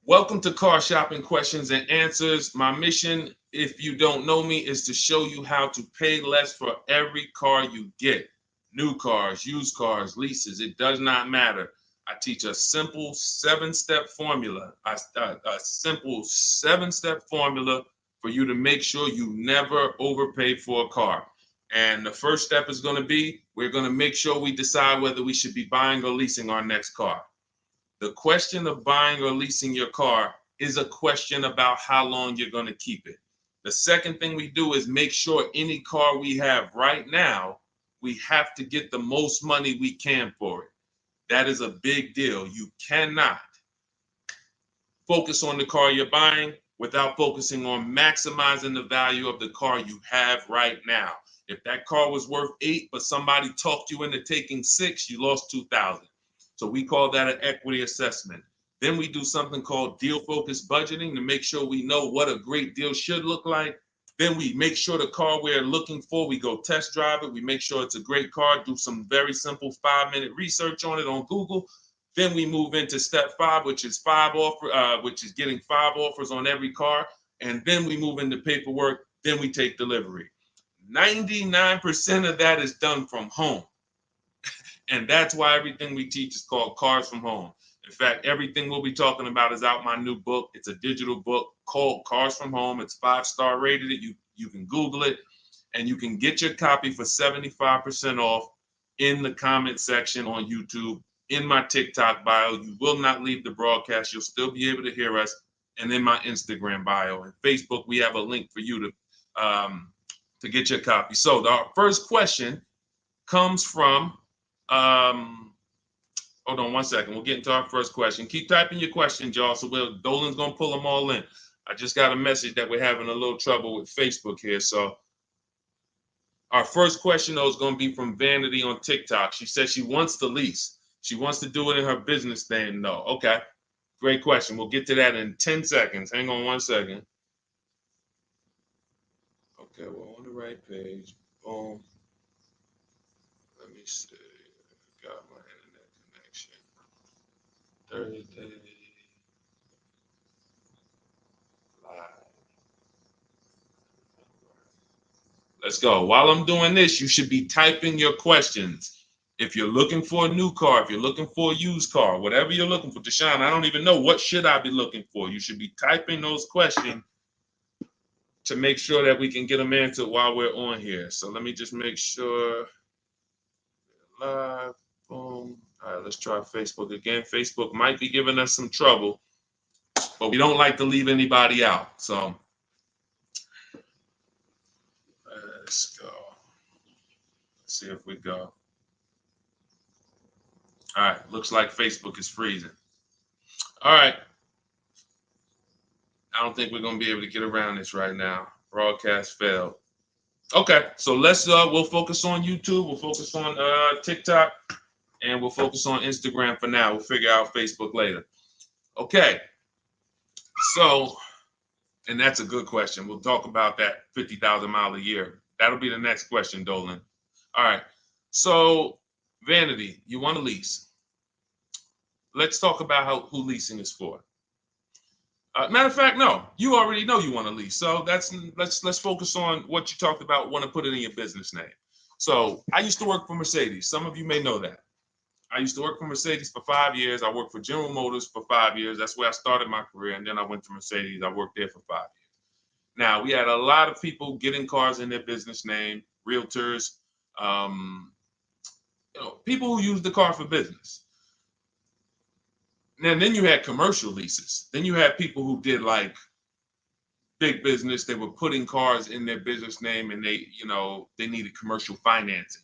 Welcome to Car Shopping Questions and Answers. My mission, if you don't know me, is to show you how to pay less for every car you get. New cars, used cars, leases, it does not matter. I teach a simple seven-step formula, a simple seven-step formula for you to make sure you never overpay for a car. And the first step is going to be, we're going to make sure we decide whether we should be buying or leasing our next car. The question of buying or leasing your car is a question about how long you're going to keep it. The second thing we do is make sure any car we have right now, we have to get the most money we can for it. That is a big deal. You cannot focus on the car you're buying without focusing on maximizing the value of the car you have right now. If that car was worth 8, but somebody talked you into taking 6, you lost 2,000. So we call that an equity assessment. Then we do something called deal focused budgeting to make sure we know what a great deal should look like. Then we make sure the car we're looking for, we go test drive it. We make sure it's a great car, do some very simple 5-minute research on it on Google. Then we move into step 5, which is getting 5 offers on every car. And then we move into paperwork. Then we take delivery. 99% of that is done from home. And that's why everything we teach is called Cars from Home. In fact, everything we'll be talking about is out my new book. It's a digital book called Cars from Home. It's 5-star rated. You can Google it, and you can get your copy for 75% off in the comment section on YouTube, in my TikTok bio. You will not leave the broadcast. You'll still be able to hear us. And in my Instagram bio and Facebook, we have a link for you to get your copy. So our first question comes from hold on one second. We'll get into our first question. Keep typing your questions, y'all. So Dolan's gonna pull them all in. I just got a message that we're having a little trouble with Facebook here. So our first question though is gonna be from Vanity on TikTok. She says she wants to lease. She wants to do it in her business name though. Okay, great question. We'll get to that in 10 seconds. Hang on one second. Okay, we're on the right page. Boom. Let me see. Got my internet connection. Thursday live. Let's go. While I'm doing this, you should be typing your questions. If you're looking for a new car, if you're looking for a used car, whatever you're looking for, Deshone, I don't even know what should I be looking for. You should be typing those questions to make sure that we can get them answered while we're on here. So let me just make sure. Live. Boom. All right, let's try Facebook again. Facebook might be giving us some trouble, but we don't like to leave anybody out. So let's go. Let's see if we go. All right, looks like Facebook is freezing. All right. I don't think we're going to be able to get around this right now. Broadcast failed. Okay, so we'll focus on YouTube. We'll focus on TikTok. And we'll focus on Instagram for now. We'll figure out Facebook later. Okay. So, and that's a good question. We'll talk about that 50,000 mile a year. That'll be the next question, Dolan. All right. So, Vanity, you want to lease. Let's talk about who leasing is for. Matter of fact, no, you already know you want to lease. So let's focus on what you talked about, want to put it in your business name. So I used to work for Mercedes. Some of you may know that. I used to work for Mercedes for 5 years. I worked for General Motors for 5 years. That's where I started my career. And then I went to Mercedes. I worked there for 5 years. Now, we had a lot of people getting cars in their business name, realtors, people who use the car for business. And then you had commercial leases. Then you had people who did like big business. They were putting cars in their business name and they needed commercial financing.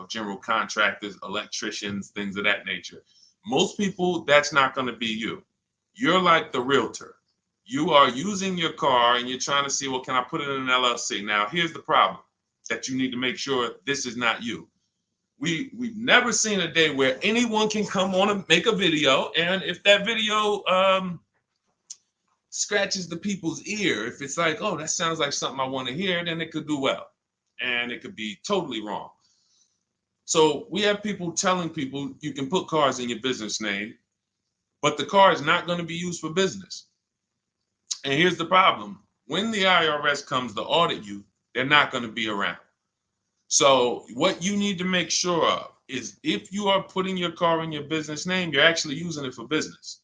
General contractors, electricians, things of that nature. Most people, that's not going to be you. You're like the realtor. You are using your car and you're trying to see, well, can I put it in an LLC? Now, here's the problem that you need to make sure this is not you. We've never seen a day where anyone can come on and make a video, and if that video scratches the people's ear, if it's like, oh, that sounds like something I want to hear, then it could do well, and it could be totally wrong. So we have people telling people you can put cars in your business name, but the car is not going to be used for business. And here's the problem. When the IRS comes to audit you, they're not going to be around. So what you need to make sure of is if you are putting your car in your business name, you're actually using it for business.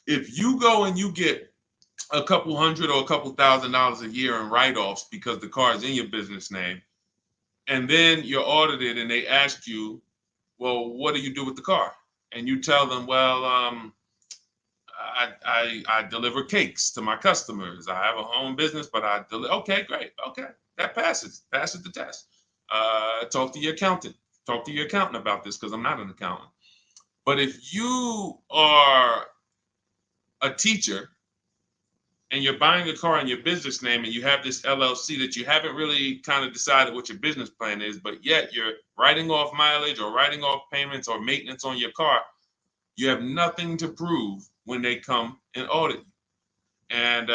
If you go and you get a couple hundred or a couple $1,000s a year in write-offs because the car is in your business name, and then you're audited and they ask you, well, what do you do with the car? And you tell them, well, I deliver cakes to my customers. I have a home business, but I deliver. Okay, great. Okay, that passes the test. Talk to your accountant. Talk to your accountant about this because I'm not an accountant. But if you are a teacher and you're buying a car in your business name and you have this LLC that you haven't really kind of decided what your business plan is, but yet you're writing off mileage or writing off payments or maintenance on your car, you have nothing to prove when they come and audit you. And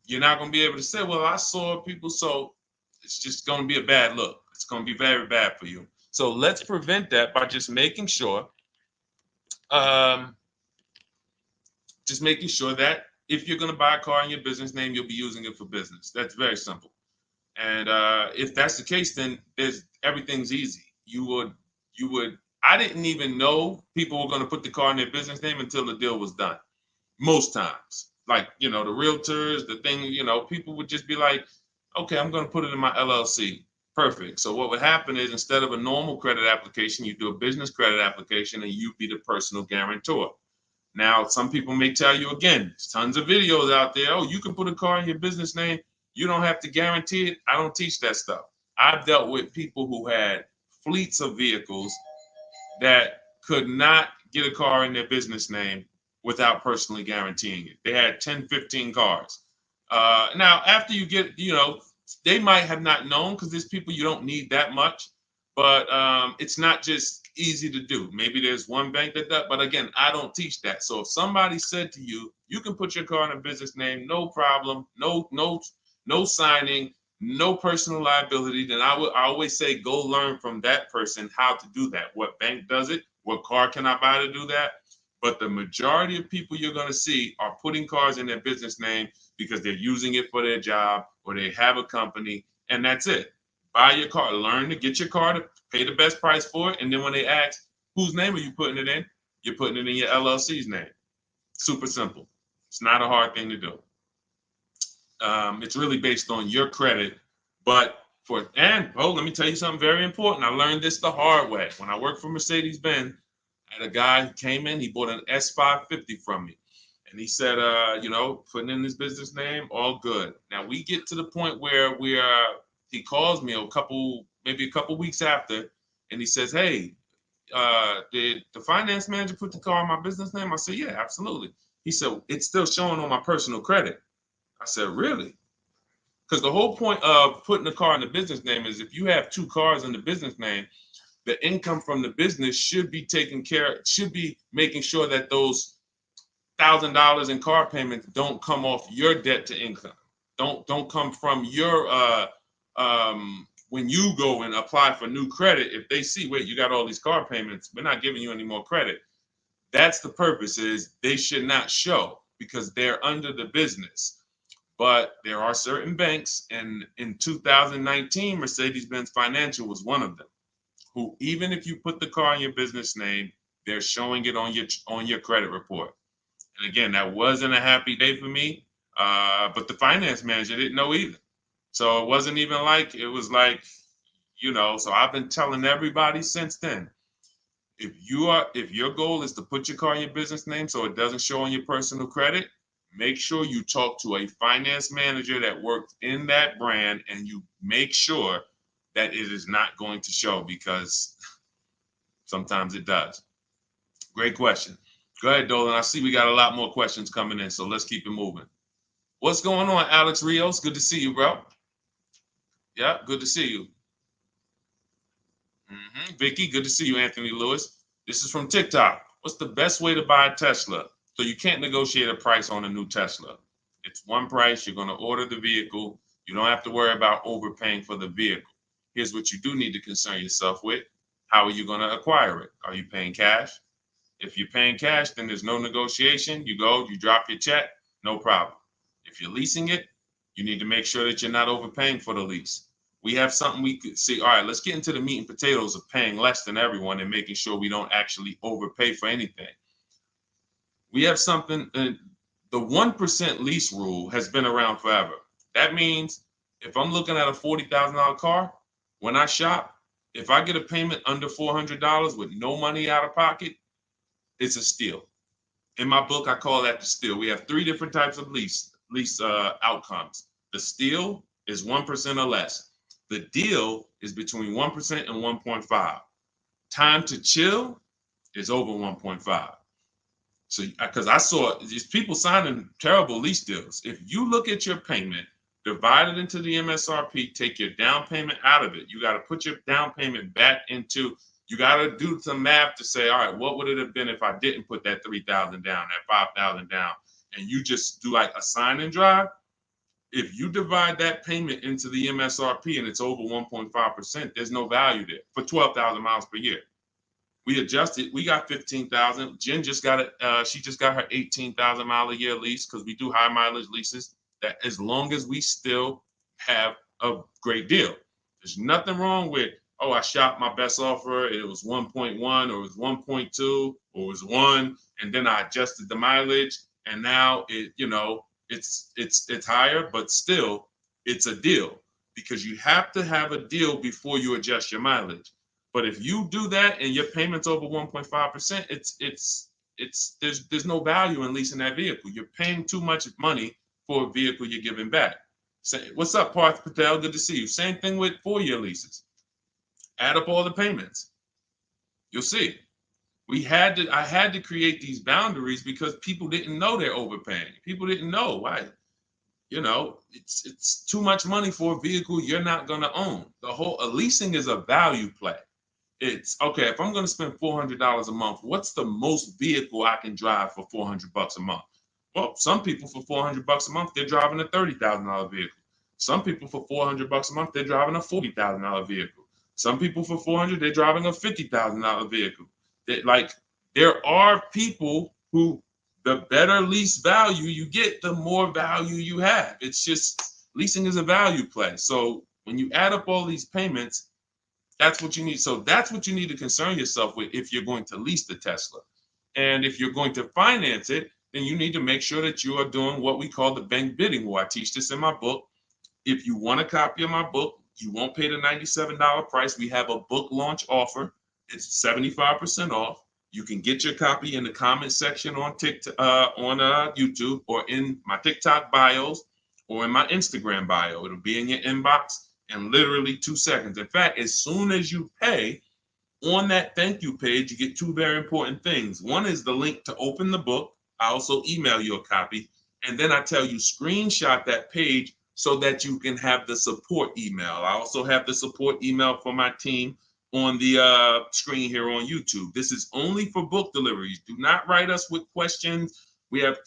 you're not going to be able to say, well, I saw people. So it's just going to be a bad look. It's going to be very bad for you. So let's prevent that by just making sure that if you're going to buy a car in your business name, you'll be using it for business. That's very simple. And if that's the case, then everything's easy. I didn't even know people were going to put the car in their business name until the deal was done. Most times, like, the realtors, the thing, people would just be like, okay, I'm going to put it in my LLC. Perfect. So what would happen is instead of a normal credit application, you do a business credit application and you be the personal guarantor. Now, some people may tell you, again, there's tons of videos out there. Oh, you can put a car in your business name. You don't have to guarantee it. I don't teach that stuff. I've dealt with people who had fleets of vehicles that could not get a car in their business name without personally guaranteeing it. They had 10, 15 cars. Now, after you get, they might have not known because there's people you don't need that much, but it's not just easy to do. Maybe there's one bank that does, but again, I don't teach that. So if somebody said to you, you can put your car in a business name, no problem, no signing, no personal liability, then I always say go learn from that person how to do that. What bank does it? What car can I buy to do that? But the majority of people you're going to see are putting cars in their business name because they're using it for their job or they have a company, and that's it. Buy your car, learn to get your car to pay the best price for it, and then when they ask, whose name are you putting it in? You're putting it in your LLC's name. Super simple. It's not a hard thing to do. It's really based on your credit, but let me tell you something very important. I learned this the hard way. When I worked for Mercedes-Benz, I had a guy who came in, he bought an S550 from me. And he said, putting in his business name, all good. Now we get to the point where he calls me maybe a couple weeks after, and he says, hey, did the finance manager put the car on my business name? I said, yeah, absolutely. He said, it's still showing on my personal credit. I said, really? Because the whole point of putting the car in the business name is if you have two cars in the business name, the income from the business should be making sure that those $1,000 in car payments don't come off your debt to income. Don't come from your when you go and apply for new credit. If they see, wait, you got all these car payments, we're not giving you any more credit. That's the purpose, is they should not show because they're under the business. But there are certain banks, and in 2019, Mercedes-Benz Financial was one of them, who even if you put the car in your business name, they're showing it on your credit report. And again, that wasn't a happy day for me, but the finance manager didn't know either. So it wasn't even like, it was like, so I've been telling everybody since then, if your goal is to put your car in your business name so it doesn't show on your personal credit, make sure you talk to a finance manager that works in that brand and you make sure that it is not going to show, because sometimes it does. Great question. Go ahead, Dolan. I see we got a lot more questions coming in, so let's keep it moving. What's going on, Alex Rios? Good to see you, bro. Yeah, good to see you. Vicky, good to see you, Anthony Lewis. This is from TikTok. What's the best way to buy a Tesla? So you can't negotiate a price on a new Tesla. It's one price. You're going to order the vehicle. You don't have to worry about overpaying for the vehicle. Here's what you do need to concern yourself with. How are you going to acquire it? Are you paying cash? If you're paying cash, then there's no negotiation. You go, you drop your check, no problem. If you're leasing it, you need to make sure that you're not overpaying for the lease. We have something we could see. All right, let's get into the meat and potatoes of paying less than everyone and making sure we don't actually overpay for anything. We have something, the 1% lease rule has been around forever. That means if I'm looking at a $40,000 car, when I shop, if I get a payment under $400 with no money out of pocket, it's a steal. In my book, I call that the steal. We have 3 different types of lease outcomes. The steal is 1% or less. The deal is between 1% and 1.5. Time to chill is over 1.5. So, because I saw these people signing terrible lease deals. If you look at your payment, divide it into the MSRP, take your down payment out of it. You got to put your down payment back into, you got to do some math to say, all right, what would it have been if I didn't put that 3,000 down, that 5,000 down, and you just do like a sign and drive? If you divide that payment into the MSRP and it's over 1.5%, there's no value there for 12,000 miles per year. We adjusted. We got 15,000. Jen just got it. She just got her 18,000 mile a year lease because we do high mileage leases. That as long as we still have a great deal, there's nothing wrong with, oh, I shopped my best offer. It was 1.1 or it was 1.2 or it was 1, and then I adjusted the mileage, and now it's higher, but still it's a deal because you have to have a deal before you adjust your mileage. But if you do that and your payment's over 1.5%, there's no value in leasing that vehicle. You're paying too much money for a vehicle you're giving back. Say, what's up, Parth Patel? Good to see you. Same thing with 4-year leases. Add up all the payments. You'll see. I had to create these boundaries because people didn't know they're overpaying. People didn't know why. It's too much money for a vehicle you're not going to own. Leasing is a value play. It's okay, if I'm going to spend $400 a month, what's the most vehicle I can drive for $400 a month? Well, some people for $400 a month, they're driving a $30,000 vehicle. Some people for $400 a month, they're driving a $40,000 vehicle. Some people for $400, they're driving a $50,000 vehicle. There are people who, the better lease value you get, the more value you have. It's just, leasing is a value play. So when you add up all these payments, that's what you need. So that's what you need to concern yourself with if you're going to lease the Tesla. And if you're going to finance it, then you need to make sure that you are doing what we call the bank bidding war. I teach this in my book. If you want a copy of my book, you won't pay the $97 price. We have a book launch offer. It's 75% off. You can get your copy in the comment section on TikTok, on YouTube, or in my TikTok bios, or in my Instagram bio. It'll be in your inbox in literally 2 seconds. In fact, as soon as you pay, on that thank you page, you get 2 very important things. One is the link to open the book. I also email you a copy. And then I tell you, screenshot that page so that you can have the support email. I also have the support email for my team on the screen here on YouTube. This is only for book deliveries. Do not write us with questions. We have,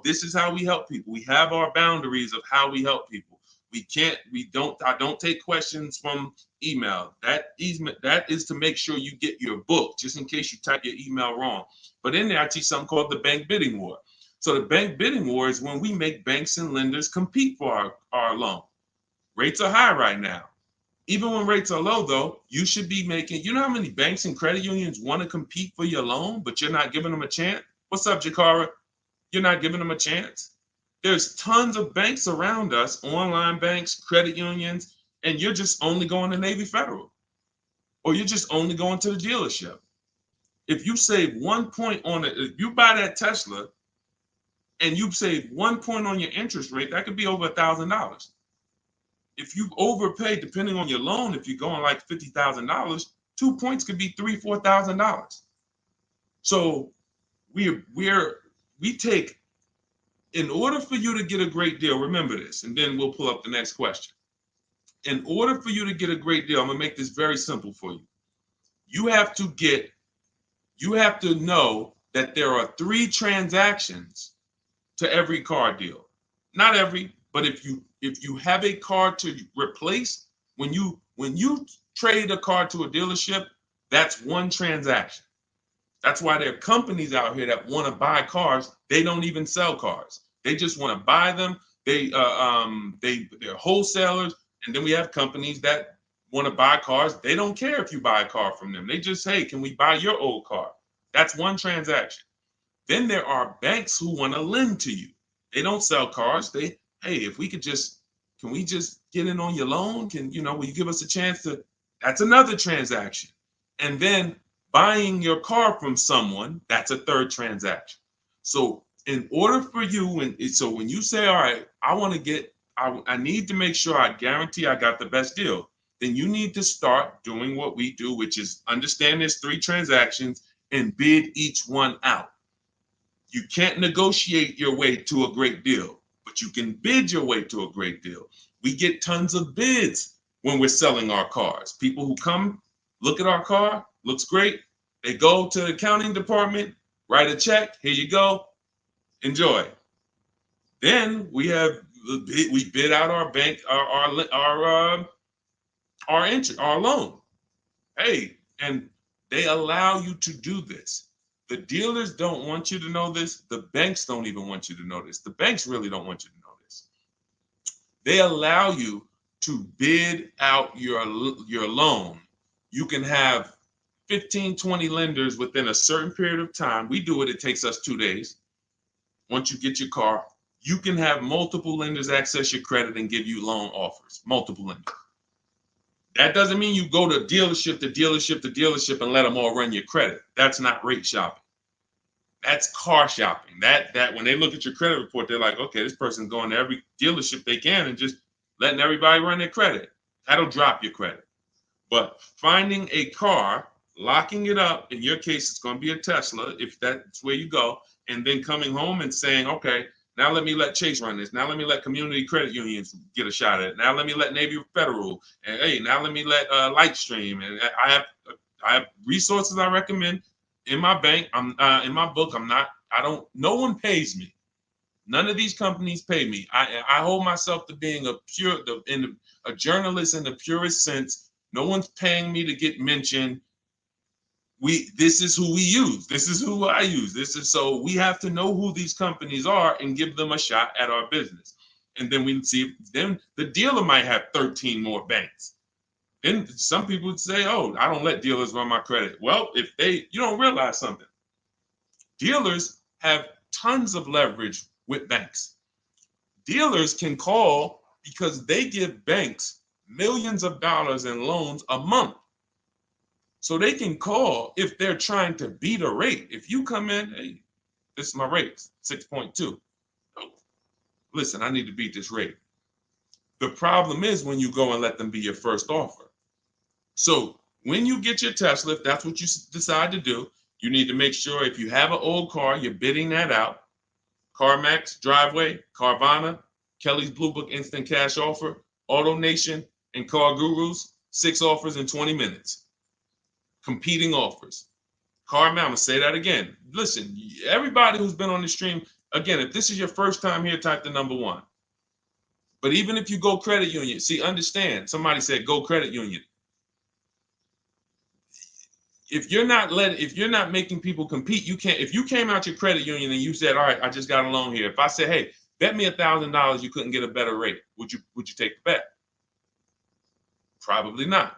this is how we help people. We have our boundaries of how we help people. I don't take questions from email. That is to make sure you get your book, just in case you type your email wrong. But in there, I teach something called the bank bidding war. So the bank bidding war is when we make banks and lenders compete for our loan. Rates are high right now. Even when rates are low, though, you should be making, you know how many banks and credit unions want to compete for your loan, but you're not giving them a chance? What's up, Jakara? You're not giving them a chance? There's tons of banks around us, online banks, credit unions, and you're just only going to Navy Federal, or you're just only going to the dealership. If you save 1 point on it, if you buy that Tesla and you save 1 point on your interest rate, that could be over $1,000. If you overpay, depending on your loan, if you're going like $50,000, 2 points could be $3,000, $4,000. So we take, in order for you to get a great deal, remember this, and then we'll pull up the next question. In order for you to get a great deal, I'm gonna make this very simple for you. You have to know that there are 3 transactions to every car deal. Not every, but if you have a car to replace, when you trade a car to a dealership, that's 1 transaction. That's why there are companies out here that want to buy cars. They don't even sell cars. They just want to buy them. They're wholesalers, and then we have companies that want to buy cars. They don't care if you buy a car from them. They just say, "Can we buy your old car?" That's one transaction. Then there are banks who want to lend to you. They don't sell cars. Hey, if we could just, can we just get in on your loan? Will you give us a chance to? That's another transaction. And then buying your car from someone, that's a third transaction. So in order for you, so when you say, all right, I need to make sure I guarantee I got the best deal, then you need to start doing what we do, which is understand there's 3 transactions and bid each one out. You can't negotiate your way to a great deal, but you can bid your way to a great deal. We get tons of bids when we're selling our cars. People who come, look at our car, looks great. They go to the accounting department, write a check. Here you go. Enjoy. Then we bid out our bank, our loan. Hey, and they allow you to do this. The dealers don't want you to know this. The banks don't even want you to know this. The banks really don't want you to know this. They allow you to bid out your loan. You can have 15, 20 lenders within a certain period of time. We do it. It takes us 2 days. Once you get your car, you can have multiple lenders access your credit and give you loan offers. Multiple lenders. That doesn't mean you go to dealership to dealership to dealership and let them all run your credit. That's not rate shopping. That's car shopping. That when they look at your credit report, they're like, okay, this person's going to every dealership they can and just letting everybody run their credit. That'll drop your credit. But finding a car, locking it up, in your case, it's going to be a Tesla, if that's where you go, and then coming home and saying, okay, now let me let Chase run this. Now let me let community credit unions get a shot at it. Now let me let Navy Federal. And hey, now let me let Lightstream. And I have resources I recommend in my bank. I'm in my book. No one pays me. None of these companies pay me. I hold myself to being a journalist in the purest sense. No one's paying me to get mentioned. This is who we use. This is who I use. So we have to know who these companies are and give them a shot at our business. And then we see, then the dealer might have 13 more banks. Then some people would say, oh, I don't let dealers run my credit. Well, you don't realize something. Dealers have tons of leverage with banks. Dealers can call because they give banks millions of dollars in loans a month. So they can call if they're trying to beat a rate. If you come in, hey, this is my rate, 6.2. Oh, listen, I need to beat this rate. The problem is when you go and let them be your first offer. So when you get your Tesla, if that's what you decide to do, you need to make sure if you have an old car, you're bidding that out. CarMax, Driveway, Carvana, Kelly's Blue Book Instant Cash Offer, AutoNation, and Car Gurus, 6 offers in 20 minutes. Competing offers. CarMax, I'm going to say that again. Listen, everybody who's been on the stream, again, if this is your first time here, type the number 1. But even if you go credit union, see, understand, somebody said go credit union. If you're not making people compete, you can't. If you came out your credit union and you said, all right, I just got a loan here. If I said, hey, bet me $1,000 you couldn't get a better rate, would you take the bet? Probably not.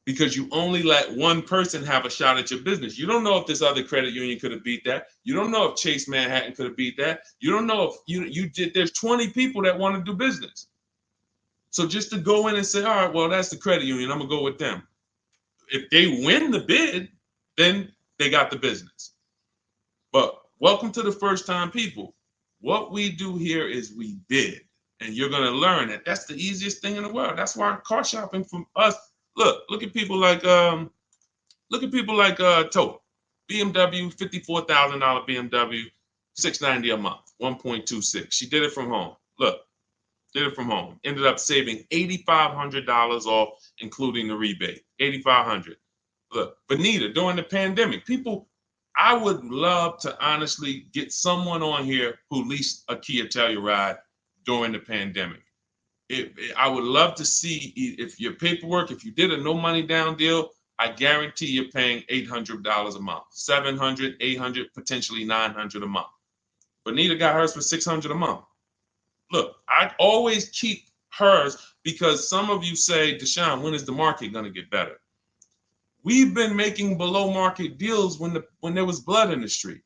Because you only let one person have a shot at your business. You don't know if this other credit union could have beat that. You don't know if Chase Manhattan could have beat that. You don't know if you did. There's 20 people that want to do business. So just to go in and say, all right, well, that's the credit union, I'm going to go with them. If they win the bid, then they got the business. But welcome to the first time people. What we do here is we bid. And you're going to learn that that's the easiest thing in the world. That's why car shopping from us. Look at people like Tote, BMW, $54,000 BMW, $690 a month, 1.26. She did it from home. Did it from home. Ended up saving $8,500 off, including the rebate. $8,500. Look, Benita, during the pandemic, I would love to honestly get someone on here who leased a Kia Telluride during the pandemic. I would love to see if your paperwork, if you did a no money down deal, I guarantee you're paying $800 a month, 700, 800, potentially 900 a month. Bonita got hers for 600 a month. Look, I always keep hers because some of you say, Deshone, when is the market going to get better? We've been making below market deals when there was blood in the street.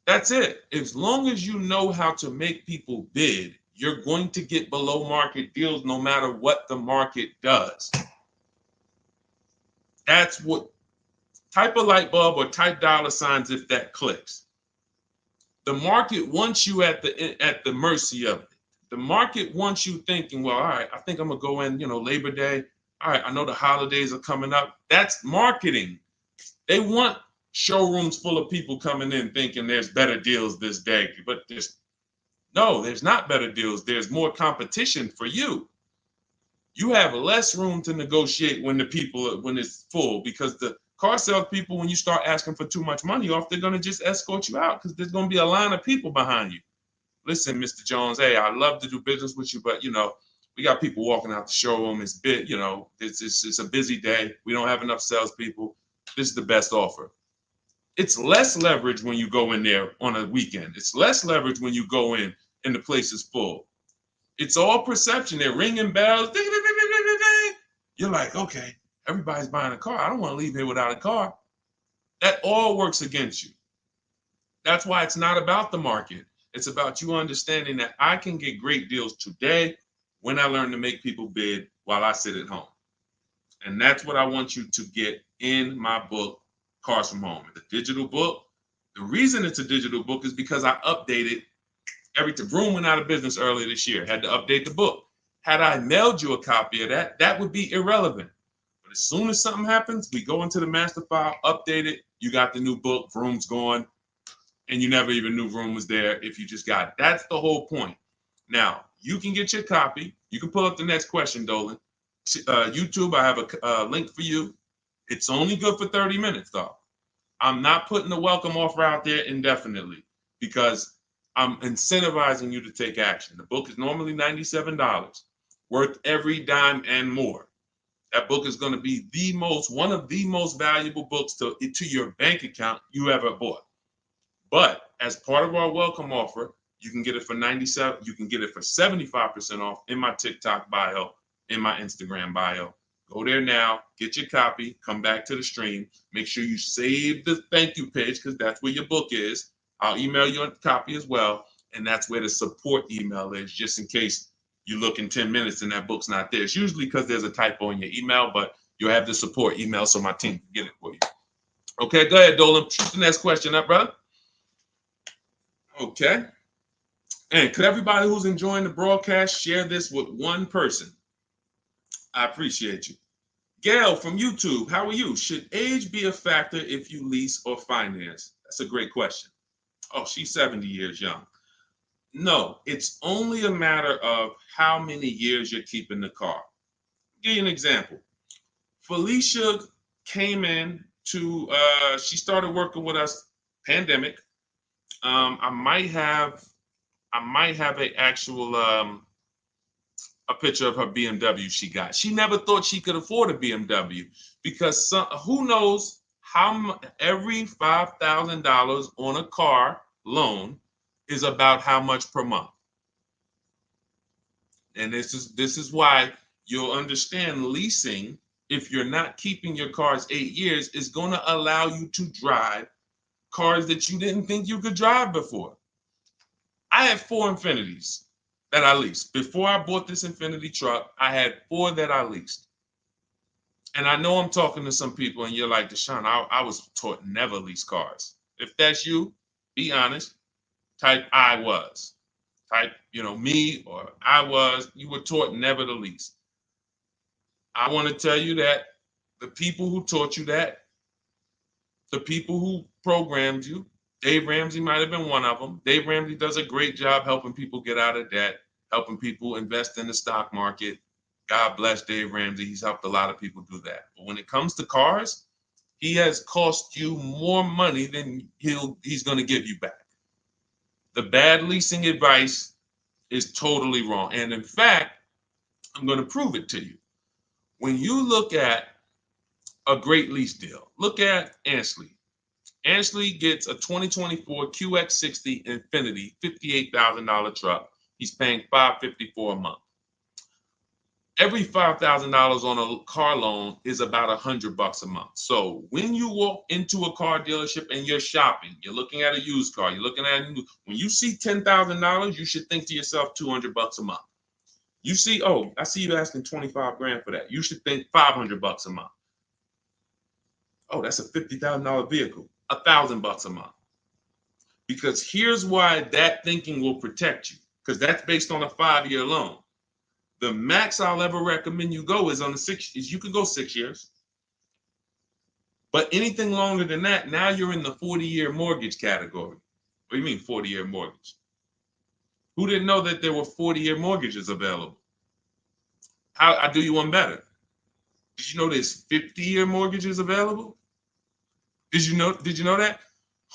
That's it. As long as you know how to make people bid, you're going to get below market deals no matter what the market does. That's what, type a light bulb or type dollar signs if that clicks. The market wants you at the mercy of it. The market wants you thinking, well, all right, I think I'm gonna go in, Labor Day. All right, I know the holidays are coming up. That's marketing. They want showrooms full of people coming in thinking there's better deals this day, but there's not better deals. There's more competition for you. You have less room to negotiate when it's full, because the car sales people, when you start asking for too much money off, they're going to just escort you out because there's going to be a line of people behind you. Listen, Mr. Jones, hey, I'd love to do business with you, but we got people walking out the showroom. It's it's a busy day. We don't have enough salespeople. This is the best offer. It's less leverage when you go in there on a weekend. It's less leverage when you go in and the place is full. It's all perception. They're ringing bells. You're like, okay, everybody's buying a car. I don't want to leave here without a car. That all works against you. That's why it's not about the market. It's about you understanding that I can get great deals today when I learn to make people bid while I sit at home. And that's what I want you to get in my book, Cars from Home. It's a digital book. The reason it's a digital book is because I updated Vroom went out of business earlier this year. Had to update the book. Had I mailed you a copy of that would be irrelevant. But as soon as something happens, we go into the master file, update it. You got the new book. Vroom's gone, and you never even knew Vroom was there if you just got it. That's the whole point. Now you can get your copy. You can pull up the next question, Dolan. YouTube, I have a link for you. It's only good for 30 minutes, though. I'm not putting the welcome offer out there indefinitely because I'm incentivizing you to take action. The book is normally $97, worth every dime and more. That book is going to be one of the most valuable books to your bank account you ever bought. But as part of our welcome offer, you can get it for $97. You can get it for 75% off in my TikTok bio, in my Instagram bio. Go there now, get your copy, come back to the stream. Make sure you save the thank you page because that's where your book is. I'll email you a copy as well. And that's where the support email is, just in case you look in 10 minutes and that book's not there. It's usually because there's a typo in your email, but you'll have the support email so my team can get it for you. Okay, go ahead, Dolan. Shoot the next question up, brother. Okay. And could everybody who's enjoying the broadcast share this with one person? I appreciate you. Gail from YouTube, how are you? Should age be a factor if you lease or finance? That's a great question. Oh, she's 70 years young. No, it's only a matter of how many years you're keeping the car. I'll give you an example. Felicia came in she started working with us, pandemic. I might have a picture of her BMW she got. She never thought she could afford a BMW because who knows how every $5,000 on a car loan is about how much per month. And this is why you'll understand leasing, if you're not keeping your cars 8 years, is going to allow you to drive cars that you didn't think you could drive before. I had 4 Infinities that I leased. Before I bought this Infinity truck, I had 4 that I leased. And I know I'm talking to some people and you're like, Deshone, I was taught never lease cars. If that's you, be honest. Type I was. Type, me or I was. You were taught never to lease. I want to tell you that the people who taught you that, the people who programmed you, Dave Ramsey might have been one of them. Dave Ramsey does a great job helping people get out of debt, helping people invest in the stock market. God bless Dave Ramsey. He's helped a lot of people do that. But when it comes to cars, he has cost you more money than he's going to give you back. The bad leasing advice is totally wrong. And in fact, I'm going to prove it to you. When you look at a great lease deal. Look at Ansley. Ansley gets a 2024 QX60 Infinity $58,000 truck. He's paying $554 a month. Every $5,000 on a car loan is about $100 a month. So when you walk into a car dealership and you're shopping, you're looking at a used car, you're looking at a new, when you see $10,000, you should think to yourself $200 a month. You see, oh, I see you asking 25 grand for that. You should think $500 a month. Oh, that's a $50,000 vehicle, $1,000 a month. Because here's why that thinking will protect you, because that's based on a 5-year loan. The max I'll ever recommend you go is on the 6 years. You can go 6 years. But anything longer than that, now you're in the 40-year mortgage category. What do you mean 40-year mortgage? Who didn't know that there were 40-year mortgages available? I'll do you one better. Did you know there's 50-year mortgages available? Did you know that?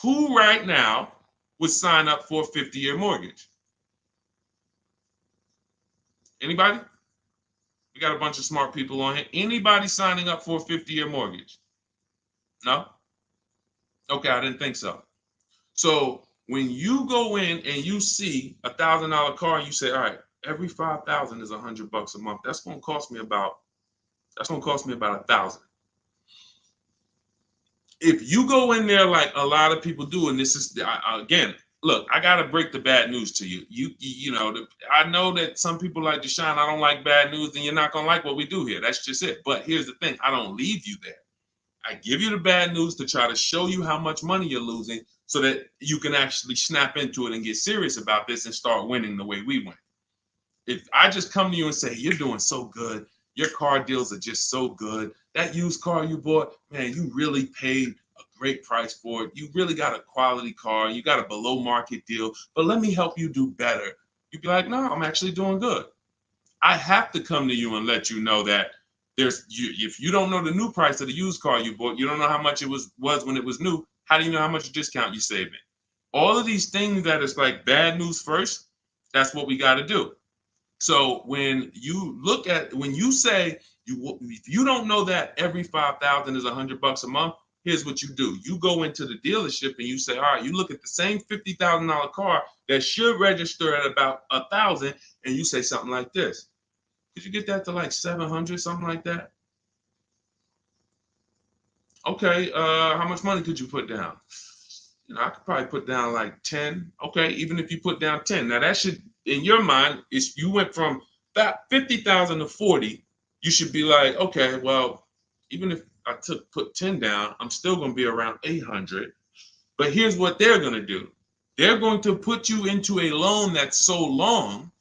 Who right now would sign up for a 50-year mortgage? Anybody? We got a bunch of smart people on here. Anybody signing up for a 50-year mortgage? No? Okay, I didn't think so. So when you go in and you see $1,000 car and you say, all right, every 5,000 is $100 a month. That's going to cost me about $1,000. If you go in there like a lot of people do, and this is again, look, I gotta break the bad news to you. I know that some people like Deshone, I don't like bad news, and you're not gonna like what we do here. That's just it. But here's the thing: I don't leave you there. I give you the bad news to try to show you how much money you're losing, so that you can actually snap into it and get serious about this and start winning the way we win. If I just come to you and say, you're doing so good, your car deals are just so good, that used car you bought, man, you really paid a great price for it. You really got a quality car. You got a below market deal, but let me help you do better. You'd be like, no, I'm actually doing good. I have to come to you and let you know that if you don't know the new price of the used car you bought, you don't know how much it was when it was new. How do you know how much discount you saving? All of these things that is like bad news first, that's what we got to do. So when you say if you don't know that every 5,000 is $100 a month, here's what you do. You go into the dealership and you say, all right, you look at the same $50,000 car that should register at about 1,000, and you say something like this. Could you get that to like 700, something like that? Okay, how much money could you put down? I could probably put down like 10. Okay, even if you put down 10. Now that should, in your mind, if you went from that 50,000 to 40, you should be like, okay, well, even if I put 10 down, I'm still going to be around 800. But here's what they're going to do. They're going to put you into a loan that's so long,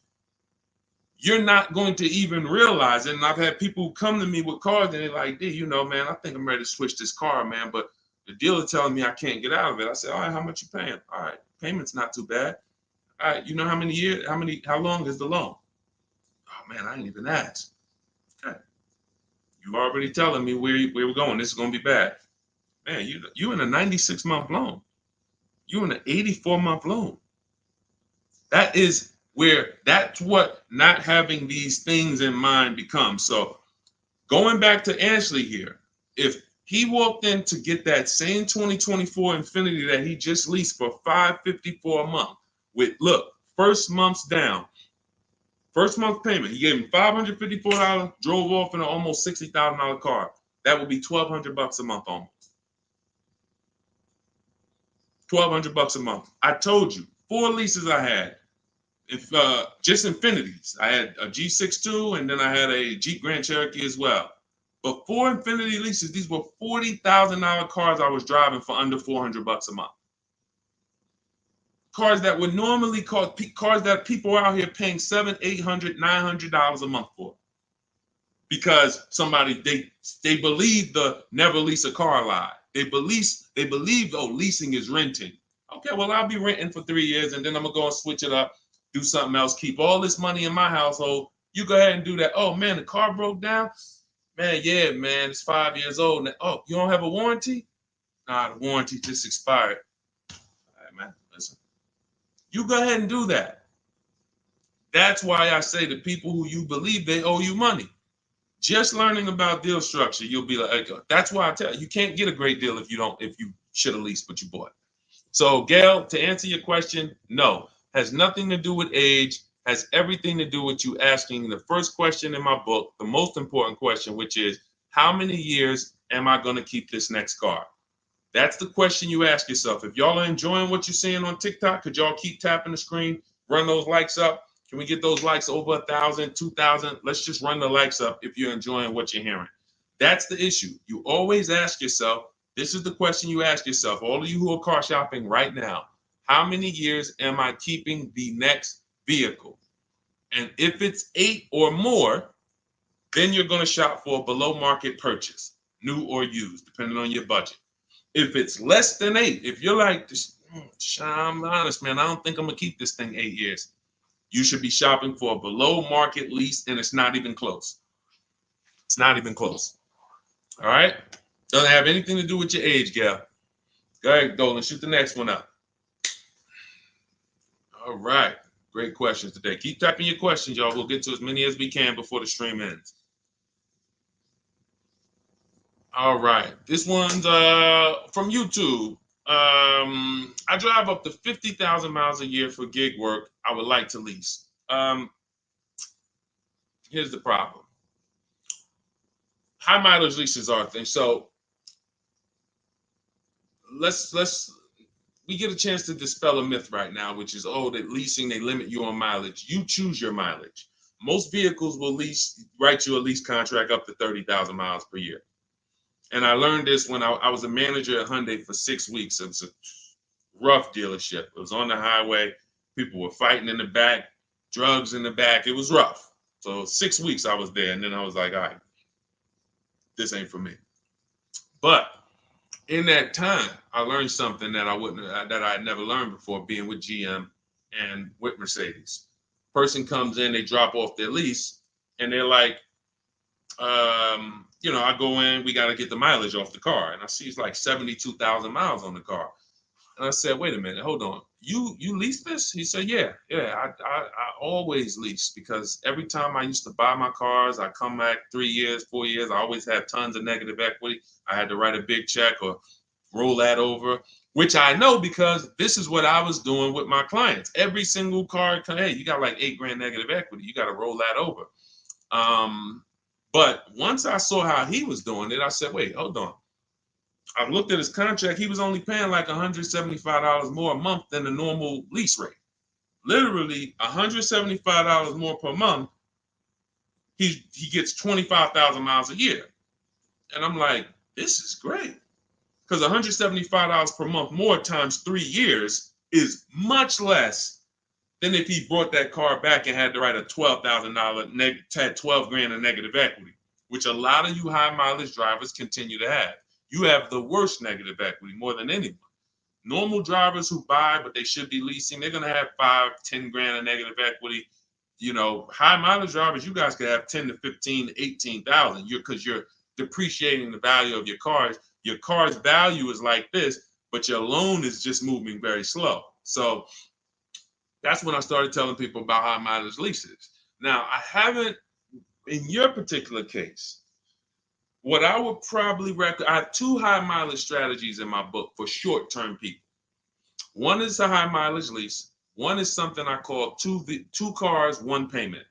you're not going to even realize it. And I've had people who come to me with cars and they're like, D, man, I think I'm ready to switch this car, man, but the dealer telling me I can't get out of it. I said, all right, how much you paying? All right, payment's not too bad. All right, you know how many years, how long is the loan? Oh man, I ain't even asked. Okay. You already telling me where we're going. This is gonna be bad. Man, you in a 96-month loan. You in an 84-month loan. That's what not having these things in mind becomes. So going back to Ashley here, if he walked in to get that same 2024 Infinity that he just leased for $554 a month with, look, first month's down, first month payment, he gave him $554, drove off in an almost $60,000 car. That would be $1,200 a month almost. $1,200 a month. I told you, 4 leases I had. If just Infinities, I had a G62 and then I had a Jeep Grand Cherokee as well. But 4 Infinity leases, these were $40,000 cars I was driving for under $400 a month. Cars that would normally cost, cars that people are out here paying $700, $800, $900 a month for, because they believe the never lease a car lie. They believe oh, leasing is renting. Okay, well I'll be renting for 3 years and then I'm gonna go and switch it up, do something else, keep all this money in my household. You go ahead and do that. Oh man, the car broke down. Man, yeah, man, it's 5 years old. Now, oh, you don't have a warranty? Nah, the warranty just expired. All right, man, listen. You go ahead and do that. That's why I say to people who you believe they owe you money. Just learning about deal structure, you'll be like, that's why I tell you, you can't get a great deal if you should have leased what you bought. So, Gail, to answer your question, no, has nothing to do with age, has everything to do with you asking the first question in my book, the most important question, which is, how many years am I going to keep this next car? That's the question you ask yourself. If y'all are enjoying what you're seeing on TikTok, could y'all keep tapping the screen, run those likes up? Can we get those likes over 1,000, 2,000? Let's just run the likes up if you're enjoying what you're hearing. That's the issue. You always ask yourself, this is the question you ask yourself, all of you who are car shopping right now, how many years am I keeping the next vehicle? And if it's 8 or more, then you're going to shop for a below market purchase, new or used, depending on your budget. If it's less than 8, if you're like, I'm honest, man, I don't think I'm going to keep this thing 8 years. You should be shopping for a below market lease, and it's not even close. It's not even close. All right? Doesn't have anything to do with your age, Gail. Go ahead, Dolan, shoot the next one up. All right. Great questions today. Keep typing your questions, y'all. We'll get to as many as we can before the stream ends. All right. This one's from YouTube. I drive up to 50,000 miles a year for gig work. I would like to lease. Here's the problem. High mileage leases are a thing. So we get a chance to dispel a myth right now, which is, oh, that leasing, they limit you on mileage. You choose your mileage. Most vehicles will write you a lease contract up to 30,000 miles per year. And I learned this when I was a manager at Hyundai for 6 weeks. It was a rough dealership. It was on the highway. People were fighting in the back, drugs in the back. It was rough. So 6 weeks I was there, and then I was like, all right, this ain't for me. But in that time, I learned something that I had never learned before, being with GM and with Mercedes. Person comes in, they drop off their lease, and they're like, I go in, we got to get the mileage off the car. And I see it's like 72,000 miles on the car. And I said, wait a minute, hold on. You lease this? He said, yeah, I always lease, because every time I used to buy my cars, I come back 3 years, 4 years, I always had tons of negative equity. I had to write a big check or roll that over, which I know because this is what I was doing with my clients. Every single car, hey, you got like $8,000 negative equity. You got to roll that over. But once I saw how he was doing it, I said, wait, hold on. I looked at his contract. He was only paying like $175 more a month than the normal lease rate. Literally $175 more per month. He gets 25,000 miles a year. And I'm like, this is great. Because $175 per month more times 3 years is much less than if he brought that car back and had to write a $12,000 had $12,000 in negative equity, which a lot of you high mileage drivers continue to have. You have the worst negative equity more than anyone. Normal drivers who buy, but they should be leasing, they're going to have $5,000-10,000 in negative equity. High mileage drivers, you guys could have 10 to 15, 18,000 because you're depreciating the value of your cars. Your car's value is like this, but your loan is just moving very slow. So that's when I started telling people about high mileage leases. Now, I haven't, in your particular case, what I would probably recommend, I have 2 high mileage strategies in my book for short-term people. One is a high mileage lease. One is something I call two cars, one payment.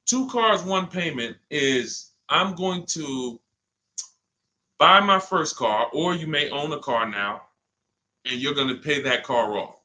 2 cars, one payment is I'm going to buy my first car, or you may own a car now, and you're going to pay that car off.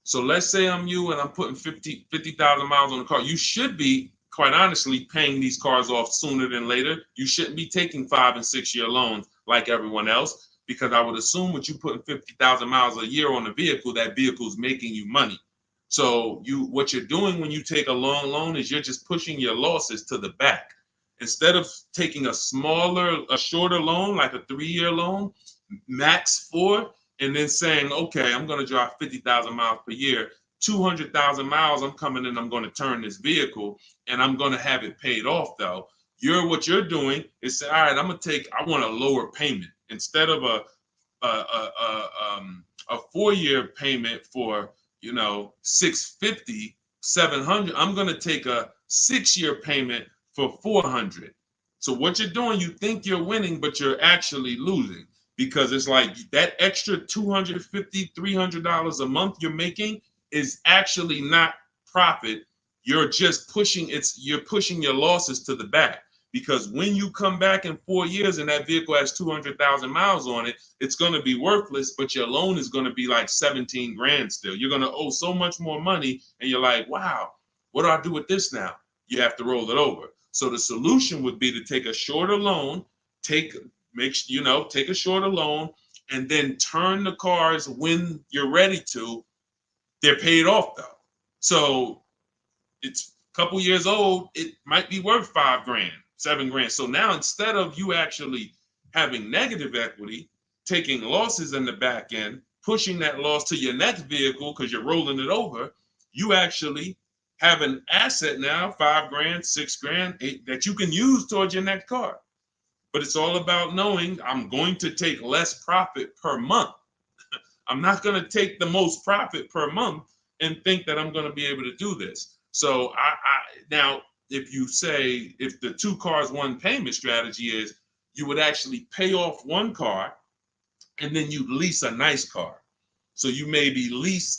So let's say I'm you and I'm putting 50,000 miles on the car. You should be, quite honestly, paying these cars off sooner than later. You shouldn't be taking 5- and 6-year loans like everyone else, because I would assume with you putting 50,000 miles a year on a vehicle, that vehicle is making you money. So what you're doing when you take a long loan is you're just pushing your losses to the back. Instead of taking a shorter loan, like a 3-year loan, max 4, and then saying, okay, I'm going to drive 50,000 miles per year, 200,000 miles, I'm coming in, I'm going to turn this vehicle, and I'm going to have it paid off, though. What you're doing is say, all right, I want a lower payment. Instead of a 4-year payment for, $650, $700, I'm going to take a 6-year payment for $400. So what you're doing, you think you're winning, but you're actually losing, because it's like that extra $250, $300 a month you're making is actually not profit. You're just you're pushing your losses to the back, because when you come back in 4 years and that vehicle has 200,000 miles on it, it's going to be worthless, but your loan is going to be like 17 grand still. You're going to owe so much more money, and you're like, wow, what do I do with this now? You have to roll it over. So the solution would be to take a shorter loan, take a shorter loan, and then turn the cars when you're ready to. They're paid off though. So it's a couple years old, it might be worth 5 grand, 7 grand. So now instead of you actually having negative equity, taking losses in the back end, pushing that loss to your next vehicle because you're rolling it over, you actually have an asset now, 5 grand, 6 grand, 8, that you can use towards your next car. But it's all about knowing I'm going to take less profit per month. I'm not going to take the most profit per month and think that I'm going to be able to do this. So now, if you say, if the 2 cars, 1 payment strategy is, you would actually pay off 1 car and then you lease a nice car. So you maybe lease,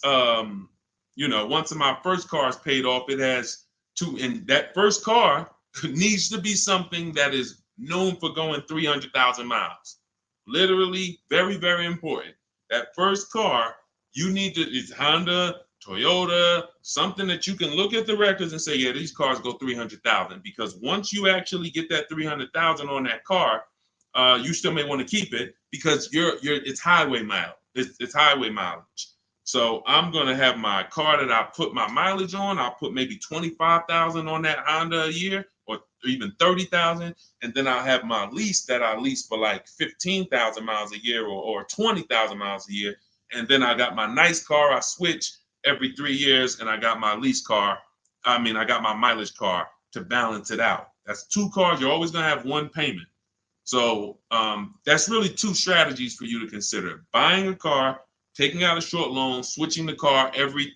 once my first car is paid off, it has 2, and that first car needs to be something that is known for going 300,000 miles. Literally, very, very important. That first car, you need to, it's Honda, Toyota, something that you can look at the records and say, yeah, these cars go 300,000. Because once you actually get that 300,000 on that car, you still may want to keep it because it's highway mileage. It's highway mileage. So I'm gonna have my car that I put my mileage on. I'll put maybe 25,000 on that Honda a year, or even 30,000, and then I'll have my lease that I lease for like 15,000 miles a year, or 20,000 miles a year. And then I got my nice car. I switch every 3 years, and I got my lease car. I got my mileage car to balance it out. That's 2 cars. You're always gonna have 1 payment. So that's really 2 strategies for you to consider: buying a car, taking out a short loan, switching the car every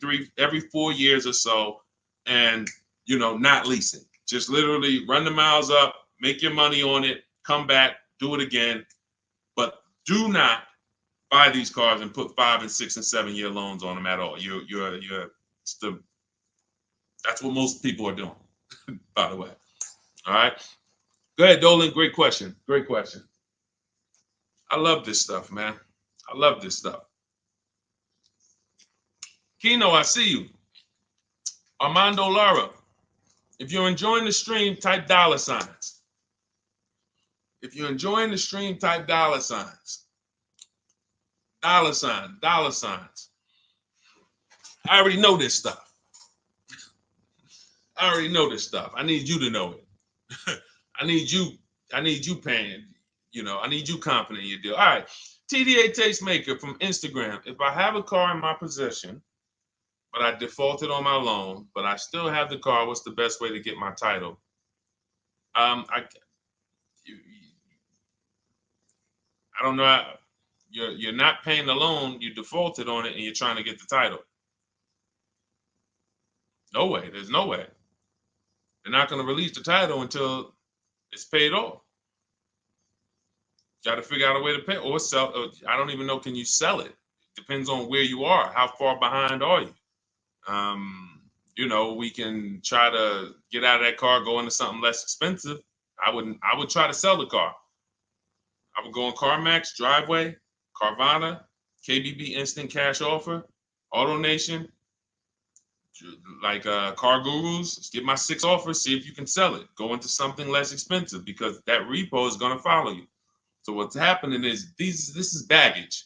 4 years or so, and not leasing. Just literally run the miles up, make your money on it, come back, do it again. But do not buy these cars and put 5 and 6 and 7 year loans on them at all. That's what most people are doing, by the way. All right. Go ahead, Dolan. Great question. Great question. I love this stuff, man. I love this stuff. Kino, I see you. Armando Lara, if you're enjoying the stream, type $signs. If you're enjoying the stream, type $signs. $signs. I already know this stuff. I already know this stuff. I need you to know it. I need you paying, I need you confident in your deal. All right. TDA Tastemaker from Instagram. If I have a car in my possession, but I defaulted on my loan, but I still have the car, what's the best way to get my title? I don't know. You're not paying the loan, you defaulted on it, and you're trying to get the title. No way. There's no way. They're not going to release the title until it's paid off. Got to figure out a way to pay or sell. I don't even know. Can you sell it? Depends on where you are. How far behind are you? We can try to get out of that car, go into something less expensive. I would try to sell the car. I would go on CarMax, Driveway, Carvana, KBB Instant Cash Offer, AutoNation, like Car Gurus. Get my 6 offers, see if you can sell it. Go into something less expensive because that repo is going to follow you. So what's happening is this is baggage.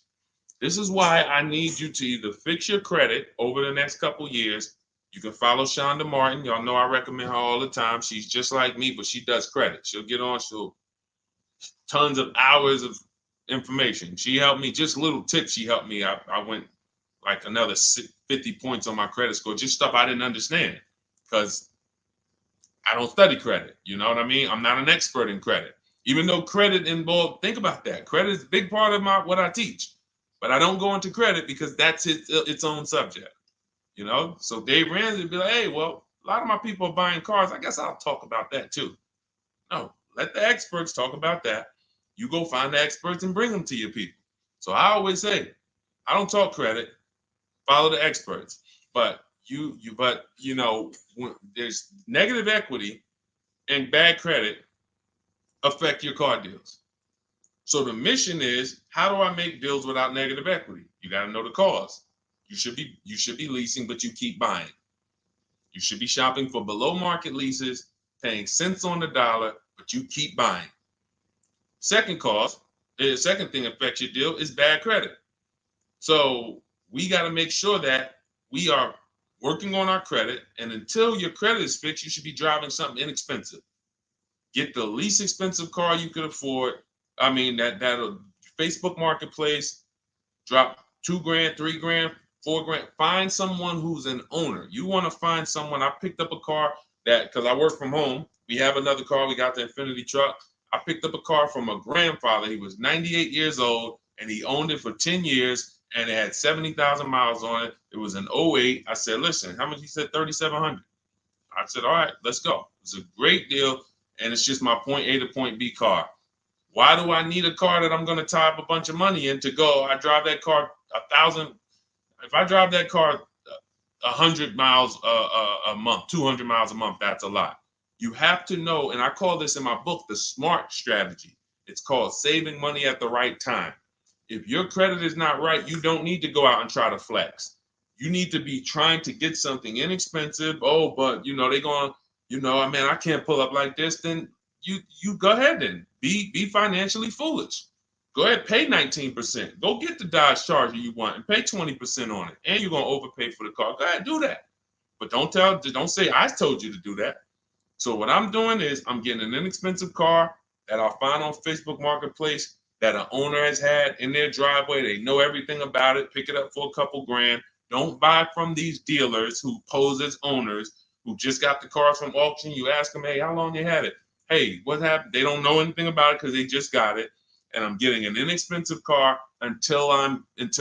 This is why I need you to either fix your credit over the next couple years. You can follow Shonda Martin. Y'all know I recommend her all the time. She's just like me, but she does credit. She'll get on, tons of hours of information. She helped me, just little tips she helped me. I went like another 50 points on my credit score, just stuff I didn't understand because I don't study credit. You know what I mean? I'm not an expert in credit. Even though credit involved, think about that. Credit is a big part of what I teach. But I don't go into credit because that's its own subject. So Dave Ramsey would be like, hey, well, a lot of my people are buying cars. I guess I'll talk about that too. No, let the experts talk about that. You go find the experts and bring them to your people. So I always say, I don't talk credit, follow the experts. But when there's negative equity and bad credit affect your car deals. So the mission is, how do I make deals without negative equity? You got to know the cause. You should be leasing, but you keep buying. You should be shopping for below market leases, paying cents on the dollar, but you keep buying. Second cause, the second thing affects your deal is bad credit. So we got to make sure that we are working on our credit, and until your credit is fixed, you should be driving something inexpensive. Get the least expensive car you could afford. I mean, that'll Facebook Marketplace, drop $2,000, $3,000, $4,000. Find someone who's an owner. You want to find someone. I picked up a car because I work from home. We have another car. We got the Infinity truck. I picked up a car from a grandfather. He was 98 years old, and he owned it for 10 years, and it had 70,000 miles on it. It was an '08. I said, listen, how much? He said, $3,700. I said, all right, let's go. It's a great deal, and it's just my point A to point B car. Why do I need a car that I'm going to tie up a bunch of money in to go? I drive that car 1,000. If I drive that car 100 miles a month, 200 miles a month, that's a lot. You have to know, and I call this in my book, the SMART strategy. It's called saving money at the right time. If your credit is not right, you don't need to go out and try to flex. You need to be trying to get something inexpensive. Oh, but they're going, man, I can't pull up like this. Then you go ahead and be financially foolish. Go ahead, pay 19%. Go get the Dodge Charger you want and pay 20% on it. And you're gonna overpay for the car. Go ahead, do that. But don't say I told you to do that. So what I'm doing is I'm getting an inexpensive car that I'll find on Facebook Marketplace that an owner has had in their driveway. They know everything about it. Pick it up for a couple grand. Don't buy from these dealers who pose as owners who just got the cars from auction. You ask them, hey, how long you had it? Hey, what happened? They don't know anything about it because they just got it. And I'm getting an inexpensive car until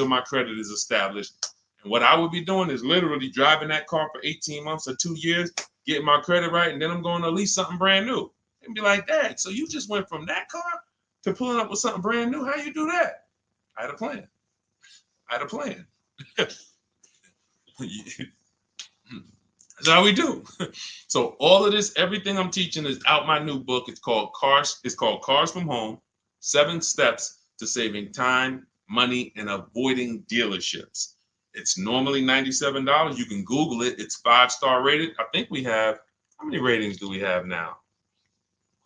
my credit is established. And what I would be doing is literally driving that car for 18 months or 2 years, getting my credit right, and then I'm going to lease something brand new. And be like, Dad, so you just went from that car to pulling up with something brand new? How you do that? I had a plan. That's how we do. So all of this, everything I'm teaching is out my new book. It's called Cars from Home, 7 Steps to Saving Time, Money, and Avoiding Dealerships. It's normally $97. You can Google it. It's 5-star rated. I think we have, how many ratings do we have now?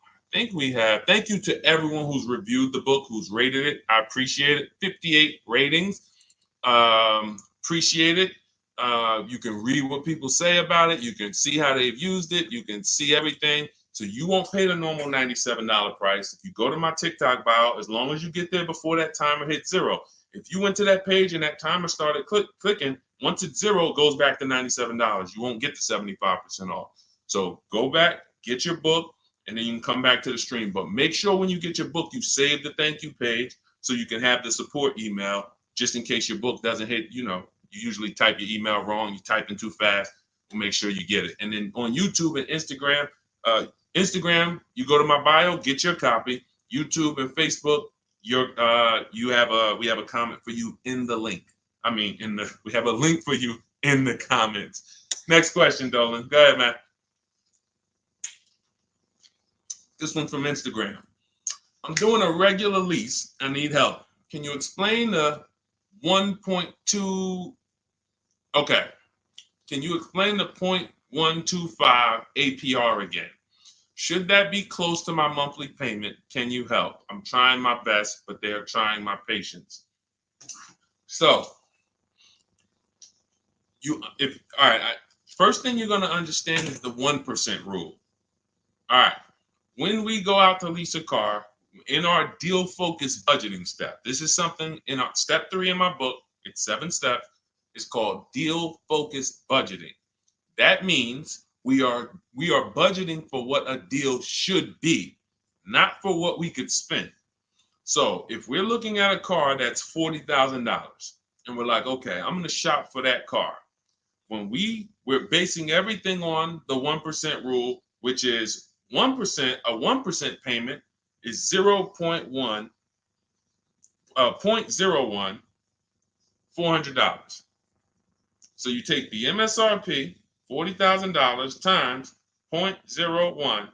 I think we have, thank you to everyone who's reviewed the book, who's rated it. I appreciate it. 58 ratings. Appreciate it. You can read what people say about it. You can see how they've used it. You can see everything. So you won't pay the normal $97 price. If you go to my TikTok bio, as long as you get there before that timer hits 0. If you went to that page and that timer started clicking, once it's 0, it goes back to $97. You won't get the 75% off. So go back, get your book, and then you can come back to the stream. But make sure when you get your book, you save the thank you page so you can have the support email just in case your book doesn't hit, you usually type your email wrong, you type in too fast. We'll make sure you get it. And then on YouTube and Instagram, you go to my bio, get your copy. YouTube and Facebook, we have a comment for you in the link. We have a link for you in the comments. Next question, Dolan. Go ahead, man. This one from Instagram. I'm doing a regular lease. I need help. Can you explain the 1.2? Okay. Can you explain the 0.125 APR again? Should that be close to my monthly payment? Can you help? I'm trying my best, but they're trying my patience. So, first thing you're going to understand is the 1% rule. All right. When we go out to lease a car, in our deal focused budgeting step, this is something in our step 3 in my book. It's 7 steps. It's called deal focused budgeting. That means we are budgeting for what a deal should be, not for what we could spend. So if we're looking at a car that's $40,000 and we're like, okay, I'm going to shop for that car. When we're basing everything on the 1% rule, which is 1%, a 1% payment is 0.01, 0.01, $400. So you take the MSRP, $40,000 times 0.01,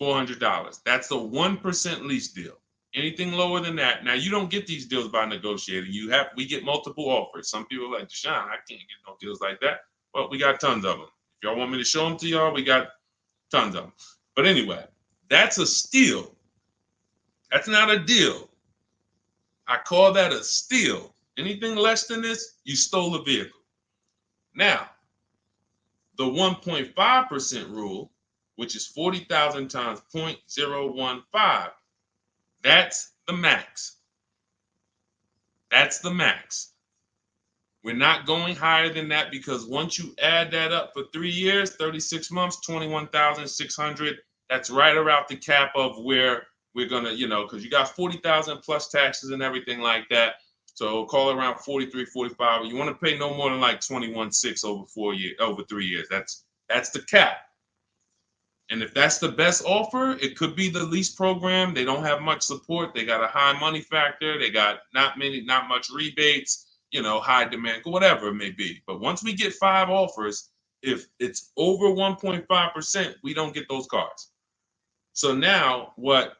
$400. That's the 1% lease deal. Anything lower than that, now you don't get these deals by negotiating. We get multiple offers. Some people are like, Deshone, I can't get no deals like that. Well, we got tons of them. If y'all want me to show them to y'all, we got tons of them. But anyway, that's a steal. That's not a deal. I call that a steal. Anything less than this, you stole a vehicle. Now, the 1.5% rule, which is 40,000 times 0.015, that's the max. That's the max. We're not going higher than that because once you add that up for 3 years, 36 months, 21,600, that's right around the cap of where we're gonna, because you got 40,000 plus taxes and everything like that. So call it around 43, 45. You want to pay no more than like 21.6 over 3 years. That's the cap. And if that's the best offer, it could be the lease program. They don't have much support. They got a high money factor. They got not much rebates, high demand, whatever it may be. But once we get 5 offers, if it's over 1.5%, we don't get those cars. So now what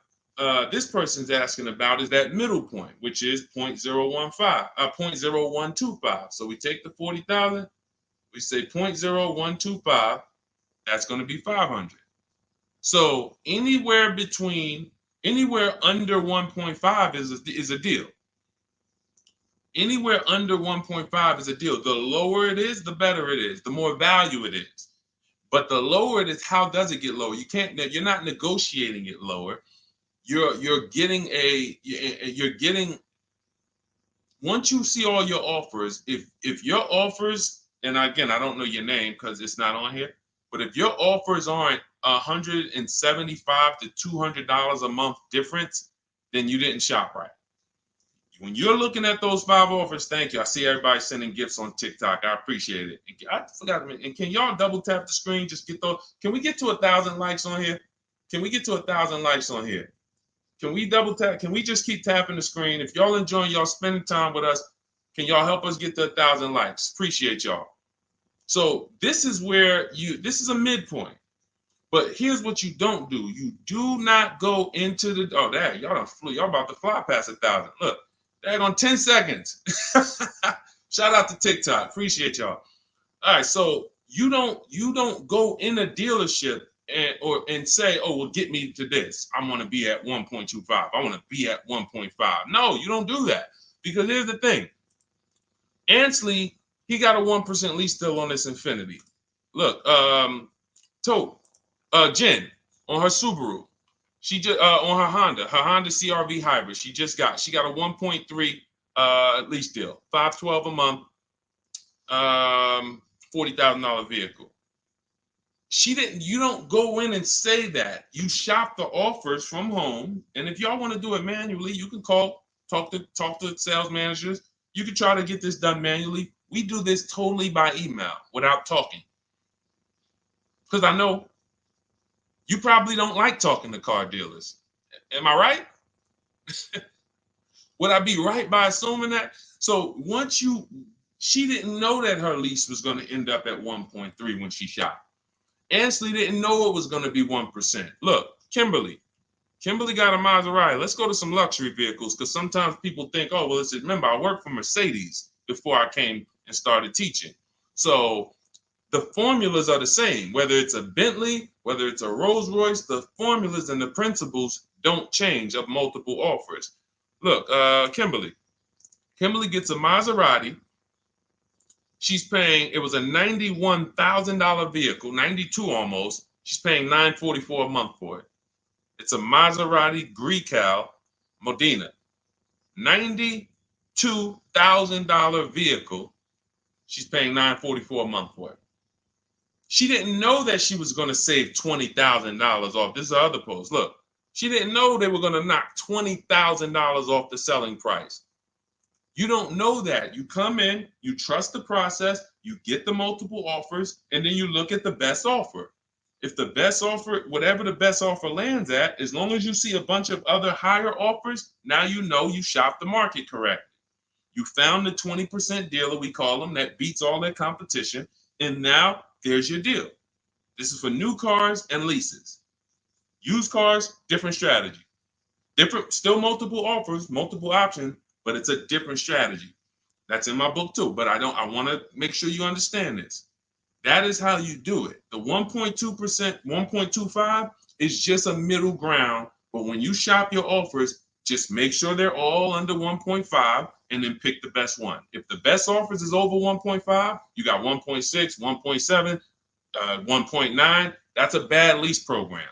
this person's asking about is that middle point, which is 0.0125. So we take the 40,000, we say 0.0125, that's going to be 500. So anywhere under 1.5 is a deal. Anywhere under 1.5 is a deal. The lower it is, the better it is, the more value it is. But the lower it is, how does it get lower? You're not negotiating it lower. You're getting once you see all your offers, if your offers, and again, I don't know your name because it's not on here, but if your offers aren't $175 to $200 a month difference, then you didn't shop right. When you're looking at those 5 offers, thank you. I see everybody sending gifts on TikTok. I appreciate it. I forgot. And can y'all double tap the screen? Just get those. Can we get to 1,000 likes on here? Can we get to 1,000 likes on here? Can we double tap? Can we just keep tapping the screen? If y'all enjoying y'all spending time with us, can y'all help us get to 1,000 likes? Appreciate y'all. So this is where this is a midpoint. But here's what you don't do. You do not go into the, y'all done flew. Y'all about to fly past 1,000. Look, on 10 seconds. Shout out to TikTok. Appreciate y'all. All right, so you don't go in a dealership and say, oh, well, get me to this. I want to be at 1.25. I want to be at 1.5. No, you don't do that. Because here's the thing. Ansley, he got a 1% lease deal on this Infiniti. Look, Jen on her Subaru. She just on her Honda CRV hybrid. She got a 1.3 lease deal, $512 a month, $40,000 vehicle. You don't go in and say that. You shop the offers from home, and if y'all want to do it manually, you can talk to sales managers. You can try to get this done manually. We do this totally by email without talking, because I know you probably don't like talking to car dealers. Am I right? Would I be right by assuming that? So she didn't know that her lease was going to end up at 1.3 when she shopped. Ansley didn't know it was going to be 1%. Look, Kimberly got a Maserati. Let's go to some luxury vehicles, because sometimes people think, oh, well, remember, I worked for Mercedes before I came and started teaching. So the formulas are the same, whether it's a Bentley, whether it's a Rolls Royce, the formulas and the principles don't change of multiple offers. Look, Kimberly gets a Maserati. She's paying, it was a $91,000 vehicle, 92 almost. She's paying $944 a month for it. It's a Maserati Grecal Modena, $92,000 vehicle. She's paying $944 a month for it. She didn't know that she was going to save $20,000 off. This is the other post. Look, she didn't know they were going to knock $20,000 off the selling price. You don't know that. You come in, you trust the process, you get the multiple offers, and then you look at the best offer. If the best offer, whatever the best offer lands at, as long as you see a bunch of other higher offers, now you know you shopped the market correctly. You found the 20% dealer, we call them, that beats all their competition. And now there's your deal. This is for new cars and leases. Used cars, different strategy. Different, still multiple offers, multiple options, but it's a different strategy. That's in my book too. But I want to make sure you understand this. That is how you do it. The 1.2%, 1.25 is just a middle ground. But when you shop your offers, just make sure they're all under 1.5 and then pick the best one. If the best offers is over 1.5, you got 1.6, 1.7, 1.9. That's a bad lease program.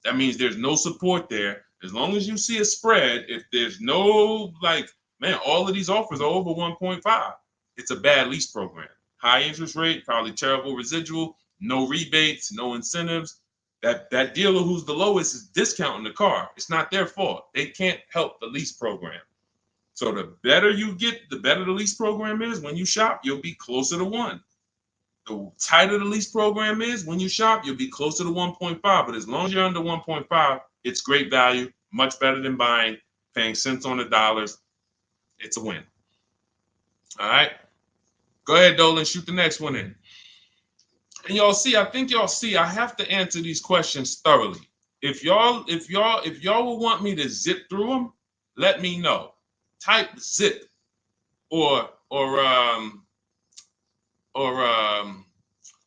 That means there's no support there. As long as you see a spread, if there's no, like, man, all of these offers are over 1.5, it's a bad lease program. High interest rate, probably terrible residual, no rebates, no incentives. That dealer who's the lowest is discounting the car. It's not their fault. They can't help the lease program. So the better you get, the better the lease program is. When you shop, you'll be closer to 1. The tighter the lease program is, when you shop, you'll be closer to 1.5. But as long as you're under 1.5, it's great value, much better than buying, paying cents on the dollars. It's a win. All right. Go ahead, Dolan, shoot the next one in. And I think y'all see, I have to answer these questions thoroughly. If y'all will want me to zip through them, let me know. Type zip or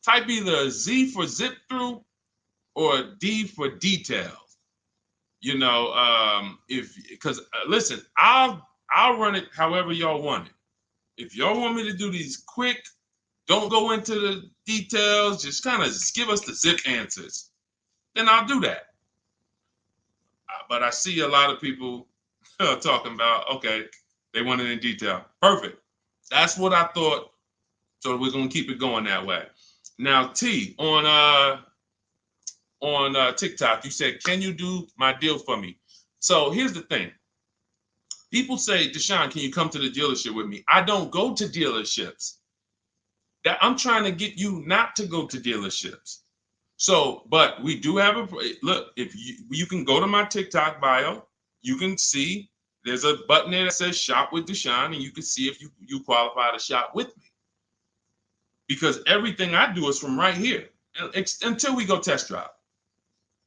type either Z for zip through or D for details. Because listen, I'll run it however y'all want it. If y'all want me to do these quick, don't go into the details, just kind of give us the zip answers, then I'll do that. But I see a lot of people talking about, okay, they want it in detail. Perfect. That's what I thought. So we're gonna keep it going that way. Now, T, on TikTok, you said, "Can you do my deal for me?" So here's the thing. People say, "Deshone, can you come to the dealership with me?" I don't go to dealerships. That I'm trying to get you not to go to dealerships. So, but we do have a look. If you can go to my TikTok bio, you can see there's a button there that says "Shop with Deshone," and you can see if you qualify to shop with me. Because everything I do is from right here until we go test drive.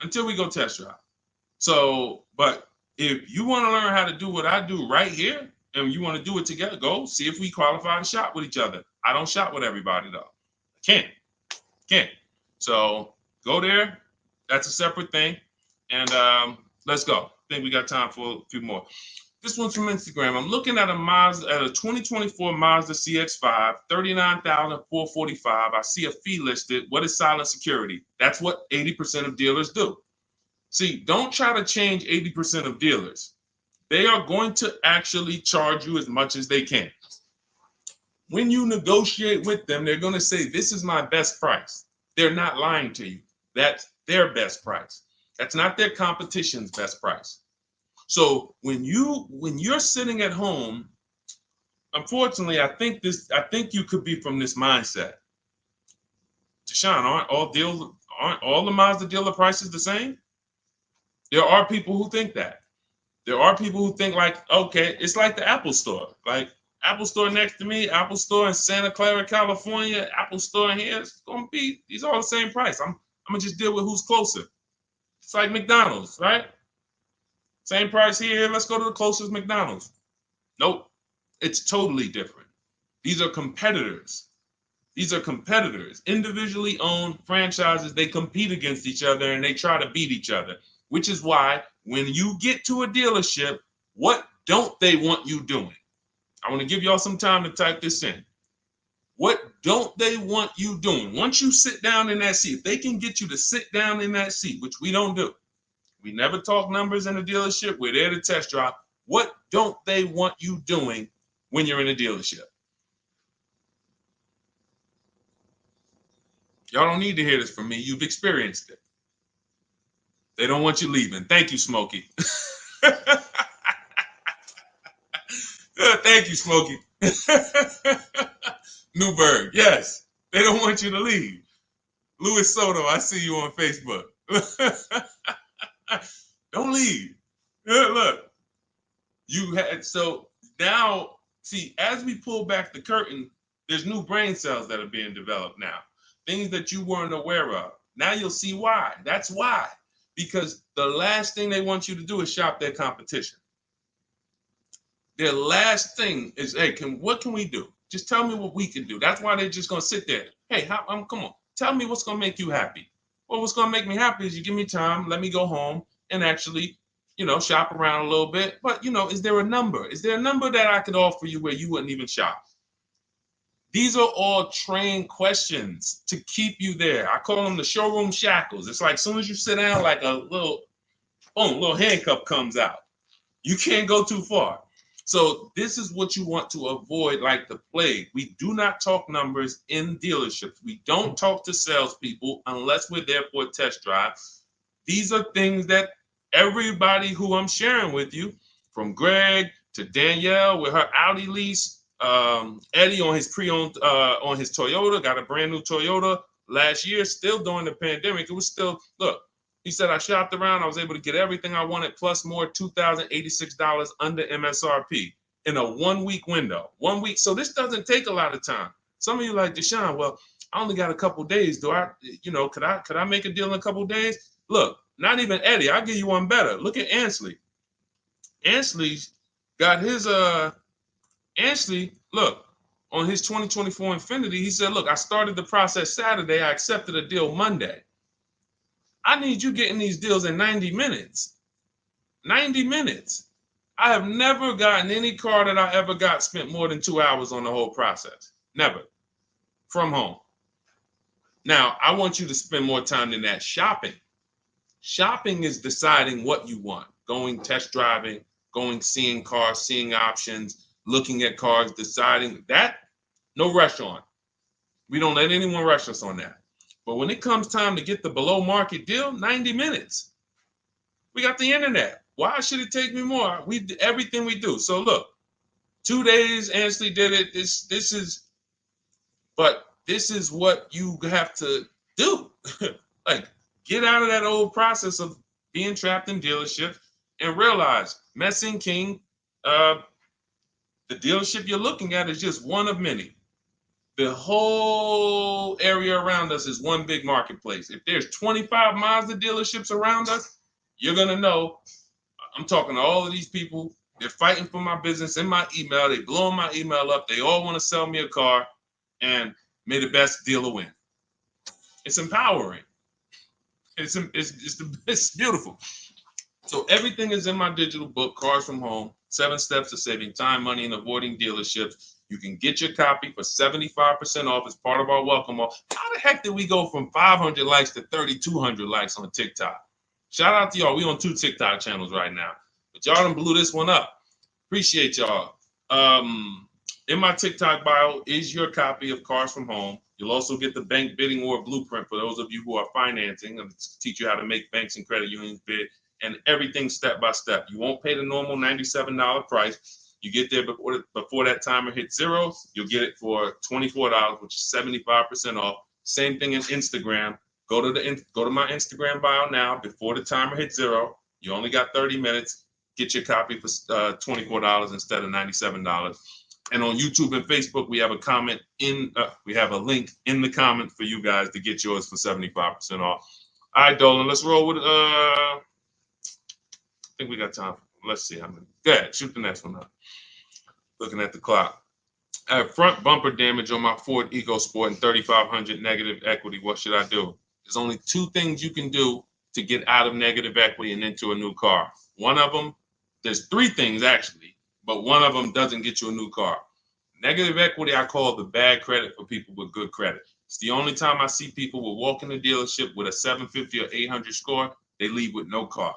Until we go test drive. So, but if you want to learn how to do what I do right here, and you want to do it together, go see if we qualify to shop with each other. I don't shop with everybody though. I can't. So go there. That's a separate thing. And let's go. I think we got time for a few more. This one's from Instagram. I'm looking at a 2024 Mazda CX-5, $39,445. I see a fee listed. What is silent security? That's what 80% of dealers do. See, don't try to change 80% of dealers. They are going to actually charge you as much as they can. When you negotiate with them, they're going to say, "This is my best price." They're not lying to you. That's their best price. That's not their competition's best price. So when you're sitting at home, unfortunately, I think you could be from this mindset. Deshone, aren't all the Mazda dealer prices the same? There are people who think that. There are people who think like, okay, it's like the Apple Store. Like Apple Store next to me, Apple Store in Santa Clara, California, Apple Store in here, it's gonna be, these are all the same price. I'm gonna just deal with who's closer. It's like McDonald's, right? Same price here, let's go to the closest McDonald's. Nope, it's totally different. These are competitors. These are competitors, individually owned franchises. They compete against each other and they try to beat each other, which is why when you get to a dealership, what don't they want you doing? I want to give y'all some time to type this in. What don't they want you doing? Once you sit down in that seat, if they can get you to sit down in that seat, which we don't do. We never talk numbers in a dealership. We're there to test drive. What don't they want you doing when you're in a dealership? Y'all don't need to hear this from me. You've experienced it. They don't want you leaving. Thank you, Smokey. Thank you, Smokey. Newberg, yes. They don't want you to leave. Luis Soto, I see you on Facebook. Don't leave. Look, you had, so now, see, as we pull back the curtain, there's new brain cells that are being developed now, things that you weren't aware of. Now you'll see why. That's why. Because the last thing they want you to do is shop their competition. Their last thing is, hey, what can we do? Just tell me what we can do. That's why they're just gonna sit there. Hey, come on, tell me what's gonna make you happy. Well, what's gonna make me happy is you give me time, let me go home and actually, shop around a little bit. But is there a number? Is there a number that I could offer you where you wouldn't even shop? These are all trained questions to keep you there. I call them the showroom shackles. It's like as soon as you sit down, like a little, boom, little handcuff comes out. You can't go too far. So this is what you want to avoid like the plague. We do not talk numbers in dealerships. We don't talk to salespeople unless we're there for a test drive. These are things that everybody who I'm sharing with you, from Greg to Danielle with her Audi lease, Eddie on his pre-owned, on his Toyota, got a brand new Toyota last year, still during the pandemic. It was still, look, he said, I shopped around. I was able to get everything I wanted, plus more, $2,086 under MSRP in a 1 week window. 1 week. So this doesn't take a lot of time. Some of you like, Deshone, well, I only got a couple days. Could I make a deal in a couple days? Look, not even Eddie. I'll give you one better. Look at Ansley. Ansley's got his, Ansley, look, on his 2024 Infiniti, he said, look, I started the process Saturday. I accepted a deal Monday. I need you getting these deals in 90 minutes. 90 minutes. I have never gotten any car that I ever got spent more than 2 hours on the whole process. Never. From home. Now, I want you to spend more time than that shopping. Shopping is deciding what you want. Going test driving, going seeing cars, seeing options, looking at cars, deciding that. No rush on. We don't let anyone rush us on that. But when it comes time to get the below market deal, 90 minutes. We got the internet. Why should it take me more? We do everything we do. So look, 2 days, Ansley did it. This is what you have to do. Like, get out of that old process of being trapped in dealership and realize, Messing King, the dealership you're looking at is just one of many. The whole area around us is one big marketplace. If there's 25 Mazda dealerships around us, you're going to know. I'm talking to all of these people. They're fighting for my business in my email. They blowing my email up. They all want to sell me a car, and may the best dealer win. It's empowering. It's beautiful. So everything is in my digital book, Cars from Home, 7 Steps to Saving Time, Money, and Avoiding Dealerships. You can get your copy for 75% off as part of our welcome offer. How the heck did we go from 500 likes to 3,200 likes on TikTok? Shout out to y'all. We on 2 TikTok channels right now. But y'all done blew this one up. Appreciate y'all. In my TikTok bio is your copy of Cars from Home. You'll also get the bank bidding war blueprint for those of you who are financing, and teach you how to make banks and credit unions bid, and everything step by step. You won't pay the normal $97 price. You get there before that timer hits 0. You'll get it for $24, which is 75% off. Same thing in Instagram. Go to my Instagram bio now. Before the timer hits 0, you only got 30 minutes. Get your copy for $24 instead of $97. And on YouTube and Facebook, we have a link in the comment for you guys to get yours for 75% off. All right, Dolan, let's roll with I think we got time. Let's see how many. Go ahead, shoot the next one up. Looking at the clock. I have front bumper damage on my Ford EcoSport and 3,500 negative equity. What should I do? There's only 2 things you can do to get out of negative equity and into a new car. One of them, there's 3 things actually, but one of them doesn't get you a new car. Negative equity, I call the bad credit for people with good credit. It's the only time I see people will walk in the dealership with a 750 or 800 score, they leave with no car.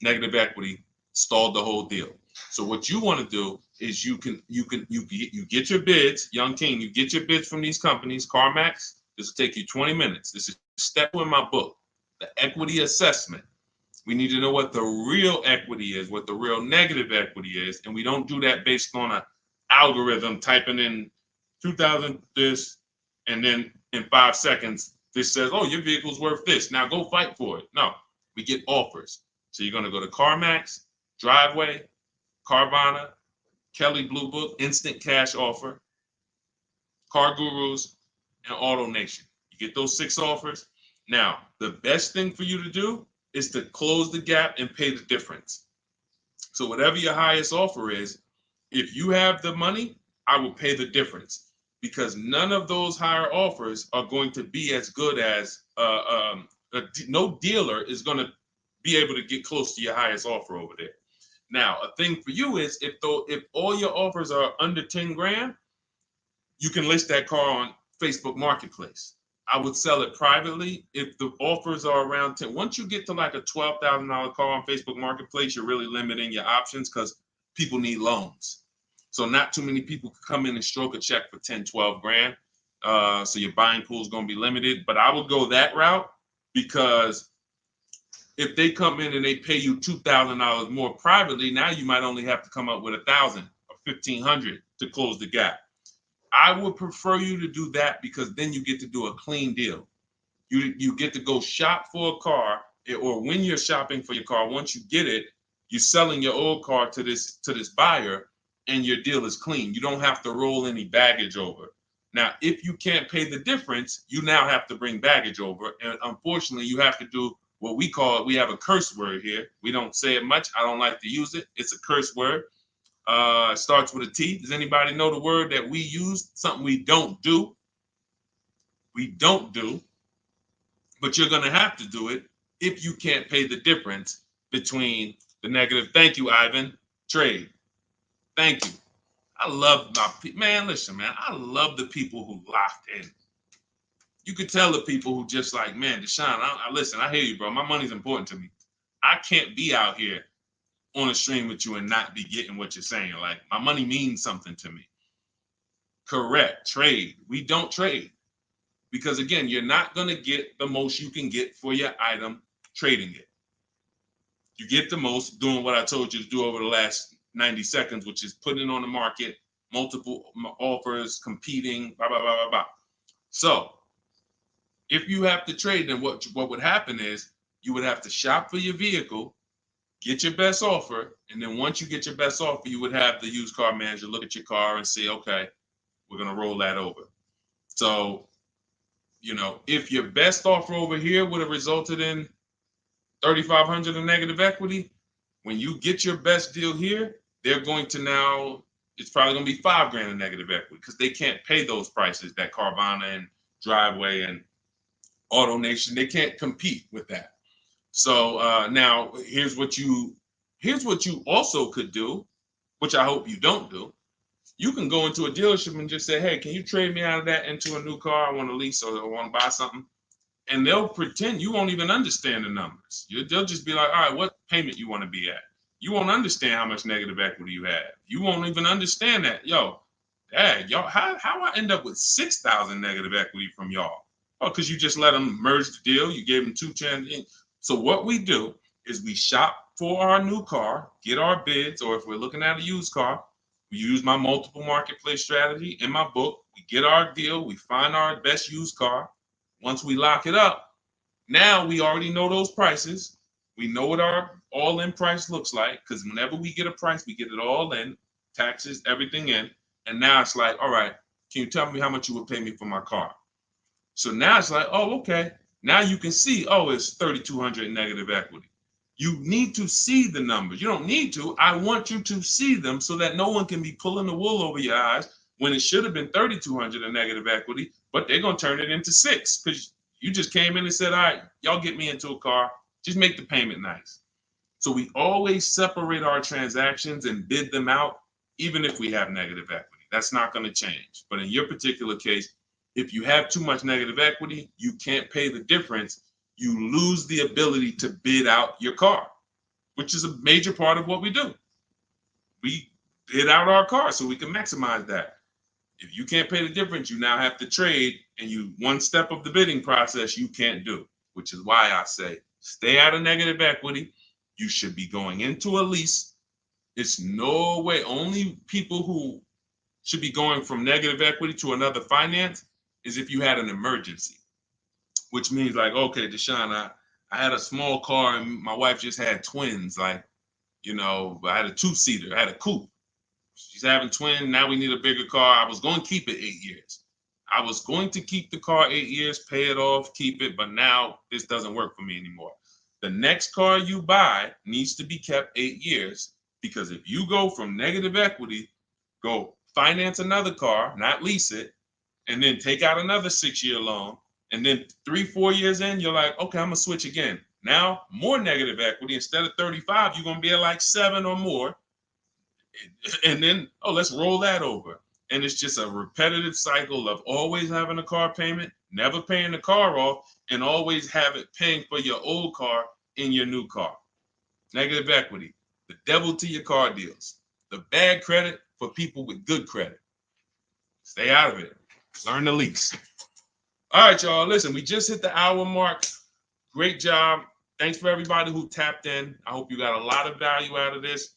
Negative equity stalled the whole deal. So what you want to do is you get your bids, Young King, you get your bids from these companies, CarMax. This will take you 20 minutes. This is step 2 in my book, the equity assessment. We need to know what the real equity is, what the real negative equity is, and we don't do that based on an algorithm typing in 2,000 this, and then in 5 seconds This says, oh, your vehicle's worth this. Now go fight for it. No, we get offers. So you're going to go to CarMax, Driveway, Carvana, Kelly Blue Book, Instant Cash Offer, Car Gurus, and Auto Nation. You get those 6 offers. Now, the best thing for you to do is to close the gap and pay the difference. So whatever your highest offer is, if you have the money, I will pay the difference, because none of those higher offers are going to be as good as no dealer is going to be able to get close to your highest offer over there. Now, a thing for you is if all your offers are under 10 grand, you can list that car on Facebook Marketplace. I would sell it privately if the offers are around 10. Once you get to like a $12,000 car on Facebook Marketplace, you're really limiting your options because people need loans. So not too many people can come in and stroke a check for 10, 12 grand. So your buying pool is going to be limited. But I would go that route, because if they come in and they pay you $2,000 more privately, now you might only have to come up with $1,000 or $1,500 to close the gap. I would prefer you to do that, because then you get to do a clean deal. You get to go shop for a car, or when you're shopping for your car, once you get it, you're selling your old car to this buyer, and your deal is clean. You don't have to roll any baggage over. Now, if you can't pay the difference, you now have to bring baggage over. And unfortunately, you have to do what we have a curse word here. We don't say it much. I don't like to use it. It's a curse word. It starts with a T. Does anybody know the word that we use? Something we don't do. We don't do. But you're going to have to do it if you can't pay the difference between the negative. Thank you, Ivan. Trade. Thank you. I love my people. Man, listen, man. I love the people who locked in. You could tell the people who just like, man, Deshone, listen, I hear you, bro. My money's important to me. I can't be out here on a stream with you and not be getting what you're saying. Like, my money means something to me. Correct. Trade. We don't trade, because again, you're not going to get the most you can get for your item trading it. You get the most doing what I told you to do over the last 90 seconds, which is putting it on the market, multiple offers, competing, blah, blah, blah, blah, blah. So if you have to trade, then what would happen is you would have to shop for your vehicle, get your best offer, and then once you get your best offer, you would have the used car manager look at your car and say, okay, we're going to roll that over. So, if your best offer over here would have resulted in $3,500 in negative equity, when you get your best deal here, they're going to now, it's probably going to be $5 grand in negative equity, because they can't pay those prices that Carvana and Driveway and Auto Nation, they can't compete with that. So now here's what you also could do, which I hope you don't do. You can go into a dealership and just say, hey, can you trade me out of that into a new car? I want to lease or I want to buy something. And they'll pretend you won't even understand the numbers. They'll just be like, all right, what payment you want to be at? You won't understand how much negative equity you have. You won't even understand that. Yo, dad, y'all, how I end up with 6,000 negative equity from y'all? Oh, because you just let them merge the deal. You gave them 2 chances. So what we do is we shop for our new car, get our bids, or if we're looking at a used car, we use my multiple marketplace strategy in my book. We get our deal. We find our best used car. Once we lock it up, now we already know those prices. We know what our all-in price looks like, because whenever we get a price, we get it all in, taxes, everything in. And now it's like, all right, can you tell me how much you would pay me for my car? So now it's like, oh, okay. Now you can see, oh, it's 3,200 in negative equity. You need to see the numbers. You don't need to. I want you to see them so that no one can be pulling the wool over your eyes when it should have been 3,200 in negative equity, but they're going to turn it into 6 because you just came in and said, all right, y'all get me into a car. Just make the payment nice. So we always separate our transactions and bid them out, even if we have negative equity. That's not going to change. But in your particular case, if you have too much negative equity, you can't pay the difference. You lose the ability to bid out your car, which is a major part of what we do. We bid out our car so we can maximize that. If you can't pay the difference, you now have to trade, and one step of the bidding process you can't do, which is why I say stay out of negative equity. You should be going into a lease. It's no way. Only people who should be going from negative equity to another finance is if you had an emergency. which means like, okay, Deshone, I had a small car and my wife just had twins. Like, you know, I had a two-seater, I had a coupe. She's having twins. Now we need a bigger car. I was going to keep it 8 years. I was going to keep the car 8 years, pay it off, keep it, but now this doesn't work for me anymore. The next car you buy needs to be kept 8 years, because if you go from negative equity, go finance another car, not lease it, and then take out another 6-year loan, and then 3-4 years in, you're like, okay, I'm gonna switch again. Now more negative equity. Instead of 35, you're gonna be at like 7 or more. And then, oh, let's roll that over. And it's just a repetitive cycle of always having a car payment, never paying the car off, and always have it paying for your old car in your new car. Negative equity, the devil to your car deals. The bad credit for people with good credit. Stay out of it. Learn to lease. All right, y'all. Listen, we just hit the hour mark. Great job. Thanks for everybody who tapped in. I hope you got a lot of value out of this.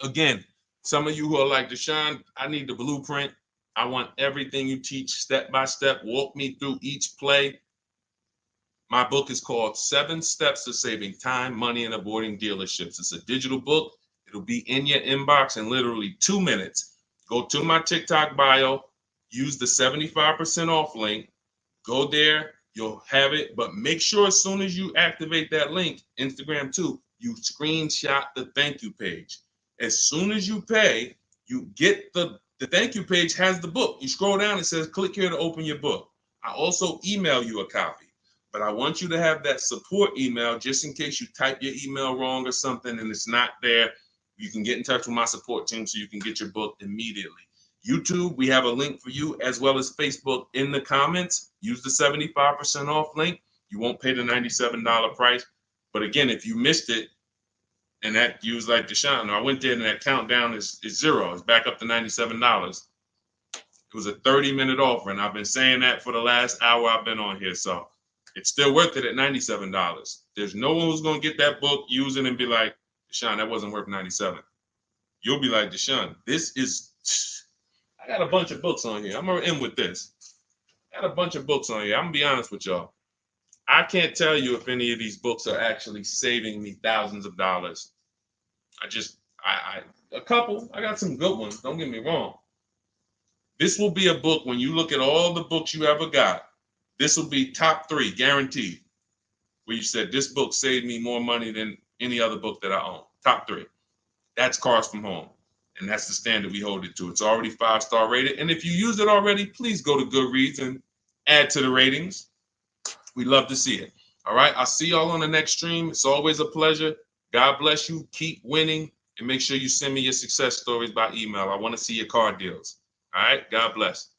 Again, some of you who are like, Deshone, I need the blueprint. I want everything you teach step by step. Walk me through each play. My book is called 7 Steps to Saving Time, Money, and Avoiding Dealerships. It's a digital book. It'll be in your inbox in literally 2 minutes. Go to my TikTok bio, use the 75% off link. Go there, you'll have it. But make sure as soon as you activate that link, Instagram too, you screenshot the thank you page. As soon as you pay, you get the thank you page has the book. You scroll down, it says click here to open your book. I also email you a copy, but I want you to have that support email just in case you type your email wrong or something and it's not there. You can get in touch with my support team so you can get your book immediately. YouTube, we have a link for you, as well as Facebook in the comments. Use the 75% off link. You won't pay the $97 price. But again, if you missed it, and that you was like, Deshone, I went there and that countdown is 0. It's back up to $97. It was a 30-minute offer, and I've been saying that for the last hour I've been on here. So it's still worth it at $97. There's no one who's going to get that book, use it, and be like, Deshone, that wasn't worth $97. You'll be like, Deshone, this is, I got a bunch of books on here. I'm going to end with this. I got a bunch of books on here. I'm going to be honest with y'all. I can't tell you if any of these books are actually saving me thousands of dollars. A couple. I got some good ones. Don't get me wrong. This will be a book, when you look at all the books you ever got, this will be top 3, guaranteed. Where you said, this book saved me more money than any other book that I own. Top 3. That's Cars from Home. And that's the standard we hold it to. It's already 5-star rated. And if you use it already, please go to Goodreads and add to the ratings. We love to see it. All right. I'll see y'all on the next stream. It's always a pleasure. God bless you. Keep winning. And make sure you send me your success stories by email. I want to see your car deals. All right. God bless.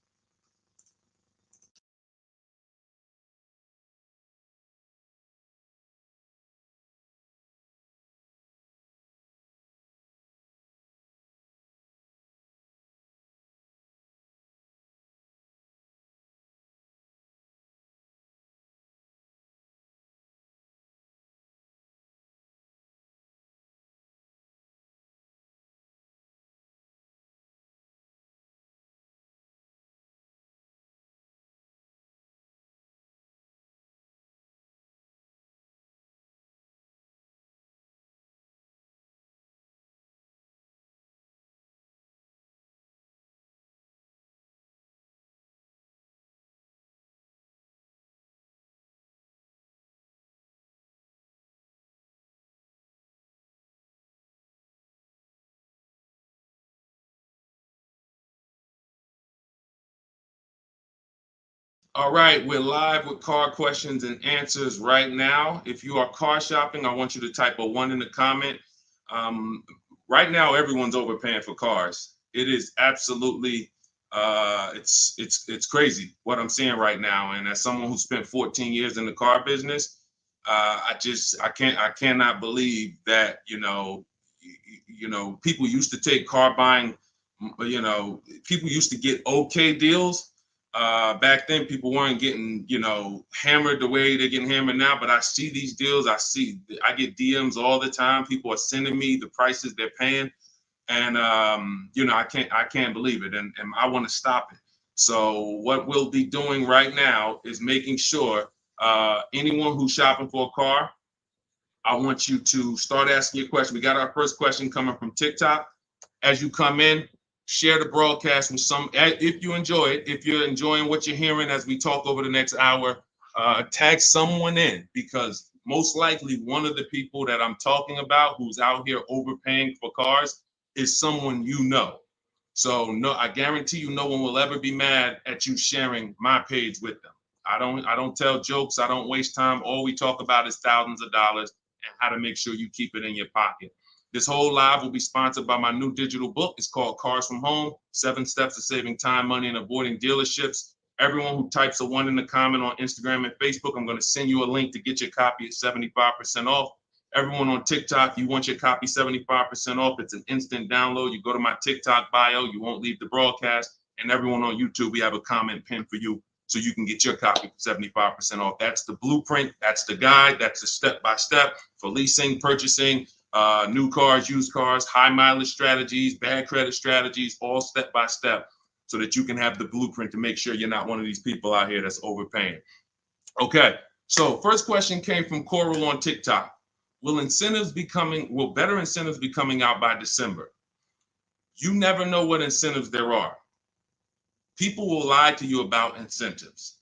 All right, we're live with car questions and answers right now. If you are car shopping, I want you to type a 1 in the comment. Right now, everyone's overpaying for cars. It is absolutely, it's crazy what I'm seeing right now. And as someone who spent 14 years in the car business, I cannot believe that people used to take car buying. People used to get okay deals. Back then, people weren't getting, hammered the way they're getting hammered now. But I see these deals. I get DMs all the time. People are sending me the prices they're paying, and I can't believe it, and I want to stop it. So what we'll be doing right now is making sure Anyone who's shopping for a car, I want you to start asking your question. We got our first question coming from TikTok. As you come in, share the broadcast with some, if you enjoy it, if you're enjoying what you're hearing as we talk over the next hour, tag someone in, because most likely one of the people that I'm talking about who's out here overpaying for cars is someone you know. So no, I guarantee you no one will ever be mad at you sharing my page with them. I don't tell jokes. I don't waste time. All we talk about is thousands of dollars and how to make sure you keep it in your pocket. This whole live will be sponsored by my new digital book. It's called Cars from Home, 7 Steps to Saving Time, Money, and Avoiding Dealerships. Everyone who types a 1 in the comment on Instagram and Facebook, I'm going to send you a link to get your copy at 75% off. Everyone on TikTok, you want your copy 75% off. It's an instant download. You go to my TikTok bio, you won't leave the broadcast. And everyone on YouTube, we have a comment pin for you so you can get your copy for 75% off. That's the blueprint. That's the guide. That's the step-by-step for leasing, purchasing, new cars, used cars, high mileage strategies, bad credit strategies, all step-by-step so that you can have the blueprint to make sure you're not one of these people out here that's overpaying. Okay, so first question came from Coral on TikTok. Will better incentives be coming out by December? You never know what incentives there are. People will lie to you about incentives.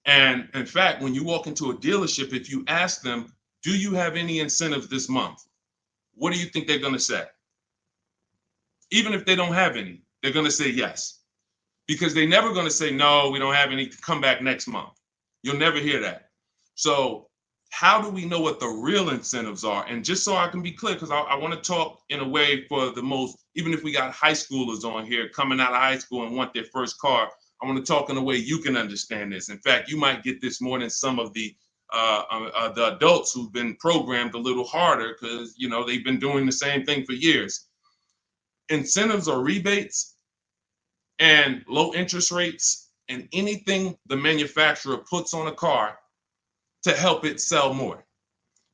And in fact, when you walk into a dealership, if you ask them, do you have any incentives this month? What do you think they're going to say? Even if they don't have any, they're going to say yes. Because they're never going to say, no, we don't have any, come back next month. You'll never hear that. So how do we know what the real incentives are? And just so I can be clear, because I want to talk in a way for the most, even if we got high schoolers on here coming out of high school and want their first car, I want to talk in a way you can understand this. In fact, you might get this more than some of the adults who've been programmed a little harder because, you know, they've been doing the same thing for years. Incentives or rebates and low interest rates and anything the manufacturer puts on a car to help it sell more.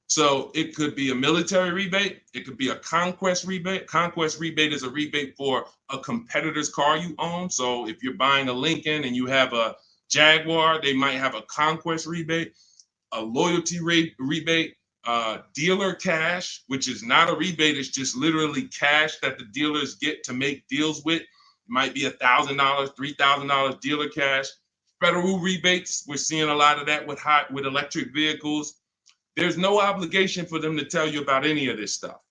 So it could be a military rebate. It could be a conquest rebate. Conquest rebate is a rebate for a competitor's car you own. So if you're buying a Lincoln and you have a Jaguar, they might have a conquest rebate, a loyalty rebate, dealer cash, which is not a rebate. It's just literally cash that the dealers get to make deals with. It might be $1,000, $3,000 dealer cash. Federal rebates, we're seeing a lot of that with electric vehicles. There's no obligation for them to tell you about any of this stuff.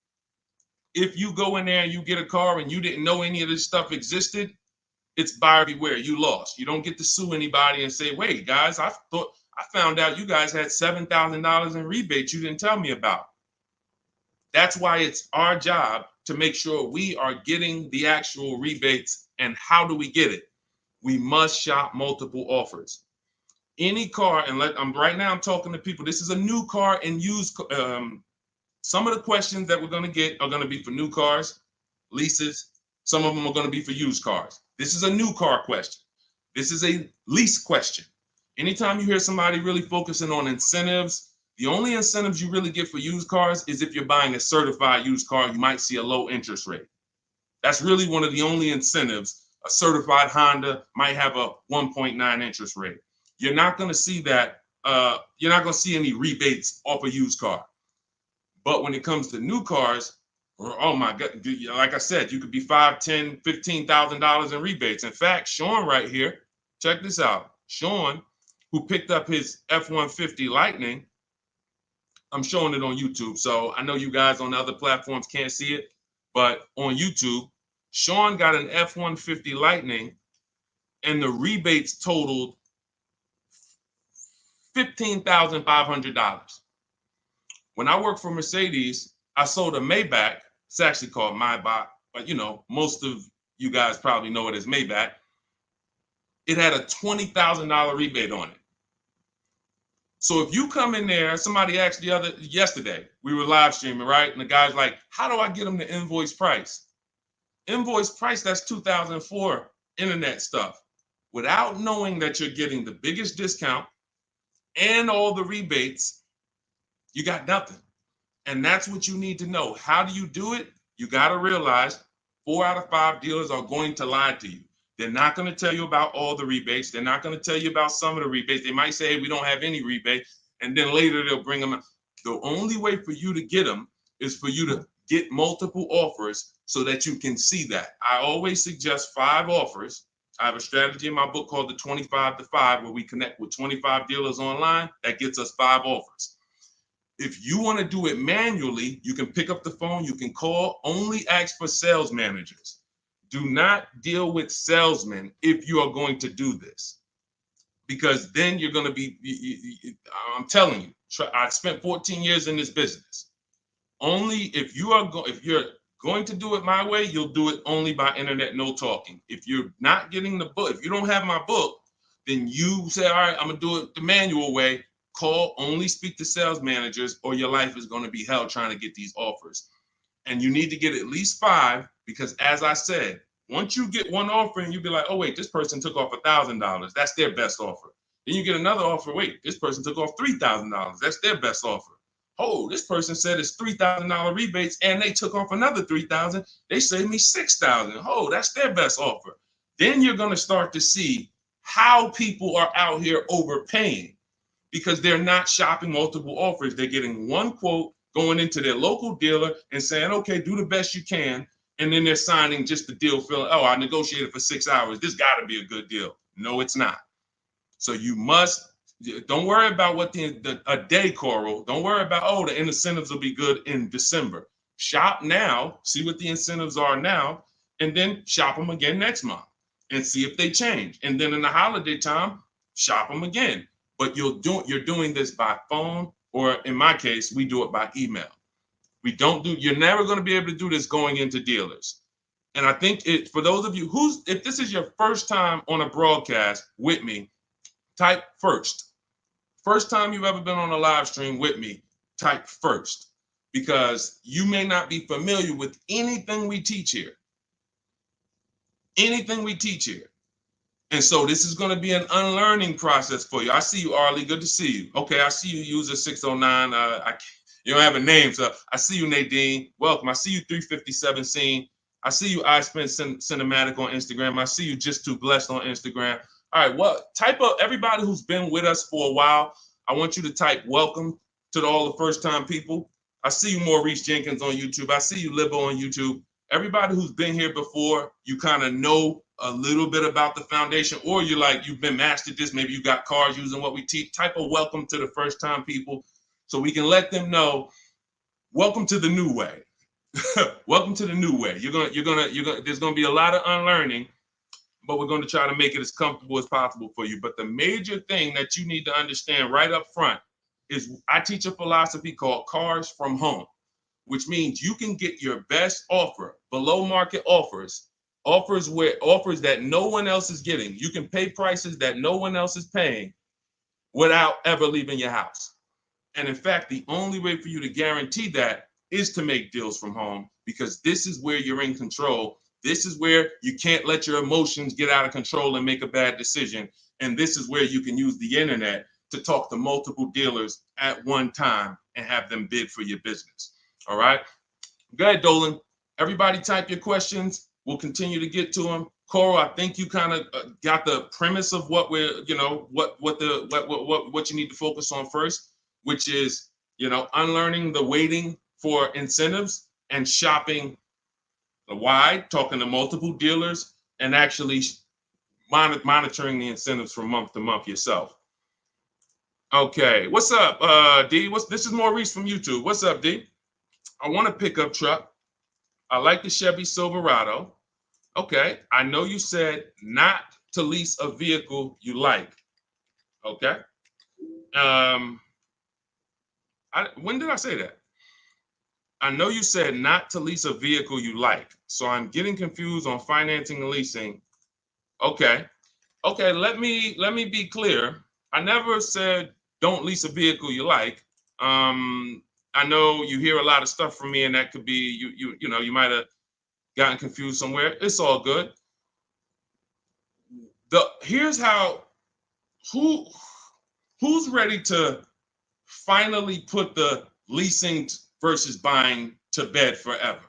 If you go in there and you get a car and you didn't know any of this stuff existed, it's buyer beware. You lost. You don't get to sue anybody and say, wait, guys, I found out you guys had $7,000 in rebates you didn't tell me about. That's why it's our job to make sure we are getting the actual rebates. And how do we get it? We must shop multiple offers. Any car, and right now I'm talking to people. This is a new car and used. Some of the questions that we're going to get are going to be for new cars, leases. Some of them are going to be for used cars. This is a new car question. This is a lease question. Anytime you hear somebody really focusing on incentives, the only incentives you really get for used cars is if you're buying a certified used car, you might see a low interest rate. That's really one of the only incentives. A certified Honda might have a 1.9 interest rate. You're not going to see that. You're not going to see any rebates off a used car. But when it comes to new cars, oh my God, like I said, you could be $5,000, $10,000, $15,000 in rebates. In fact, Sean right here, check this out. Sean, who picked up his F-150 Lightning, I'm showing it on YouTube. So I know you guys on the other platforms can't see it, but on YouTube, Sean got an F-150 Lightning and the rebates totaled $15,500. When I worked for Mercedes, I sold a Maybach. It's actually called Maybach, but you know, most of you guys probably know it as Maybach. It had a $20,000 rebate on it. So if you come in there, somebody asked yesterday, we were live streaming, right? And the guy's like, how do I get them the invoice price? Invoice price, that's 2004 internet stuff. Without knowing that you're getting the biggest discount and all the rebates, you got nothing. And that's what you need to know. How do you do it? You got to realize 4 out of 5 dealers are going to lie to you. They're not going to tell you about all the rebates. They're not going to tell you about some of the rebates. They might say, hey, we don't have any rebate. And then later they'll bring them. The only way for you to get them is for you to get multiple offers so that you can see that. I always suggest 5 offers. I have a strategy in my book called the 25 to 5, where we connect with 25 dealers online. That gets us 5 offers. If you want to do it manually, you can pick up the phone, you can call, only ask for sales managers. Do not deal with salesmen if you are going to do this, because then you're going to be, I'm telling you, I spent 14 years in this business. Only if you're going to do it my way, you'll do it only by internet, no talking. If you're not getting the book, if you don't have my book, then you say, all right, I'm going to do it the manual way. Call, only speak to sales managers, or your life is going to be hell trying to get these offers. And you need to get at least 5, because as I said, once you get one offer and you be like, oh, wait, this person took off $1,000. That's their best offer. Then you get another offer. Wait, this person took off $3,000. That's their best offer. Oh, this person said it's $3,000 rebates and they took off another $3,000. They saved me $6,000. Oh, that's their best offer. Then you're going to start to see how people are out here overpaying, because they're not shopping multiple offers. They're getting one quote, going into their local dealer and saying, okay, do the best you can. And then they're signing just the deal, feeling, oh, I negotiated for 6 hours. This got to be a good deal. No, it's not. So you must, don't worry about what a day, Coral. Don't worry about, oh, the incentives will be good in December. Shop now, see what the incentives are now, and then shop them again next month and see if they change. And then in the holiday time, shop them again. But you're doing this by phone, or in my case, we do it by email. You're never going to be able to do this going into dealers. And I think for those of you if this is your first time on a broadcast with me, type first. First time you've ever been on a live stream with me, type first, because you may not be familiar with anything we teach here. Anything we teach here. And so this is going to be an unlearning process for you. I see you, Arlie. Good to see you. Okay, I see you, user 609. You don't have a name, so I see you, Nadine. Welcome. I see you, 357 Scene. I see you, I Spent Cinematic on Instagram. I see you, Just Too Blessed on Instagram. All right, well, type up everybody who's been with us for a while. I want you to type welcome to all the first-time people. I see you, Maurice Jenkins on YouTube. I see you, Libo on YouTube. Everybody who's been here before, you kind of know a little bit about the foundation, or you've been mastered this. Maybe you got cars using what we teach. Type a welcome to the first-time people, so we can let them know, welcome to the new way. Welcome to the new way. There's gonna be a lot of unlearning, but we're going to try to make it as comfortable as possible for you. But the major thing that you need to understand right up front is I teach a philosophy called cars from home, which means you can get your best offer, below market offers that no one else is getting. You can pay prices that no one else is paying without ever leaving your house. And in fact, the only way for you to guarantee that is to make deals from home, because this is where you're in control. This is where you can't let your emotions get out of control and make a bad decision. And this is where you can use the internet to talk to multiple dealers at one time and have them bid for your business. All right. Go ahead, Dolan. Everybody type your questions. We'll continue to get to them. Coral, I think you kind of got the premise of what we're, what you need to focus on first, which is, unlearning the waiting for incentives and shopping wide, talking to multiple dealers, and actually monitoring the incentives from month to month yourself. Okay, what's up, D? This is Maurice from YouTube. What's up, D? I want a pickup truck. I like the Chevy Silverado. Okay, I know you said not to lease a vehicle you like. Okay. When did I say that? I know you said not to lease a vehicle you like. So I'm getting confused on financing and leasing. Okay. Okay, let me be clear. I never said don't lease a vehicle you like. I know you hear a lot of stuff from me, and that could be you might have gotten confused somewhere. It's all good. Here's how who's ready to finally put the leasing versus buying to bed forever.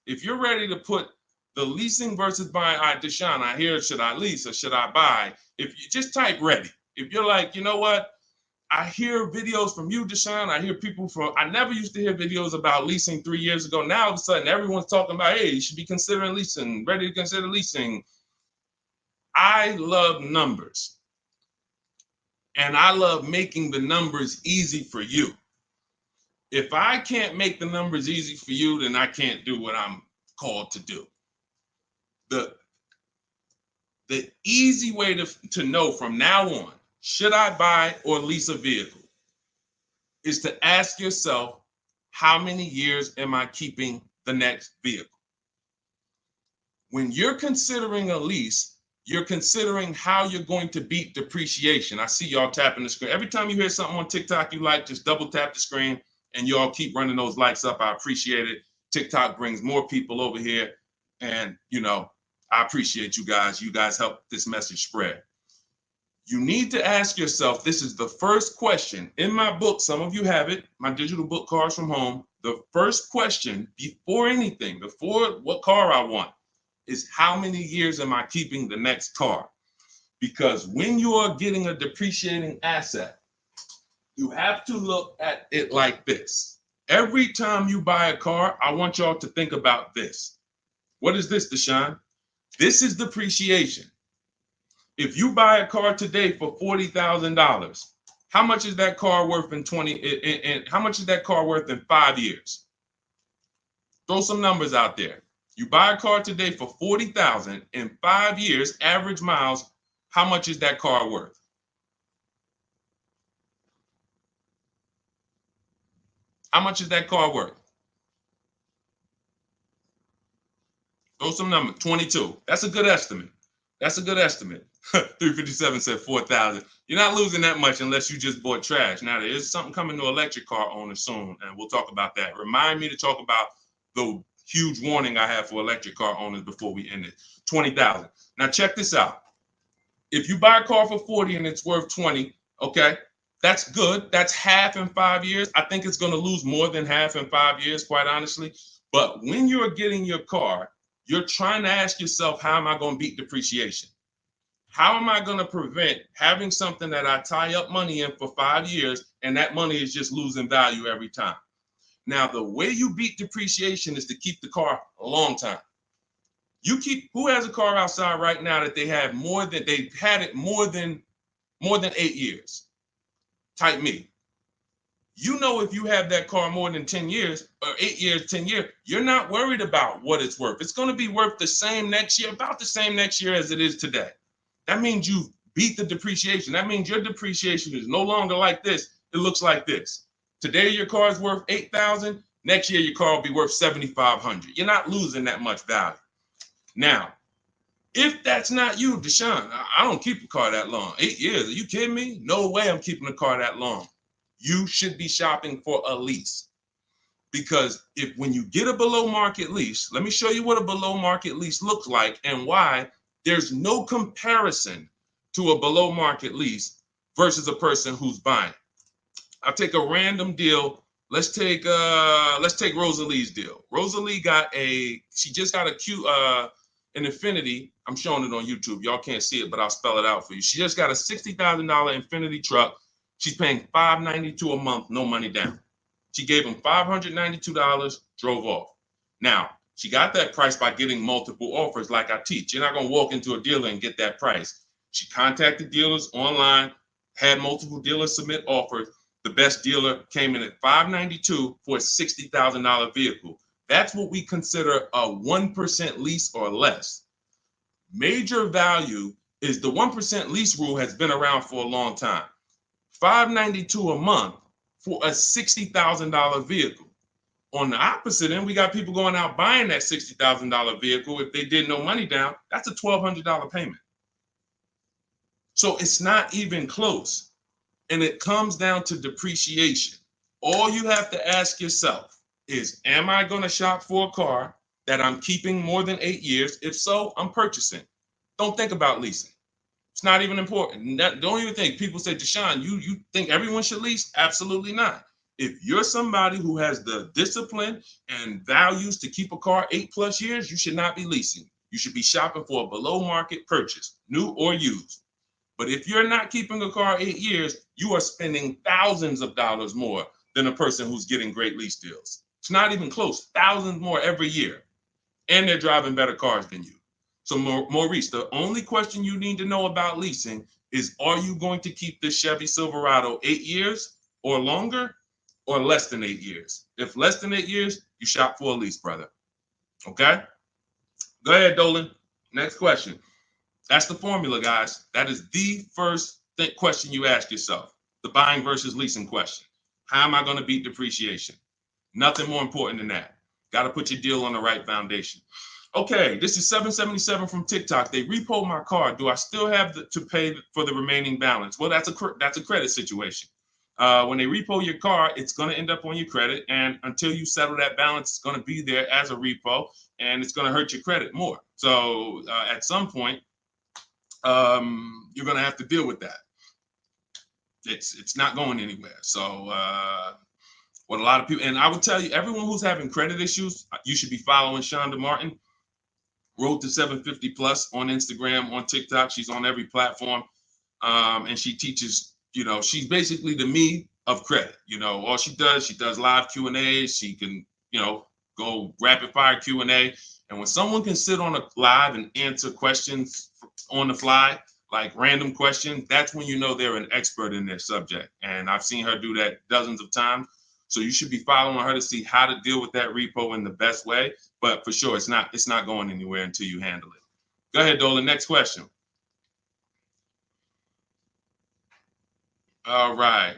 If you're ready to put The leasing versus buying. All right, Deshone, I hear, should I lease or should I buy? If you just type ready. If you're like, you know what? I hear videos from you, Deshone. I hear people from, I never used to hear videos about leasing 3 years ago. Now all of a sudden everyone's talking about, hey, you should be considering leasing, ready to consider leasing. I love numbers. And I love making the numbers easy for you. If I can't make the numbers easy for you, then I can't do what I'm called to do. The easy way to know from now on, should I buy or lease a vehicle, is to ask yourself, how many years am I keeping the next vehicle? When you're considering a lease, you're considering how you're going to beat depreciation. I see y'all tapping the screen. Every time you hear something on TikTok you like, just double tap the screen and y'all keep running those likes up. I appreciate it. TikTok brings more people over here. And, you know, I appreciate you guys. You guys help this message spread. You need to ask yourself, this is the first question. In my book, some of you have it, my digital book, Cars from Home. The first question before anything, before what car I want, is how many years am I keeping the next car? Because when you are getting a depreciating asset, you have to look at it like this. Every time you buy a car, I want y'all to think about this. What is this, Deshone? This is depreciation. If you buy a car today for $40,000, how much is that car worth in how much is that car worth in 5 years? Throw some numbers out there. You buy a car today for $40,000 in 5 years, average miles, how much is that car worth? How much is that car worth? Throw some numbers. 22. That's a good estimate. That's a good estimate. 357 said 4,000. You're not losing that much unless you just bought trash. Now, there is something coming to electric car owners soon, and we'll talk about that. Remind me to talk about the huge warning I have for electric car owners before we end it. 20,000. Now, check this out. If you buy a car for 40 and it's worth 20, okay, that's good. That's half in 5 years. I think it's going to lose more than half in 5 years, quite honestly. But when you're getting your car, you're trying to ask yourself, how am I going to beat depreciation? How am I going to prevent having something that I tie up money in for 5 years and that money is just losing value every time? Now, the way you beat depreciation is to keep the car a long time. Who has a car outside right now that they've had it more than 8 years? Type me. You know, if you have that car more than 10 years or 8 years, 10 years, you're not worried about what it's worth. It's going to be worth the same next year, about the same next year as it is today. That means you beat the depreciation. That means your depreciation is no longer like this. It looks like this. Today, your car is worth $8,000. Next year, your car will be worth $7,500. You're not losing that much value. Now, if that's not you, Deshone, I don't keep a car that long. 8 years, are you kidding me? No way I'm keeping a car that long. You should be shopping for a lease. Because when you get a below market lease, let me show you what a below market lease looks like and why there's no comparison to a below market lease versus a person who's buying. I'll take a random deal. Let's take Rosalie's deal. Rosalie she just got an Infiniti. I'm showing it on YouTube. Y'all can't see it, but I'll spell it out for you. She just got a $60,000 Infiniti truck. She's paying $592 a month, no money down. She gave him $592, drove off. Now, she got that price by getting multiple offers like I teach. You're not going to walk into a dealer and get that price. She contacted dealers online, had multiple dealers submit offers. The best dealer came in at $592 for a $60,000 vehicle. That's what we consider a 1% lease or less. Major value is the 1% lease rule has been around for a long time. $592 a month for a $60,000 vehicle. On the opposite end, we got people going out buying that $60,000 vehicle. If they did no money down, that's a $1,200 payment. So it's not even close. And it comes down to depreciation. All you have to ask yourself is, am I going to shop for a car that I'm keeping more than 8 years? If so, I'm purchasing. Don't think about leasing. It's not even important. Don't even think. People say, Deshone, you think everyone should lease? Absolutely not. If you're somebody who has the discipline and values to keep a car 8+ years, you should not be leasing. You should be shopping for a below market purchase, new or used. But if you're not keeping a car 8 years, you are spending thousands of dollars more than a person who's getting great lease deals. It's not even close, thousands more every year. And they're driving better cars than you. So Maurice, the only question you need to know about leasing is, are you going to keep this Chevy Silverado 8 years or longer, or less than 8 years? If less than 8 years, you shop for a lease, brother. Okay? Go ahead, Dolan. Next question. That's the formula, guys. That is the first question you ask yourself. The buying versus leasing question. How am I going to beat depreciation? Nothing more important than that. Got to put your deal on the right foundation. Okay, this is 777 from TikTok. They repoed my car. Do I still have to pay for the remaining balance? Well, that's a credit situation. When they repo your car, it's going to end up on your credit, and until you settle that balance, it's going to be there as a repo, and it's going to hurt your credit more. So at some point, you're going to have to deal with that. It's not going anywhere. So what a lot of people, and I would tell you, everyone who's having credit issues, you should be following Shonda Martin, Road to 750 Plus on Instagram, on TikTok. She's on every platform, and she teaches. She's basically the me of credit. All she does live Q&As. She can, go rapid fire Q&A. And when someone can sit on a live and answer questions on the fly, like random questions, that's when you know they're an expert in their subject. And I've seen her do that dozens of times. So you should be following her to see how to deal with that repo in the best way. But for sure, it's not going anywhere until you handle it. Go ahead, Dolan. Next question. All right.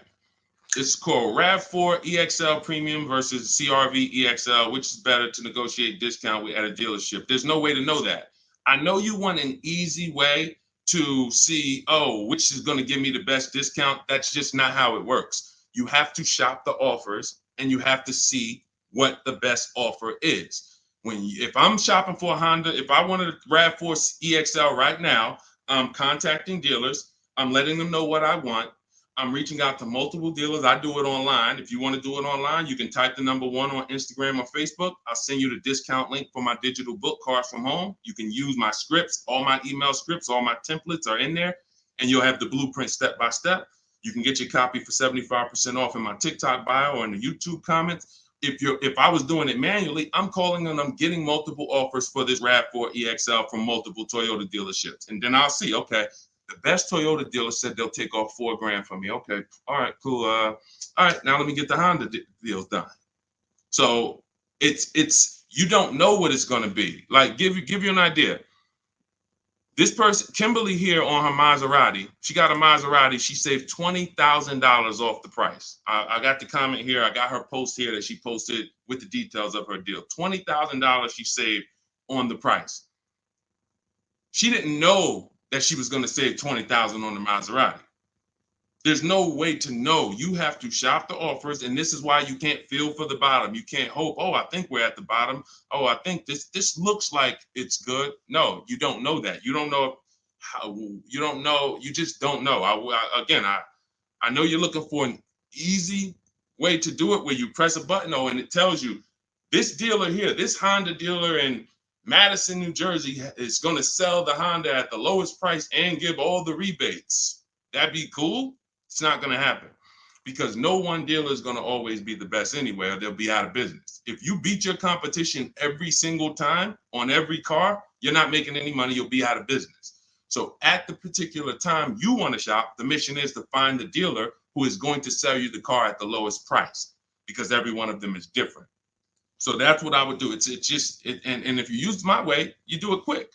This is called RAV4 EXL Premium versus CRV EXL. Which is better to negotiate discount with at a dealership? There's no way to know that. I know you want an easy way to see, which is going to give me the best discount. That's just not how it works. You have to shop the offers, and you have to see what the best offer is. If I'm shopping for a Honda, if I wanted a RAV4 EXL right now, I'm contacting dealers. I'm letting them know what I want. I'm reaching out to multiple dealers. I do it online. If you want to do it online, you can type the number 1 on Instagram or Facebook. I'll send you the discount link for my digital book, Cars from Home. You can use my scripts. All my email scripts, all my templates are in there, and you'll have the blueprint step by step. You can get your copy for 75% off in my TikTok bio or in the YouTube comments. If I was doing it manually, I'm calling and I'm getting multiple offers for this RAV4 EXL from multiple Toyota dealerships. And then I'll see, okay, the best Toyota dealer said they'll take off $4,000 from me. Okay, all right, cool. All right, now let me get the Honda deals done. So it's you don't know what it's going to be. Like give you an idea. This person, Kimberly here on her Maserati, she got a Maserati. She saved $20,000 off the price. I got the comment here. I got her post here that she posted with the details of her deal. $20,000 she saved on the price. She didn't know that she was going to save $20,000 on the Maserati. There's no way to know. You have to shop the offers, and this is why you can't feel for the bottom. You can't hope, I think we're at the bottom. I think this looks like it's good. No, you don't know that. You don't know how. You don't know. You just don't know. I know you're looking for an easy way to do it where you press a button, and it tells you this dealer here, this Honda dealer in Madison, New Jersey, is going to sell the Honda at the lowest price and give all the rebates. That'd be cool. It's not going to happen because no one dealer is going to always be the best anyway, or they'll be out of business. If you beat your competition every single time on every car, you're not making any money. You'll be out of business. So at the particular time you want to shop, the mission is to find the dealer who is going to sell you the car at the lowest price because every one of them is different. So that's what I would do. And if you use my way, you do it quick.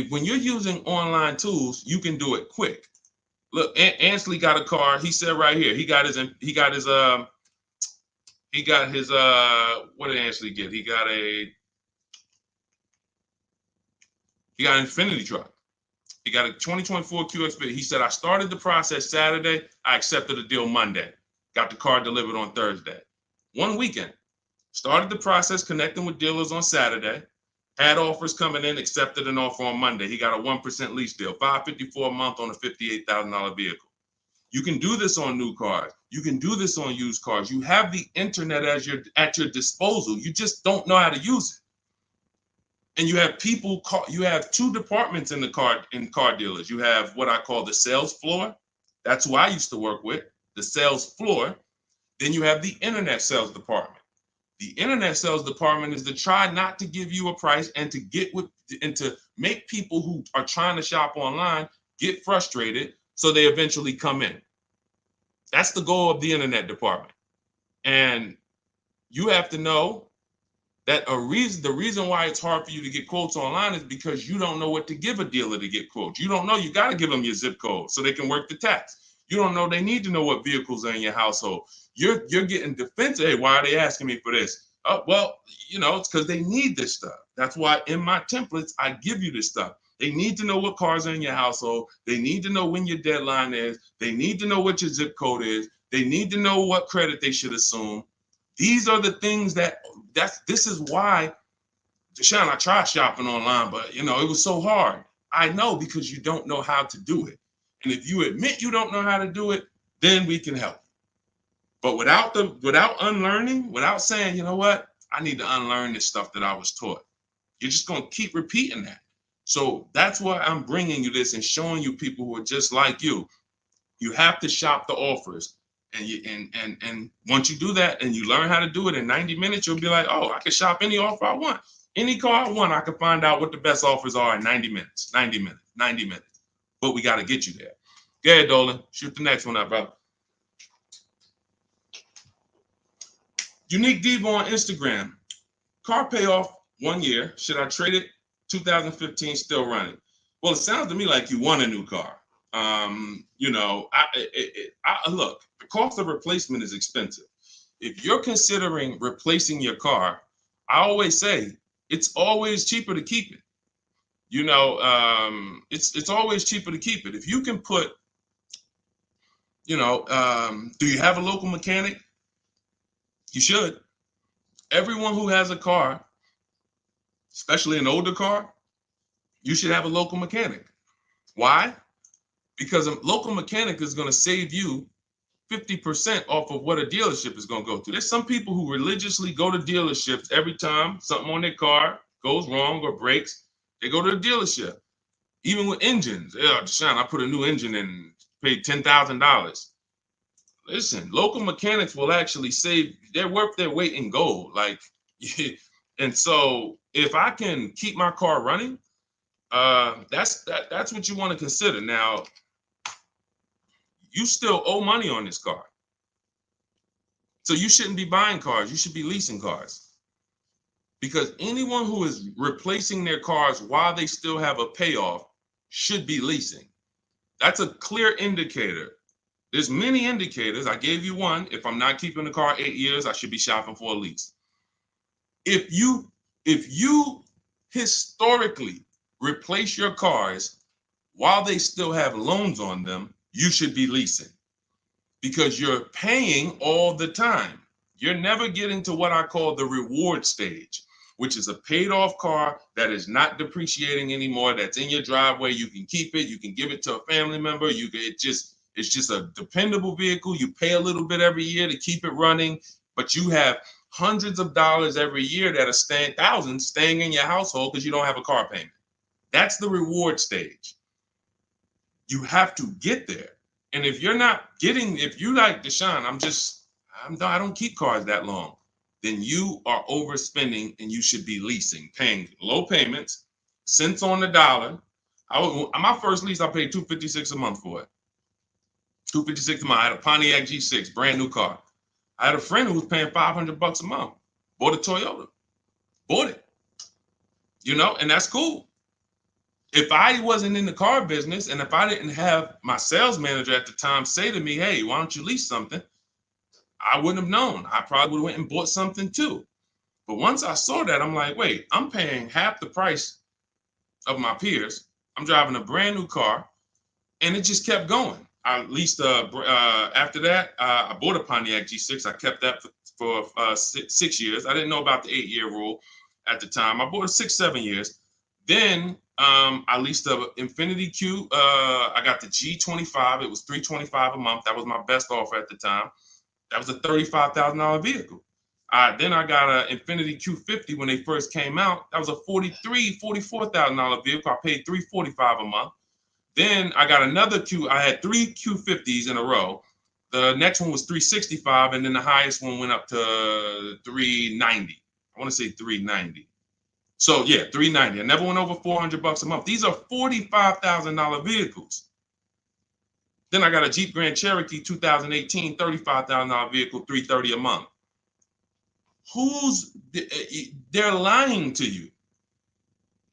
When you're using online tools, you can do it quick. Look, Ansley got a car. He said right here, he got his what did Ansley get? He got an Infinity truck. He got a 2024 QX. He said, I started the process Saturday. I accepted the deal Monday. Got the car delivered on Thursday. One weekend. Started the process connecting with dealers on Saturday. Had offers coming in, accepted an offer on Monday. He got a 1% lease deal, $554 a month on a $58,000 vehicle. You can do this on new cars. You can do this on used cars. You have the internet as at your disposal. You just don't know how to use it. And you have you have two departments in car dealers. You have what I call the sales floor. That's who I used to work with, the sales floor. Then you have the internet sales department. The internet sales department is to try not to give you a price and to make people who are trying to shop online get frustrated so they eventually come in. That's the goal of the internet department. And you have to know that the reason why it's hard for you to get quotes online is because you don't know what to give a dealer to get quotes. You don't know, you got to give them your zip code so they can work the tax. You don't know, they need to know what vehicles are in your household. You're getting defensive. Hey, why are they asking me for this? Well, it's because they need this stuff. That's why in my templates, I give you this stuff. They need to know what cars are in your household. They need to know when your deadline is. They need to know what your zip code is. They need to know what credit they should assume. These are the things this is why, Deshone, I tried shopping online, but it was so hard. I know, because you don't know how to do it. And if you admit you don't know how to do it, then we can help. But without unlearning, without saying, you know what, I need to unlearn this stuff that I was taught, you're just going to keep repeating that. So that's why I'm bringing you this and showing you people who are just like you. You have to shop the offers. And once you do that and you learn how to do it in 90 minutes, you'll be like, oh, I can shop any offer I want. Any car I want, I can find out what the best offers are in 90 minutes. But we got to get you there. Go ahead, Dolan. Shoot the next one up, brother. Unique Devo on Instagram. Car payoff 1 year. Should I trade it? 2015 still running. Well, it sounds to me like you want a new car. Look, the cost of replacement is expensive. If you're considering replacing your car, I always say it's always cheaper to keep it. It's always cheaper to keep it. If you can put, do you have a local mechanic? You should. Everyone who has a car, especially an older car, you should have a local mechanic. Why? Because a local mechanic is going to save you 50% off of what a dealership is going to go through. There's some people who religiously go to dealerships every time something on their car goes wrong or breaks. They go to the dealership. Even with engines. Yeah, Deshone, I put a new engine in and paid $10,000. Listen, local mechanics will actually save, they're worth their weight in gold. And so if I can keep my car running, that's what you want to consider. Now, you still owe money on this car. So you shouldn't be buying cars. You should be leasing cars. Because anyone who is replacing their cars while they still have a payoff should be leasing. That's a clear indicator. There's many indicators. I gave you one. If I'm not keeping the car 8 years, I should be shopping for a lease. If you historically replace your cars while they still have loans on them, you should be leasing, because you're paying all the time. You're never getting to what I call the reward stage, which is a paid off car that is not depreciating anymore, that's in your driveway. You can keep it. You can give it to a family member. It's just a dependable vehicle. You pay a little bit every year to keep it running, but you have hundreds of dollars every year that are thousands staying in your household because you don't have a car payment. That's the reward stage. You have to get there. And if you're like Deshone, I don't keep cars that long, then you are overspending and you should be leasing, paying low payments, cents on the dollar. My first lease, I paid $256 a month for it. $256 a month. I had a Pontiac G6, brand new car. I had a friend who was paying $500 a month. Bought a Toyota. Bought it. And that's cool. If I wasn't in the car business and if I didn't have my sales manager at the time say to me, hey, why don't you lease something? I wouldn't have known. I probably would have went and bought something too. But once I saw that, I'm like, wait, I'm paying half the price of my peers. I'm driving a brand new car, and it just kept going. I leased after that, I bought a Pontiac G6. I kept that for 6 years. I didn't know about the 8-year rule at the time. I bought it 6, 7 years. Then I leased a Infinity Q. I got the G25. It was $325 a month. That was my best offer at the time. That was a $35,000 vehicle. Then I got an Infinity Q50 when they first came out. That was a $44,000 vehicle. I paid $345 a month. Then I got another Q. I had 3 Q50s in a row. The next one was $365, and then the highest one went up to $390. I want to say $390. So yeah, $390. I never went over $400 a month. These are $45,000 vehicles. Then I got a Jeep Grand Cherokee 2018, $35,000 vehicle, $330 a month. They're lying to you.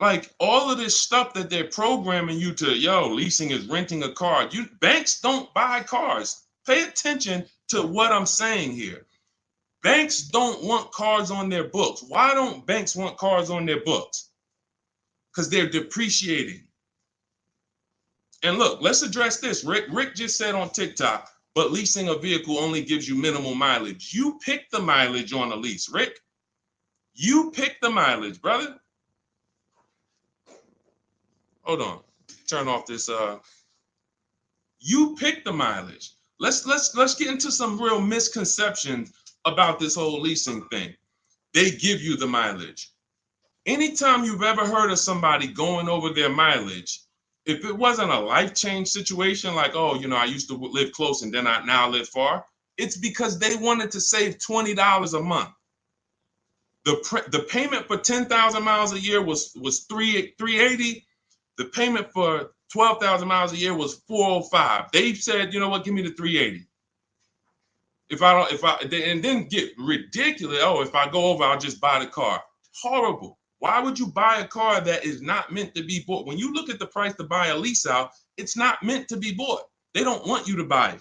Like all of this stuff that they're programming you to, leasing is renting a car. Banks don't buy cars. Pay attention to what I'm saying here. Banks don't want cars on their books. Why don't banks want cars on their books? Because they're depreciating. And look, let's address this. Rick just said on TikTok, but leasing a vehicle only gives you minimal mileage. You pick the mileage on a lease, Rick. You pick the mileage, brother. Hold on. Turn off this. You pick the mileage. Let's get into some real misconceptions about this whole leasing thing. They give you the mileage. Anytime you've ever heard of somebody going over their mileage, if it wasn't a life change situation, like, I used to live close and then I now live far, it's because they wanted to save $20 a month. The payment for 10,000 miles a year was $380. The payment for 12,000 miles a year was $405. They said, you know what, give me the $380. And then get ridiculous. If I go over, I'll just buy the car. Horrible. Why would you buy a car that is not meant to be bought? When you look at the price to buy a lease out, it's not meant to be bought. They don't want you to buy it.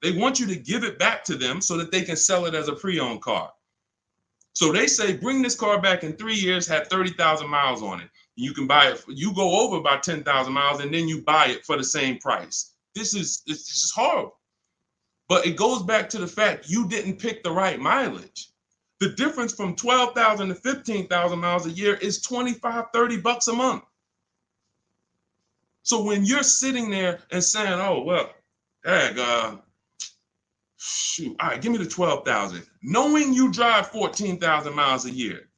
They want you to give it back to them so that they can sell it as a pre-owned car. So they say, bring this car back in 3 years, have 30,000 miles on it. You can buy it. You go over by 10,000 miles and then you buy it for the same price. It's just horrible. But it goes back to the fact you didn't pick the right mileage. The difference from 12,000 to 15,000 miles a year is $25, $30 a month. So when you're sitting there and saying, shoot, all right, give me the 12,000, knowing you drive 14,000 miles a year,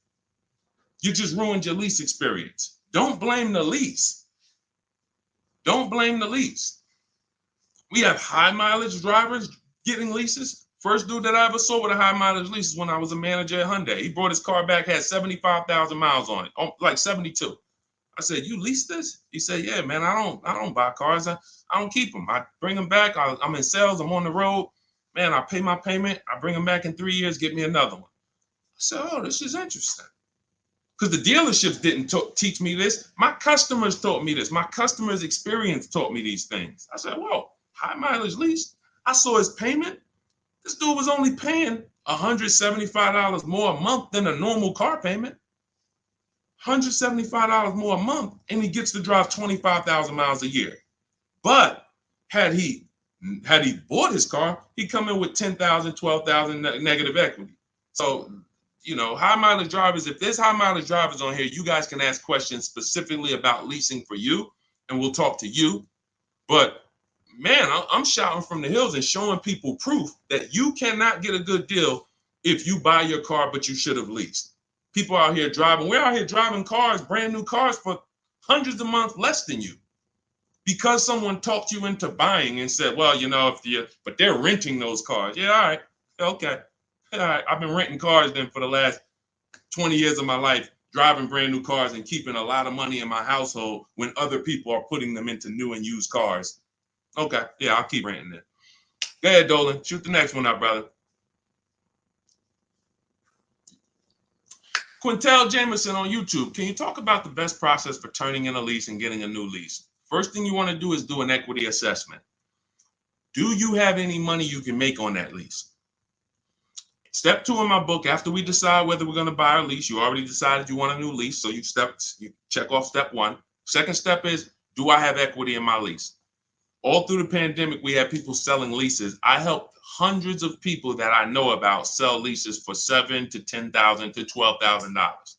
you just ruined your lease experience. Don't blame the lease. Don't blame the lease. We have high mileage drivers getting leases. First dude that I ever saw with a high mileage lease is when I was a manager at Hyundai. He brought his car back, had 75,000 miles on it, like 72. I said, you lease this? He said, yeah, man, I don't buy cars. I don't keep them. I bring them back. I'm in sales. I'm on the road. Man, I pay my payment. I bring them back in 3 years, get me another one. I said, this is interesting. Because the dealerships didn't teach me this. My customers taught me this. My customers' experience taught me these things. I said, whoa, high mileage lease. I saw his payment. This dude was only paying $175 more a month than a normal car payment. $175 more a month, and he gets to drive 25,000 miles a year. But had he bought his car, he'd come in with 10,000, 12,000 negative equity. So, high mileage drivers, if there's high mileage drivers on here, you guys can ask questions specifically about leasing for you, and we'll talk to you. But man, I'm shouting from the hills and showing people proof that you cannot get a good deal if you buy your car, but you should have leased. People out here driving. We're out here driving cars, brand new cars for hundreds a month less than you. Because someone talked you into buying and said, well, but they're renting those cars. Yeah, all right. Okay. All right. I've been renting cars then for the last 20 years of my life, driving brand new cars and keeping a lot of money in my household when other people are putting them into new and used cars. Okay, yeah, I'll keep renting it. Go ahead, Dolan. Shoot the next one up, brother. Quintel Jameson on YouTube. Can you talk about the best process for turning in a lease and getting a new lease? First thing you want to do is do an equity assessment. Do you have any money you can make on that lease? Step 2 in my book, after we decide whether we're going to buy a lease, you already decided you want a new lease, so you check off step 1. Second step is, do I have equity in my lease? All through the pandemic, we had people selling leases. I helped hundreds of people that I know about sell leases for $7,000 to $10,000 to $12,000.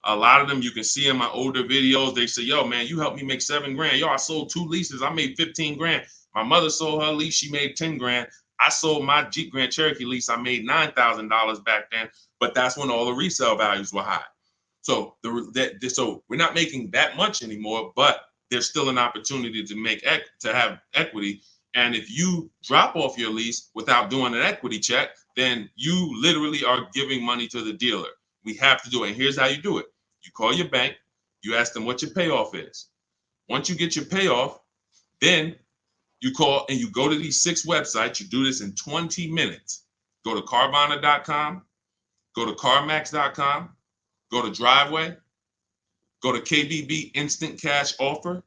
A lot of them you can see in my older videos. They say, yo, man, you helped me make 7 grand. Yo, I sold 2 leases. I made 15 grand. My mother sold her lease. She made 10 grand. I sold my Jeep Grand Cherokee lease. I made $9,000 back then. But that's when all the resale values were high. So so we're not making that much anymore, but there's still an opportunity to have equity. And if you drop off your lease without doing an equity check, then you literally are giving money to the dealer. We have to do it. And here's how you do it. You call your bank, you ask them what your payoff is. Once you get your payoff, then you call and you go to these 6 websites. You do this in 20 minutes. Go to Carvana.com, go to CarMax.com, go to Driveway, go to KBB Instant Cash Offer.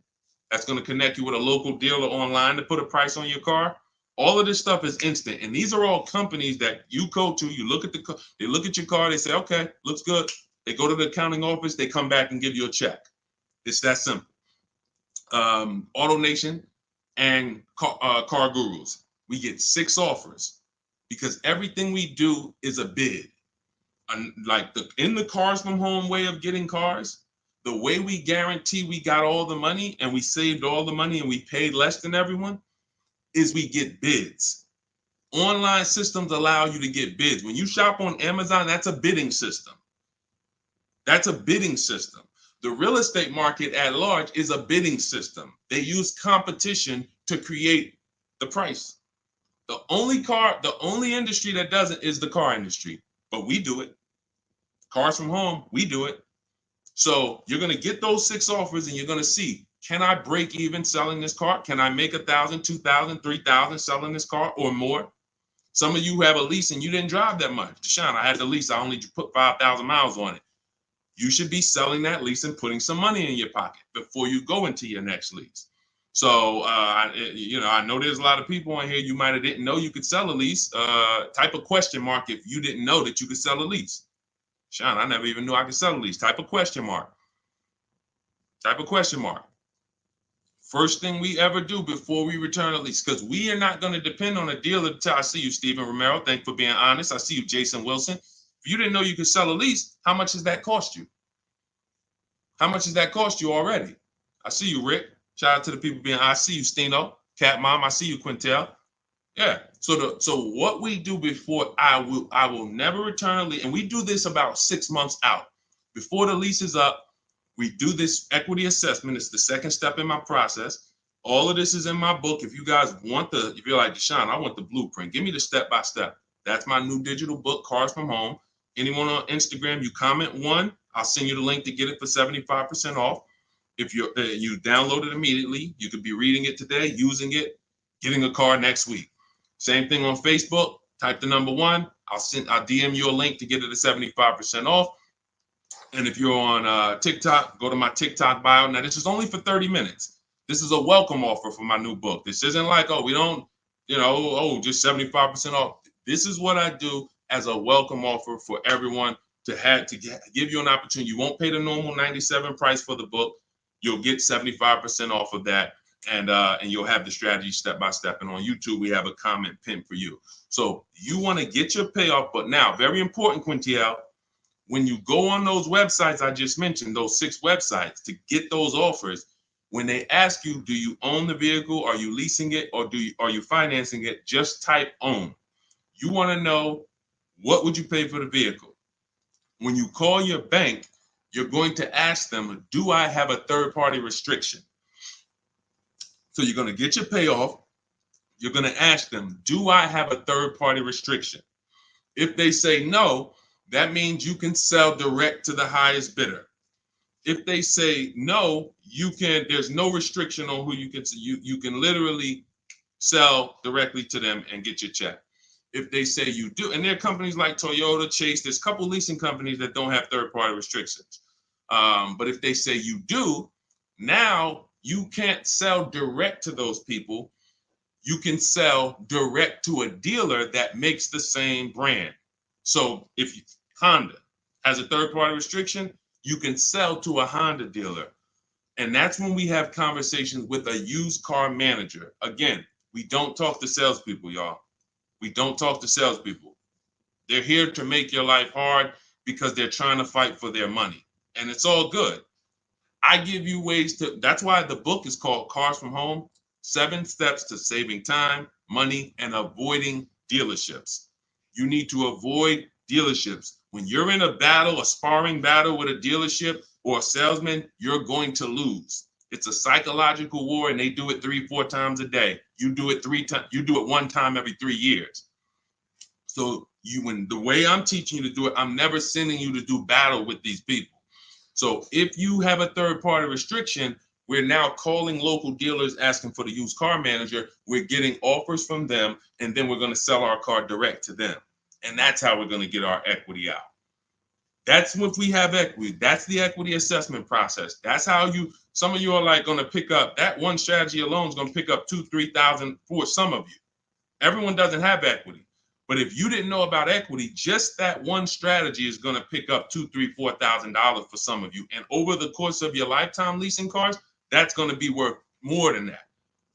That's going to connect you with a local dealer online to put a price on your car. All of this stuff is instant. And these are all companies that you go to, you look at they look at your car, they say, okay, looks good. They go to the accounting office, they come back and give you a check. It's that simple. AutoNation and Car Gurus, we get 6 offers because everything we do is a bid. Like in the Cars from Home way of getting cars, the way we guarantee we got all the money and we saved all the money and we paid less than everyone is we get bids. Online systems allow you to get bids. When you shop on Amazon, that's a bidding system. That's a bidding system. The real estate market at large is a bidding system. They use competition to create the price. The only industry that doesn't is the car industry, but we do it. Cars from Home, we do it. So you're going to get those 6 offers and you're going to see, can I break even selling this car? Can I make 1,000, 2,000, 3,000 selling this car or more? Some of you have a lease and you didn't drive that much. Deshaun, I had the lease. I only put 5,000 miles on it. You should be selling that lease and putting some money in your pocket before you go into your next lease. So, I know there's a lot of people on here. You might have didn't know you could sell a lease. Type a question mark if you didn't know that you could sell a lease. Sean, I never even knew I could sell a lease. Type a question mark. Type a question mark. First thing we ever do before we return a lease, because we are not going to depend on a dealer. I see you, Stephen Romero. Thank you for being honest. I see you, Jason Wilson. If you didn't know you could sell a lease, how much does that cost you? How much does that cost you already? I see you, Rick. Shout out to the people being. I see you, Stino. Cat Mom. I see you, Quintel. Yeah. So what we do before I will never return a lease, and we do this about 6 months out before the lease is up. We do this equity assessment. It's the second step in my process. All of this is in my book. If you guys want if you're like, Deshaun, I want the blueprint. Give me the step-by-step. That's my new digital book, Cars from Home. Anyone on Instagram, you comment 1, I'll send you the link to get it for 75% off. If you download it immediately, you could be reading it today, using it, getting a car next week. Same thing on Facebook. Type the number 1. I'll DM you a link to get it at 75% off. And if you're on TikTok, go to my TikTok bio. Now, this is only for 30 minutes. This is a welcome offer for my new book. This isn't like, oh, we don't, just 75% off. This is what I do as a welcome offer for everyone to give you an opportunity. You won't pay the normal $97 price for the book. You'll get 75% off of that. And you'll have the strategy step by step. And on YouTube, we have a comment pinned for you. So you want to get your payoff. But now, very important, Quintiel, when you go on those websites I just mentioned, those 6 websites to get those offers, when they ask you, do you own the vehicle? Are you leasing it? Or are you financing it? Just type own. You want to know, what would you pay for the vehicle? When you call your bank, you're going to ask them, do I have a third-party restriction? So you're going to get your payoff. You're going to ask them, do I have a third-party restriction? If they say no, that means you can sell direct to the highest bidder. If they say no, there's no restriction on who you can sell. You can literally sell directly to them and get your check. If they say you do, and there are companies like Toyota, Chase, there's a couple leasing companies that don't have third-party restrictions. But if they say you do, now you can't sell direct to those people. You can sell direct to a dealer that makes the same brand. So if Honda has a third-party restriction, you can sell to a Honda dealer. And that's when we have conversations with a used car manager. Again, we don't talk to salespeople, y'all. We don't talk to salespeople. They're here to make your life hard because they're trying to fight for their money. and it's all good. I give you ways to, that's why the book is called Cars from Home, 7 Steps to Saving Time, Money, and Avoiding Dealerships. You need to avoid dealerships. When you're in a battle, a sparring battle with a dealership or a salesman, you're going to lose. It's a psychological war, and they do it 3-4 times a day. You do it 3 times, you do it 1 time every 3 years. So when the way I'm teaching you to do it, I'm never sending you to do battle with these people. So if you have a third-party restriction, we're now calling local dealers asking for the used car manager. We're getting offers from them, and then we're going to sell our car direct to them. And that's how we're going to get our equity out. That's if we have equity. That's the equity assessment process. That's how some of you are like going to pick up, that one strategy alone is going to pick up $2,000-$3,000 for some of you. Everyone doesn't have equity. But if you didn't know about equity, just that one strategy is going to pick up $2,000, $3,000, $4,000 for some of you. And over the course of your lifetime leasing cars, that's going to be worth more than that.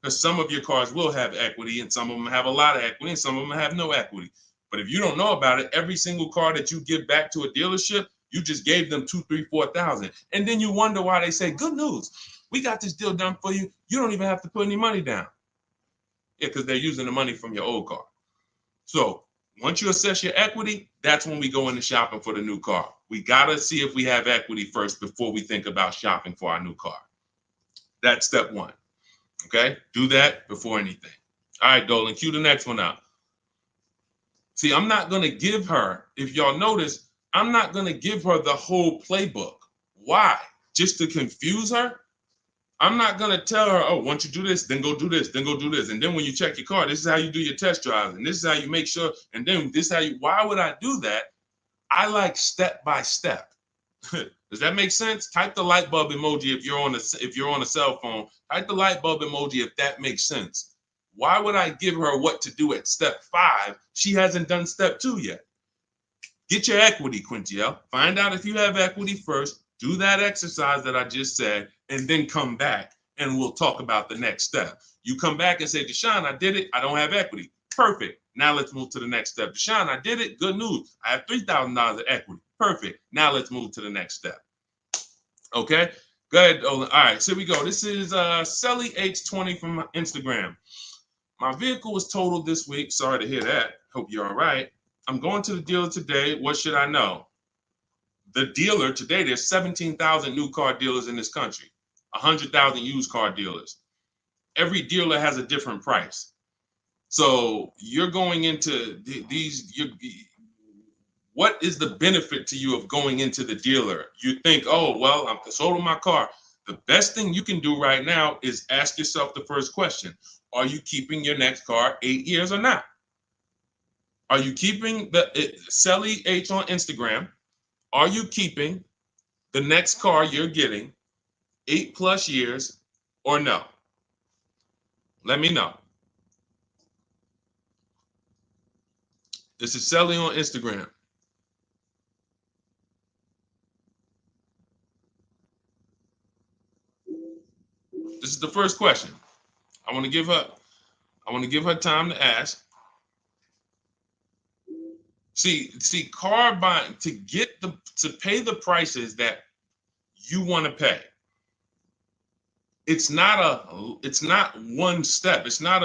Because some of your cars will have equity, and some of them have a lot of equity, and some of them have no equity. But if you don't know about it, every single car that you give back to a dealership, you just gave them $2,000, $3,000, $4,000. And then you wonder why they say, good news, we got this deal done for you. You don't even have to put any money down. Yeah, because they're using the money from your old car. So once you assess your equity, that's when we go into shopping for the new car. We got to see if we have equity first before we think about shopping for our new car. That's step 1. Okay? Do that before anything. All right, Dolan, cue the next one out. See, I'm not going to give her, if y'all notice, I'm not going to give her the whole playbook. Why? Just to confuse her? I'm not going to tell her, oh, once you do this, then go do this, then go do this. And then when you check your car, this is how you do your test drives. And this is how you make sure. And then this is how you, why would I do that? I like step by step. Does that make sense? Type the light bulb emoji if you're on a cell phone. Type the light bulb emoji if that makes sense. Why would I give her what to do at step 5? She hasn't done step 2 yet. Get your equity, Quintiel. Find out if you have equity first. Do that exercise that I just said, and then come back and we'll talk about the next step. You come back and say, Deshone, I did it. I don't have equity. Perfect. Now let's move to the next step. Deshone, I did it. Good news. I have $3,000 of equity. Perfect. Now let's move to the next step. Okay. Go ahead, Olin. All right. So here we go. This is Selly H20 from Instagram. My vehicle was totaled this week. Sorry to hear that. Hope you're all right. I'm going to the dealer today. What should I know? The dealer today, there's 17,000 new car dealers in this country, 100,000 used car dealers. Every dealer has a different price. So you're going into what is the benefit to you of going into the dealer? You think, oh, well, I'm sold on my car. The best thing you can do right now is ask yourself the first question. Are you keeping your next car 8 years or not? Are you keeping Selly H on Instagram? Are you keeping the next car you're getting 8+ years or no? Let me know. This is Selly on Instagram. This is the first question. I want to give her time to ask. See, car buying, to pay the prices that you want to pay. It's not one step. It's not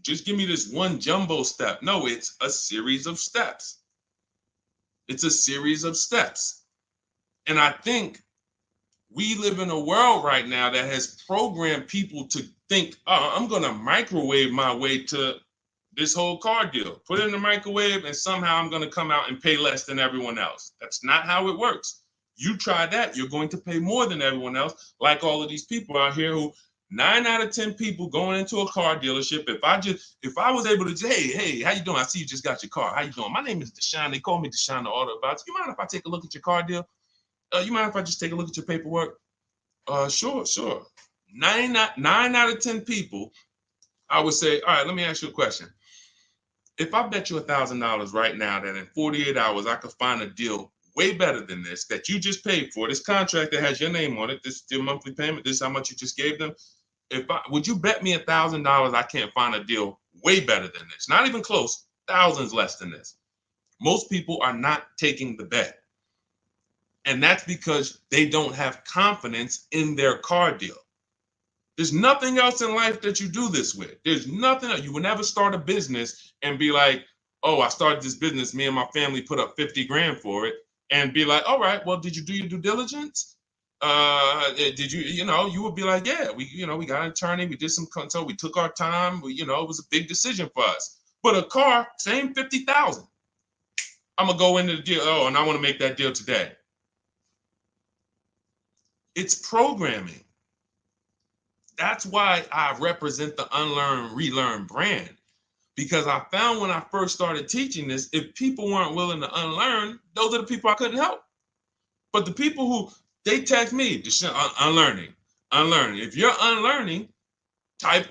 just give me this one jumbo step. No, it's a series of steps. It's a series of steps. And I think we live in a world right now that has programmed people to think, oh, I'm going to microwave my way to this whole car deal. Put it in the microwave and somehow I'm going to come out and pay less than everyone else. That's not how it works. You try that, you're going to pay more than everyone else, like all of these people out here who 9 out of 10 people going into a car dealership. If I was able to say, hey, how you doing? I see you just got your car. How you doing? My name is Deshone. They call me Deshone the Auto Advisor. You mind if I take a look at your car deal? You mind if I just take a look at your paperwork? Sure. 9 out of 10 people, I would say, all right, let me ask you a question. If I bet you $1,000 right now that in 48 hours I could find a deal way better than this that you just paid for, this contract that has your name on it, this is your monthly payment, this is how much you just gave them. Would you bet me $1,000 I can't find a deal way better than this? Not even close, thousands less than this. Most people are not taking the bet. And that's because they don't have confidence in their car deal. There's nothing else in life that you do this with. There's nothing else. You will never start a business and be like, oh, I started this business. Me and my family put up 50 grand for it, and be like, all right, well, did you do your due diligence? Did you, you would be like, yeah, we got an attorney. We did some consult. We took our time. It was a big decision for us. But a car, same 50,000. I'm going to go into the deal. Oh, and I want to make that deal today. It's programming. That's why I represent the unlearn, relearn brand, because I found when I first started teaching this, if people weren't willing to unlearn, those are the people I couldn't help. But the people who, they text me, unlearning. If you're unlearning, type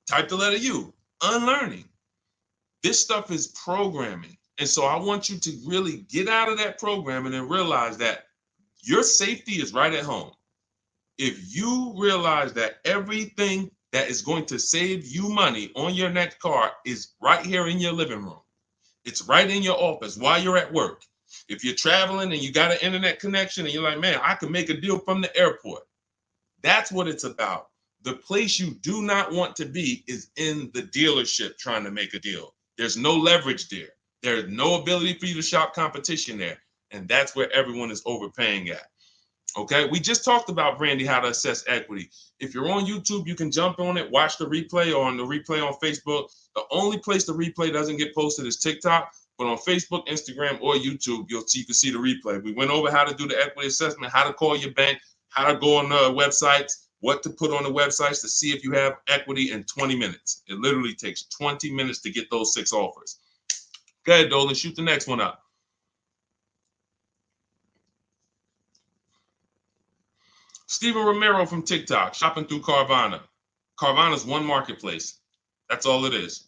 the letter U, unlearning. This stuff is programming. And so I want you to really get out of that programming and realize that your safety is right at home. If you realize that everything that is going to save you money on your next car is right here in your living room, it's right in your office while you're at work. If you're traveling and you got an internet connection and you're like, man, I can make a deal from the airport. That's what it's about. The place you do not want to be is in the dealership trying to make a deal. There's no leverage there. There's no ability for you to shop competition there. And that's where everyone is overpaying at. Okay, we just talked about, Brandy, how to assess equity. If you're on YouTube, you can jump on it, watch the replay, or on the replay on Facebook. The only place the replay doesn't get posted is TikTok, but on Facebook, Instagram, or YouTube, you can see the replay. We went over how to do the equity assessment, how to call your bank, how to go on the websites, what to put on the websites to see if you have equity in 20 minutes. It literally takes 20 minutes to get those 6 offers. Go ahead, Dolan, shoot the next one up. Steven Romero from TikTok, shopping through Carvana. Carvana is one marketplace. That's all it is.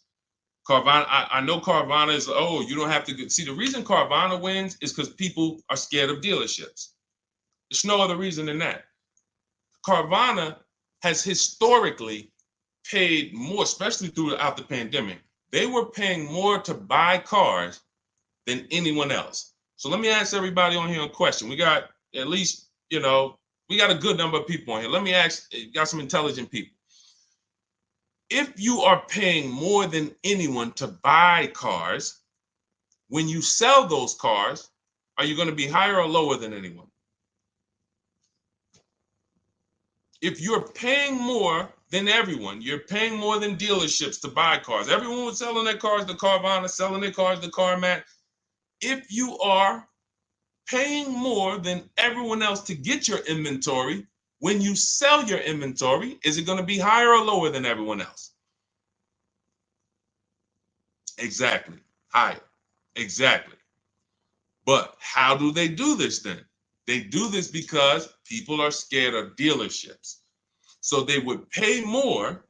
Carvana, I know Carvana is, oh, you don't have to see, the reason Carvana wins is because people are scared of dealerships. There's no other reason than that. Carvana has historically paid more, especially throughout the pandemic. They were paying more to buy cars than anyone else. So let me ask everybody on here a question. We got at least, we got a good number of people on here. Let me ask, got some intelligent people. If you are paying more than anyone to buy cars, when you sell those cars, are you going to be higher or lower than anyone? If you're paying more than everyone, you're paying more than dealerships to buy cars. Everyone was selling their cars to Carvana, selling their cars to CarMax. If you are paying more than everyone else to get your inventory, when you sell your inventory, is it going to be higher or lower than everyone else? Exactly. Higher. Exactly. But how do they do this then? They do this because people are scared of dealerships. So they would pay more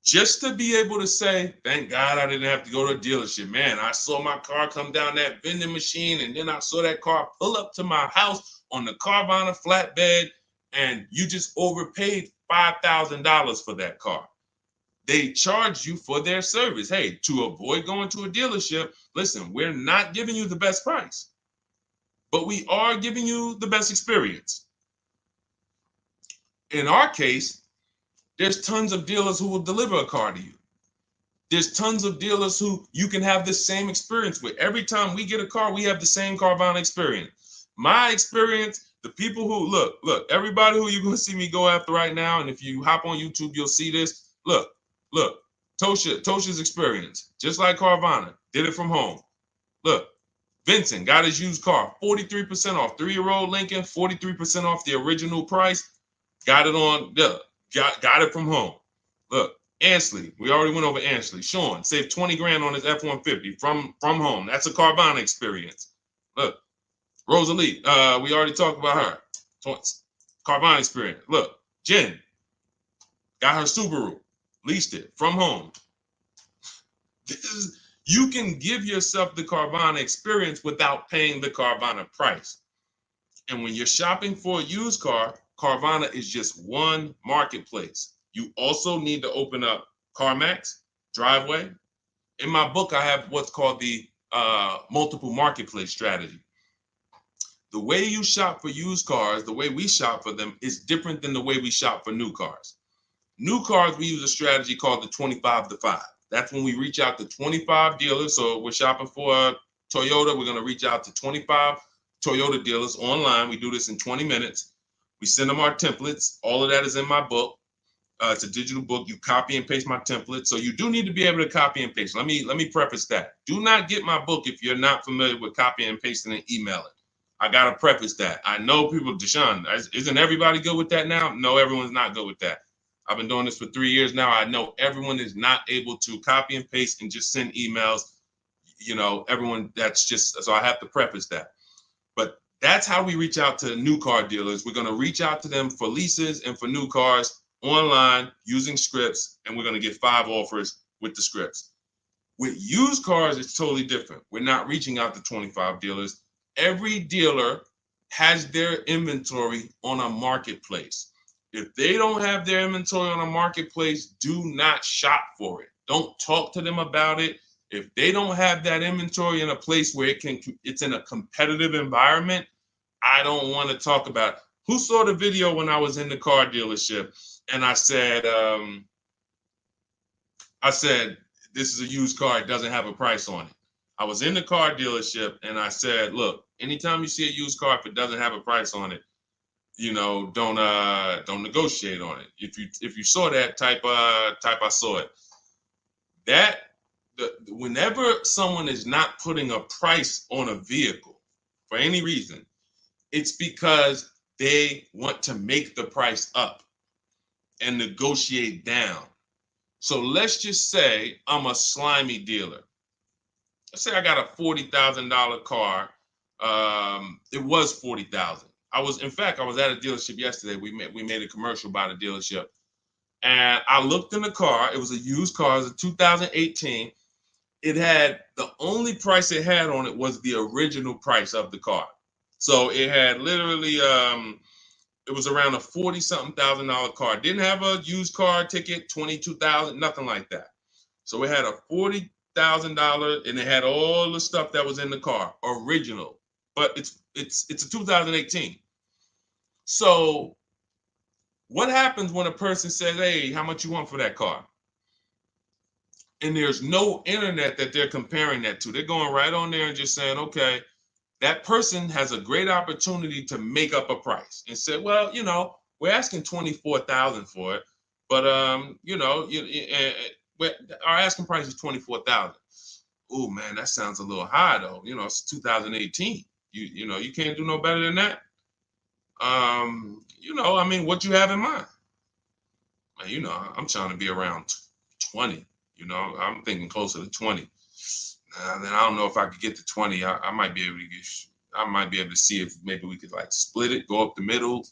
just to be able to say, thank God I didn't have to go to a dealership. Man, I saw my car come down that vending machine, and then I saw that car pull up to my house on the Carvana flatbed, and you just overpaid $5,000 for that car. They charge you for their service. Hey, to avoid going to a dealership, listen, we're not giving you the best price, but we are giving you the best experience. In our case, there's tons of dealers who will deliver a car to you. There's tons of dealers who you can have the same experience with. Every time we get a car, we have the same Carvana experience. My experience, the people who, look, everybody who you're going to see me go after right now, and if you hop on YouTube, you'll see this. Look, Tosha's experience, just like Carvana, did it from home. Look, Vincent got his used car, 43% off, 3-year-old Lincoln, 43% off the original price. Got it on, got it from home. Look, Ansley, we already went over Ansley. Sean saved 20 grand on his F-150 from home. That's a Carvana experience. Look, Rosalie, we already talked about her. Carvana experience. Look, Jen got her Subaru, leased it from home. You can give yourself the Carvana experience without paying the Carvana price. And when you're shopping for a used car, Carvana is just one marketplace. You also need to open up CarMax, Driveway. In my book, I have what's called the multiple marketplace strategy. The way you shop for used cars, the way we shop for them, is different than the way we shop for new cars. New cars, we use a strategy called the 25 to 5. That's when we reach out to 25 dealers. So we're shopping for a Toyota. We're going to reach out to 25 Toyota dealers online. We do this in 20 minutes. We send them our templates. All of that is in my book. It's a digital book. You copy and paste my template. So you do need to be able to copy and paste. Let me preface that. Do not get my book if you're not familiar with copying and pasting and emailing. I got to preface that. I know people, Deshone, isn't everybody good with that now? No, everyone's not good with that. I've been doing this for 3 years now. I know everyone is not able to copy and paste and just send emails. You know, everyone, that's just, so I have to preface that. But that's how we reach out to new car dealers. We're going to reach out to them for leases and for new cars online using scripts, and we're going to get 5 offers with the scripts. With used cars, it's totally different. We're not reaching out to 25 dealers. Every dealer has their inventory on a marketplace. If they don't have their inventory on a marketplace, do not shop for it. Don't talk to them about it. If they don't have that inventory in a place where it's in a competitive environment, I don't want to talk about it. Who saw the video when I was in the car dealership and I said, this is a used car, it doesn't have a price on it. I was in the car dealership and I said, look, anytime you see a used car, if it doesn't have a price on it, you know, don't negotiate on it. If you saw that, type I saw it. Whenever someone is not putting a price on a vehicle for any reason, it's because they want to make the price up and negotiate down. So let's just say I'm a slimy dealer. Let's say I got a $40,000 car. It was $40,000. I was at a dealership yesterday. We made a commercial about a dealership, and I looked in the car. It was a used car. It was a 2018. It had, the only price it had on it was the original price of the car. So it had literally, it was around a $40-something thousand car. It didn't have a used car ticket, $22,000, nothing like that. So it had a $40,000 and it had all the stuff that was in the car, original. But it's a 2018. So what happens when a person says, hey, how much you want for that car? And there's no internet that they're comparing that to. They're going right on there and just saying, okay, that person has a great opportunity to make up a price and say, well, you know, we're asking $24,000 for it, but you know, our asking price is $24,000. Oh man, that sounds a little high though. You know, it's 2018. You know, you can't do no better than that. You know, I mean, what you have in mind? You know, I'm trying to be around 20. You know, I'm thinking closer to 20. Then I don't know if I could get to 20. I might be able to get. See if maybe we could like split it, go up the middle.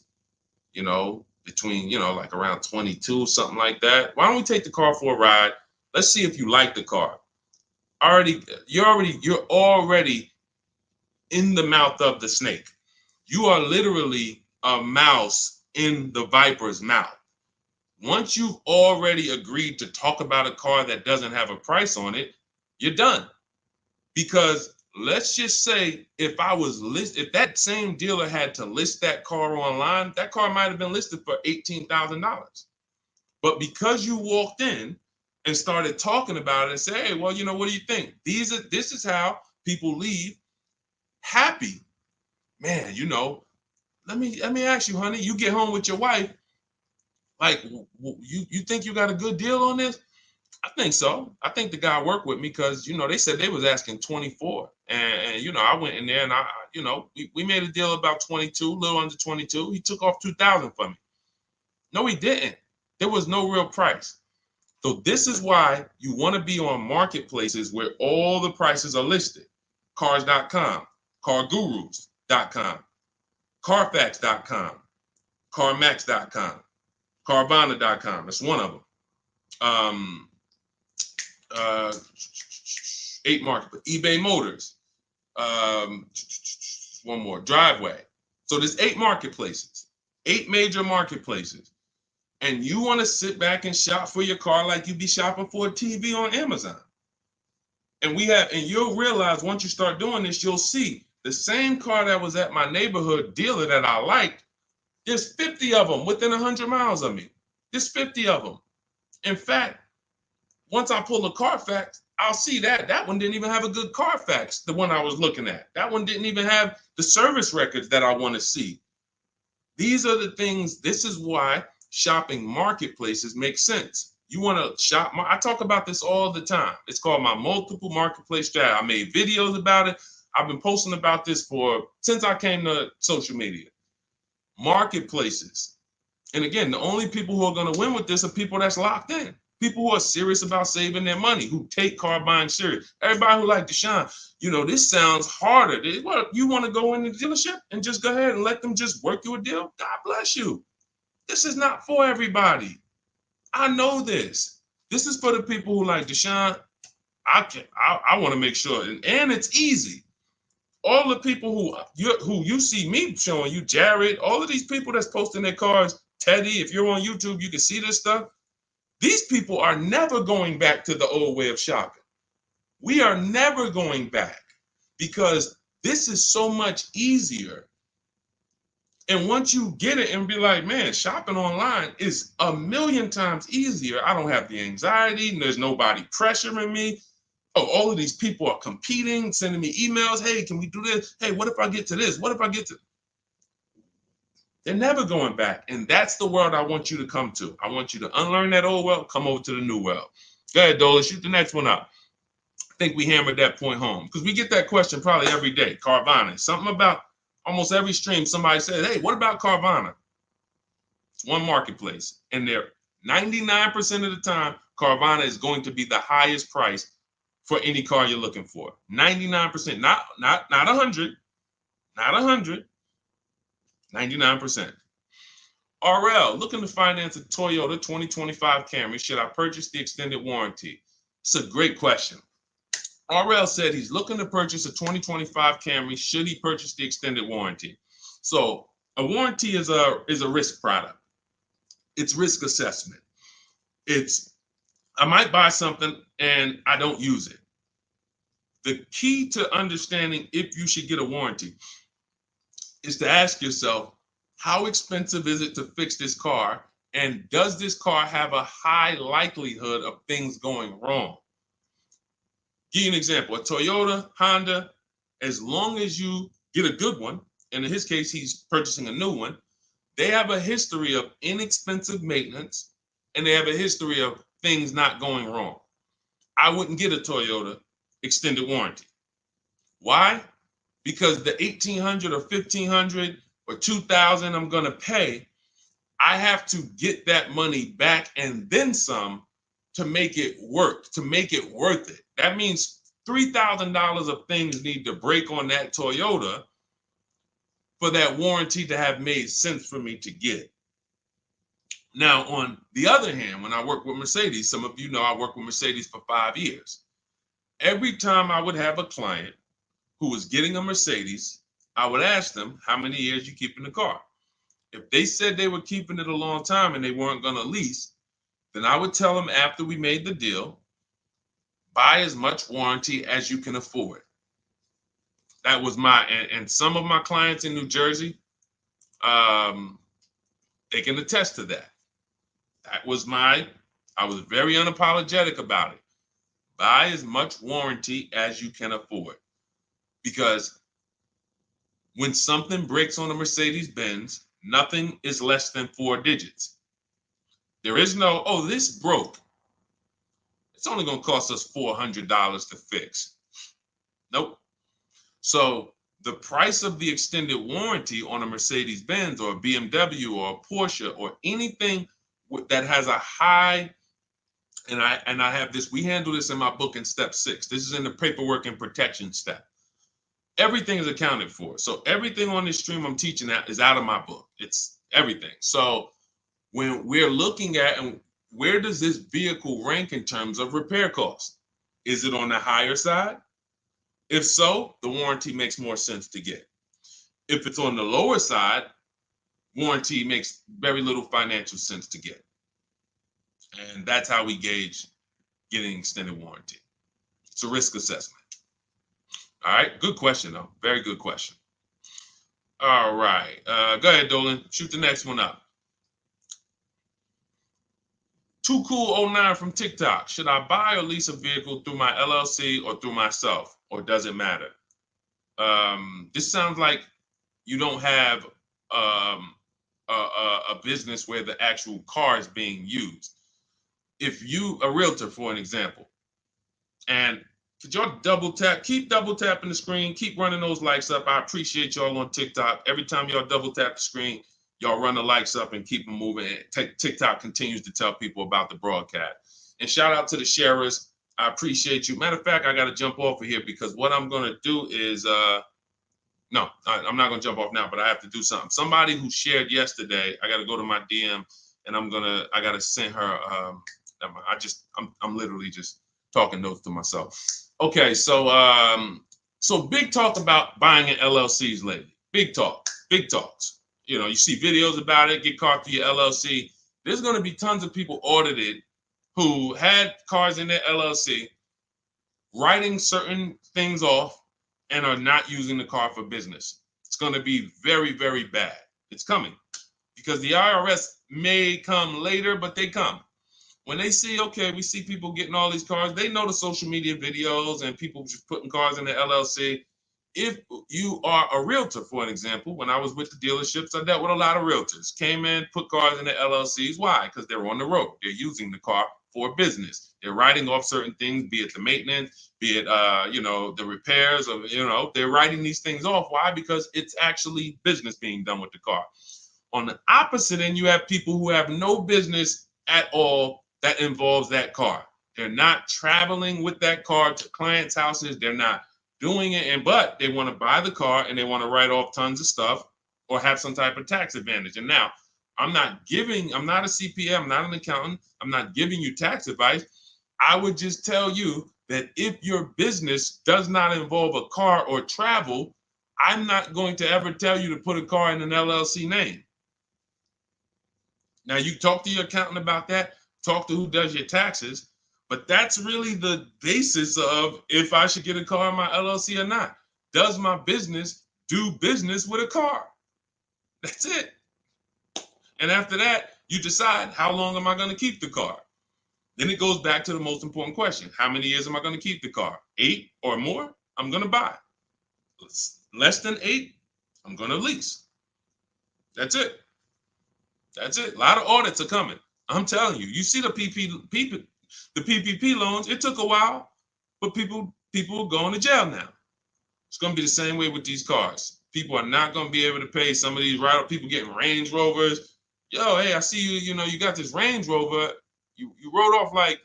You know, between, you know, like around 22, something like that. Why don't we take the car for a ride? Let's see if you like the car. You're already in the mouth of the snake. You are literally a mouse in the viper's mouth. Once you've already agreed to talk about a car that doesn't have a price on it, you're done. Because let's just say if that same dealer had to list that car online, that car might have been listed for $18,000. But because you walked in and started talking about it and say, hey, well, you know, what do you think? This is how people leave happy. Man, you know, let me ask you, honey, you get home with your wife, like, you think you got a good deal on this? I think so. I think the guy worked with me because, you know, they said they was asking 24. And you know, I went in there and you know, we made a deal about 22, a little under 22. He took off 2,000 from me. No, he didn't. There was no real price. So this is why you want to be on marketplaces where all the prices are listed. Cars.com, cargurus.com, carfax.com, carmax.com, carvana.com. That's one of them. 8 market, eBay Motors, one more, Driveway. So there's 8 marketplaces, 8 major marketplaces. And you want to sit back and shop for your car like you be shopping for a TV on Amazon. And you'll realize once you start doing this, you'll see The same car that was at my neighborhood dealer that I liked, there's 50 of them within 100 miles of me. There's 50 of them. In fact, once I pull a Carfax, I'll see that one didn't even have a good Carfax, the one I was looking at. That one didn't even have the service records that I want to see. These are the things, this is why shopping marketplaces make sense. You want to shop, I talk about this all the time. It's called my multiple marketplace strategy. I made videos about it. I've been posting about this since I came to social media. Marketplaces. And again, the only people who are going to win with this are people that's locked in. People who are serious about saving their money, who take car buying serious. Everybody who like Deshone, this sounds harder. What, you want to go in the dealership and just go ahead and let them just work you a deal? God bless you. This is not for everybody. I know this. This is for the people who like Deshone. I want to make sure, and it's easy. All the people who you see me showing you, Jared, all of these people that's posting their cars, Teddy, if you're on YouTube, you can see this stuff. These people are never going back to the old way of shopping. We are never going back because this is so much easier. And once you get it and be like, man, shopping online is a million times easier. I don't have the anxiety and there's nobody pressuring me. Oh, all of these people are competing, sending me emails. Hey, can we do this? Hey, what if I get to this? What if I get to... They're never going back. And that's the world I want you to come to. I want you to unlearn that old world, come over to the new world. Go ahead, Dola, shoot the next one up. I think we hammered that point home because we get that question probably every day. Carvana, something about almost every stream, somebody said, hey, what about Carvana? It's one marketplace. And they're 99% of the time, Carvana is going to be the highest price for any car you're looking for. 99%, not 100, not 100. 99%. RL, looking to finance a Toyota 2025 Camry. Should I purchase the extended warranty? It's a great question. RL said he's looking to purchase a 2025 Camry. Should he purchase the extended warranty? So a warranty is a risk product. It's risk assessment. I might buy something and I don't use it. The key to understanding if you should get a warranty is to ask yourself, how expensive is it to fix this car? And does this car have a high likelihood of things going wrong? Give you an example, a Toyota, Honda, as long as you get a good one, and in his case, he's purchasing a new one, they have a history of inexpensive maintenance, and they have a history of things not going wrong. I wouldn't get a Toyota extended warranty. Why? Because the $1,800 or $1,500 or $2,000 I'm going to pay, I have to get that money back and then some to make it work, to make it worth it. That means $3,000 of things need to break on that Toyota for that warranty to have made sense for me to get. Now, on the other hand, when I work with Mercedes, some of you know I worked with Mercedes for 5 years. Every time I would have a client who was getting a Mercedes, I would ask them, how many years you keeping the car? If they said they were keeping it a long time and they weren't going to lease, then I would tell them after we made the deal, buy as much warranty as you can afford. That was and some of my clients in New Jersey, they can attest to that. I was very unapologetic about it. Buy as much warranty as you can afford. Because when something breaks on a Mercedes-Benz, nothing is less than 4 digits. There is no, oh, this broke. It's only going to cost us $400 to fix. Nope. So the price of the extended warranty on a Mercedes-Benz or a BMW or a Porsche or anything that has a high, and I have this, we handle this in my book in step 6. This is in the paperwork and protection step. Everything is accounted for. So everything on this stream I'm teaching is out of my book. It's everything. So when we're looking at, and where does this vehicle rank in terms of repair costs? Is it on the higher side? If so, the warranty makes more sense to get. If it's on the lower side, warranty makes very little financial sense to get. And that's how we gauge getting extended warranty. It's a risk assessment. All right, good question though. Very good question. All right, go ahead, Dolan. Shoot the next one up. Too Cool 09 from TikTok. Should I buy or lease a vehicle through my LLC or through myself, or does it matter? This sounds like you don't have a business where the actual car is being used. If you, a realtor, for an example, and could y'all double tap, keep double tapping the screen, keep running those likes up. I appreciate y'all on TikTok. Every time y'all double tap the screen, y'all run the likes up and keep them moving. TikTok continues to tell people about the broadcast. And shout out to the sharers. I appreciate you. Matter of fact, I got to jump off of here because what I'm going to do is, no, I'm not going to jump off now, but I have to do something. Somebody who shared yesterday, I got to go to my DM and I got to send her, I'm literally just talking notes to myself. Okay, so big talk about buying in LLCs lately. Big talks. You know, you see videos about it, get caught through your LLC. There's going to be tons of people audited who had cars in their LLC, writing certain things off and are not using the car for business. It's going to be very, very bad. It's coming because the IRS may come later, but they come. When they see, okay, we see people getting all these cars, they know the social media videos and people just putting cars in the LLC. If you are a realtor, for an example, when I was with the dealerships, I dealt with a lot of realtors. Came in, put cars in the LLCs. Why? Because they're on the road. They're using the car for business. They're writing off certain things, be it the maintenance, be it the repairs, or they're writing these things off. Why? Because it's actually business being done with the car. On the opposite end, you have people who have no business at all that involves that car. They're not traveling with that car to clients' houses. They're not doing it, but they want to buy the car and they want to write off tons of stuff or have some type of tax advantage. And now, I'm not a CPA, I'm not an accountant, I'm not giving you tax advice. I would just tell you that if your business does not involve a car or travel, I'm not going to ever tell you to put a car in an LLC name. Now, you talk to your accountant about that, talk to who does your taxes, but that's really the basis of if I should get a car in my LLC or not. Does my business do business with a car? That's it. And after that, you decide, how long am I going to keep the car? Then it goes back to the most important question. How many years am I going to keep the car? 8 or more, I'm going to buy. Less than 8, I'm going to lease. That's it. That's it. A lot of audits are coming. I'm telling you. You see the PPP loans. It took a while, but people are going to jail now. It's going to be the same way with these cars. People are not going to be able to pay some of these people getting Range Rovers. Yo, hey, I see you. You got this Range Rover. You wrote off like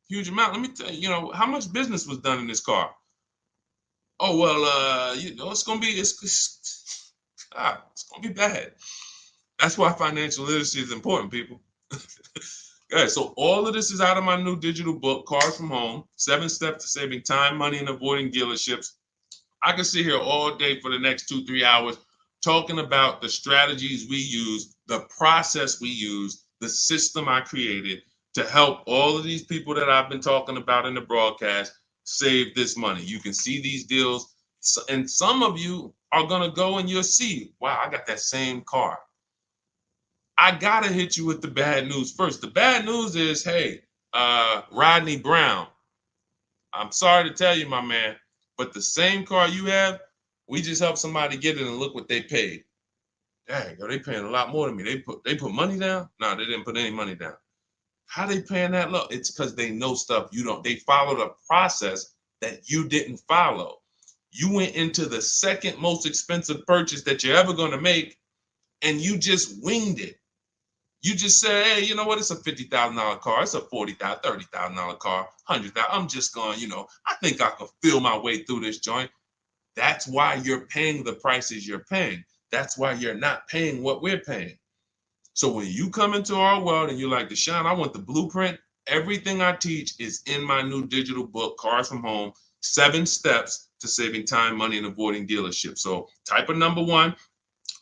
huge amount. Let me tell you, how much business was done in this car? Oh well, it's going to be it's going to be bad. That's why financial literacy is important, people. Okay, so all of this is out of my new digital book, Cars from Home, 7 Steps to Saving Time, Money, and Avoiding Dealerships. I can sit here all day for the next 2-3 hours talking about the strategies we use, the process we use, the system I created to help all of these people that I've been talking about in the broadcast save this money. You can see these deals, and some of you are going to go and you'll see, wow, I got that same car. I got to hit you with the bad news first. The bad news is, hey, Rodney Brown, I'm sorry to tell you, my man, but the same car you have, we just helped somebody get it and look what they paid. Dang, they paying a lot more than me. They put money down? No, they didn't put any money down. How they paying that low? It's because they know stuff you don't. They followed a process that you didn't follow. You went into the second most expensive purchase that you're ever going to make, and you just winged it. You just say, hey, you know what? It's a $50,000 car. It's a $40,000, $30,000 car, $100,000. I'm just going, I think I can feel my way through this joint. That's why you're paying the prices you're paying. That's why you're not paying what we're paying. So when you come into our world and you're like, Deshone, I want the blueprint. Everything I teach is in my new digital book, Cars from Home, 7 Steps to Saving Time, Money, and Avoiding Dealerships. So type of number 1.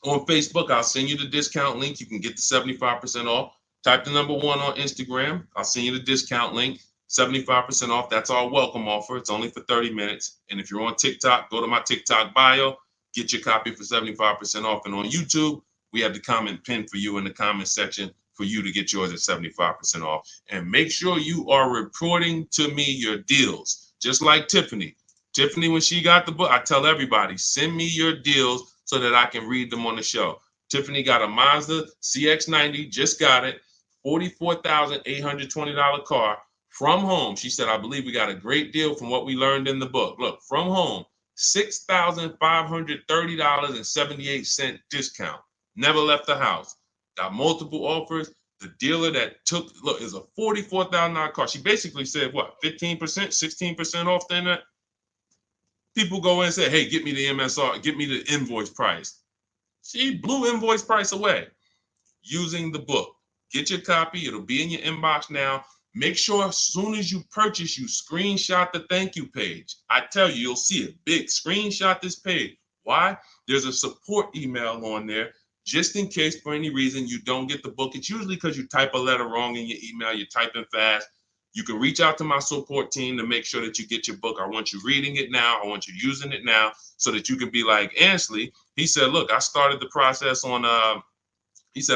On Facebook, I'll send you the discount link. You can get the 75% off. Type the number 1 on Instagram. I'll send you the discount link. 75% off. That's our welcome offer. It's only for 30 minutes. And if you're on TikTok, go to my TikTok bio, get your copy for 75% off. And on YouTube, we have the comment pinned for you in the comment section for you to get yours at 75% off. And make sure you are reporting to me your deals, just like Tiffany. Tiffany, when she got the book, I tell everybody, send me your deals so that I can read them on the show. Tiffany got a Mazda CX-90, just got it, $44,820 car. From home, she said, I believe we got a great deal from what we learned in the book. Look, from home, $6,530.78 discount. Never left the house. Got multiple offers. The dealer that took, look, is a $44,000 car. She basically said, what, 15%, 16% off then that? People go in and say, hey, get me the MSR, get me the invoice price. She blew invoice price away using the book. Get your copy. It'll be in your inbox now. Make sure as soon as you purchase, you screenshot the thank you page. I tell you, you'll see it big. Screenshot this page. Why? There's a support email on there just in case for any reason you don't get the book. It's usually because you type a letter wrong in your email. You're typing fast. You can reach out to my support team to make sure that you get your book. I want you reading it now. I want you using it now so that you can be like Ansley. He said, look, I started the process on, I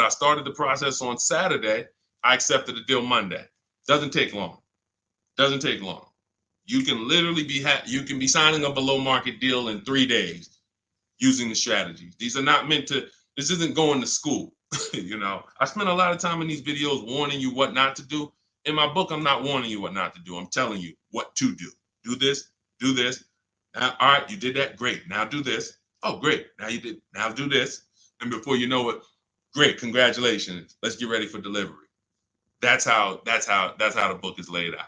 started the process on Saturday. I accepted the deal Monday. Doesn't take long. Doesn't take long. You can literally be signing a below market deal in 3 days using the strategies. These are not meant to, this isn't going to school. You know, I spend a lot of time in these videos warning you what not to do. In my book, I'm not warning you what not to do. I'm telling you what to do. Do this, do this. Now, all right, you did that. Great. Now do this. Oh, great. Now you did. Now do this. And before you know it, great. Congratulations. Let's get ready for delivery. That's how the book is laid out.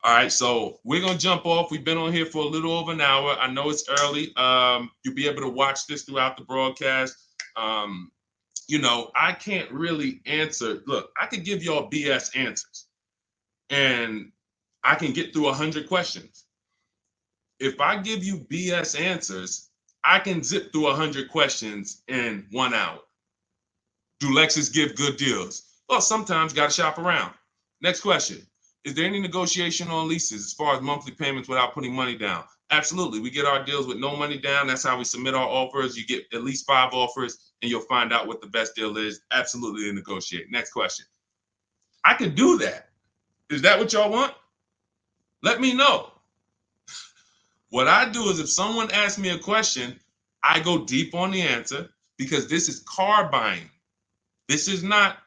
All right, so we're gonna jump off. We've been on here for a little over an hour. I know it's early. You'll be able to watch this throughout the broadcast. You know, I can't really answer. Look, I could give y'all BS answers, and I can get through 100 questions. If I give you BS answers, I can zip through 100 questions in 1 hour. Do Lexus give good deals? Well, sometimes got to shop around. Next question. Is there any negotiation on leases as far as monthly payments without putting money down? Absolutely. We get our deals with no money down. That's how we submit our offers. You get at least 5 offers and you'll find out what the best deal is. Absolutely negotiate. Next question. I could do that. Is that what y'all want? Let me know. What I do is if someone asks me a question, I go deep on the answer because this is car buying. This is not,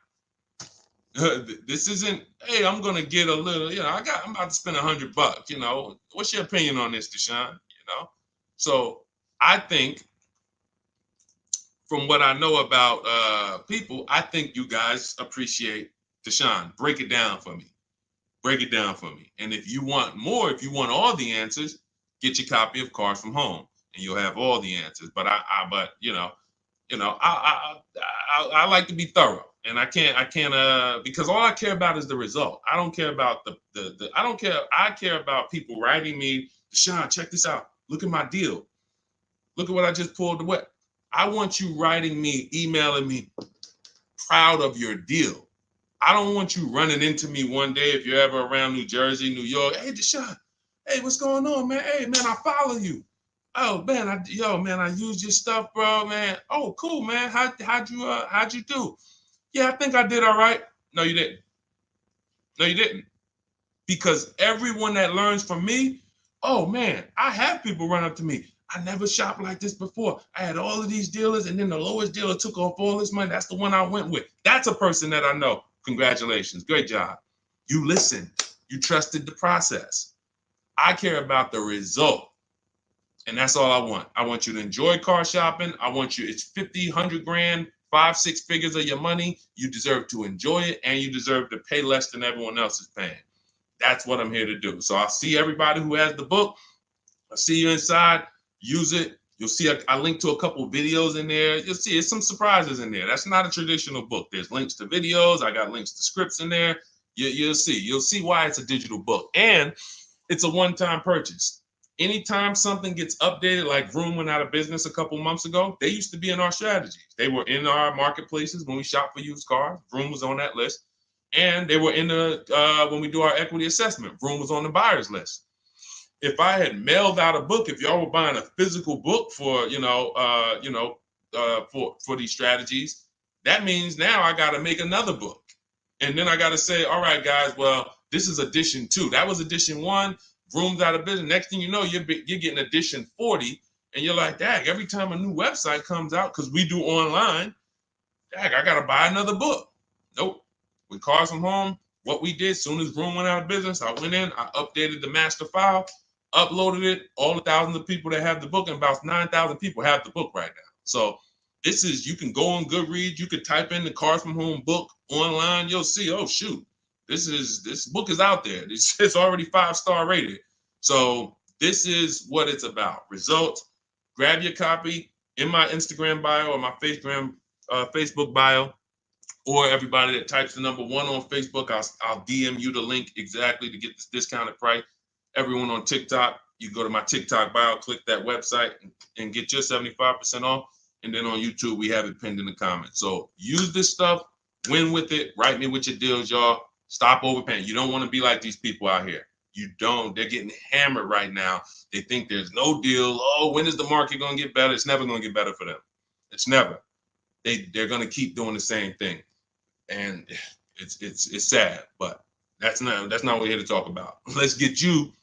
this isn't, hey, I'm going to get a little, you know, I'm about to spend $100, you know, what's your opinion on this, Deshone? You know? So I think from what I know about people, I think you guys appreciate Deshone. Break it down for me. Break it down for me. And if you want more, if you want all the answers, get your copy of Cars from Home and you'll have all the answers. But I like to be thorough, and I can't because all I care about is the result. I don't care about I care about people writing me, Deshone, check this out. Look at my deal. Look at what I just pulled away. I want you writing me, emailing me, proud of your deal. I don't want you running into me one day if you're ever around New Jersey, New York. Hey, Deshone, hey, what's going on, man? Hey, man, I follow you. Oh man, I used your stuff, bro, man. Oh, cool, man. How'd you do? Yeah, I think I did all right. No, you didn't. No, you didn't. Because everyone that learns from me, oh man, I have people run up to me. I never shopped like this before. I had all of these dealers, and then the lowest dealer took off all this money. That's the one I went with. That's a person that I know. Congratulations. Great job. You listened. You trusted the process. I care about the result. And that's all I want. I want you to enjoy car shopping. I want you, it's 50, 100 grand, 5, 6 figures of your money. You deserve to enjoy it, and you deserve to pay less than everyone else is paying. That's what I'm here to do. So I'll see everybody who has the book. I'll see you inside. Use it. You'll see I link to a couple videos in there. You'll see it's some surprises in there. That's not a traditional book. There's links to videos. I got links to scripts in there. You'll see. You'll see why it's a digital book. And it's a one-time purchase. Anytime something gets updated, like Vroom went out of business a couple months ago, they used to be in our strategies. They were in our marketplaces when we shop for used cars. Vroom was on that list. And they were in the when we do our equity assessment, Vroom was on the buyers list. If I had mailed out a book, if y'all were buying a physical book for for these strategies, that means now I got to make another book, and then I got to say, all right, guys, well, this is edition 2. That was edition 1. Vroom's out of business. Next thing you know, you're getting edition 40, and you're like, dang, every time a new website comes out, because we do online, dang, I got to buy another book. Nope. With Cars from Home, what we did, soon as Vroom went out of business, I went in, I updated the master file, uploaded it, all the thousands of people that have the book, and about 9,000 people have the book right now. So this is, you can go on Goodreads, you could type in the Cars from Home book online, you'll see, oh shoot, this book is out there. It's already 5-star rated. So this is what it's about. Results. Grab your copy in my Instagram bio or my Facebook bio, or everybody that types the number 1 on Facebook, I'll DM you the link exactly to get this discounted price. Everyone on TikTok, you go to my TikTok bio, click that website, and get your 75% off. And then on YouTube, we have it pinned in the comments. So use this stuff, win with it, write me with your deals, y'all. Stop overpaying. You don't want to be like these people out here. You don't. They're getting hammered right now. They think there's no deal. Oh, when is the market going to get better? It's never going to get better for them. It's never. They're going to keep doing the same thing. And it's sad, but that's not what we're here to talk about. Let's get you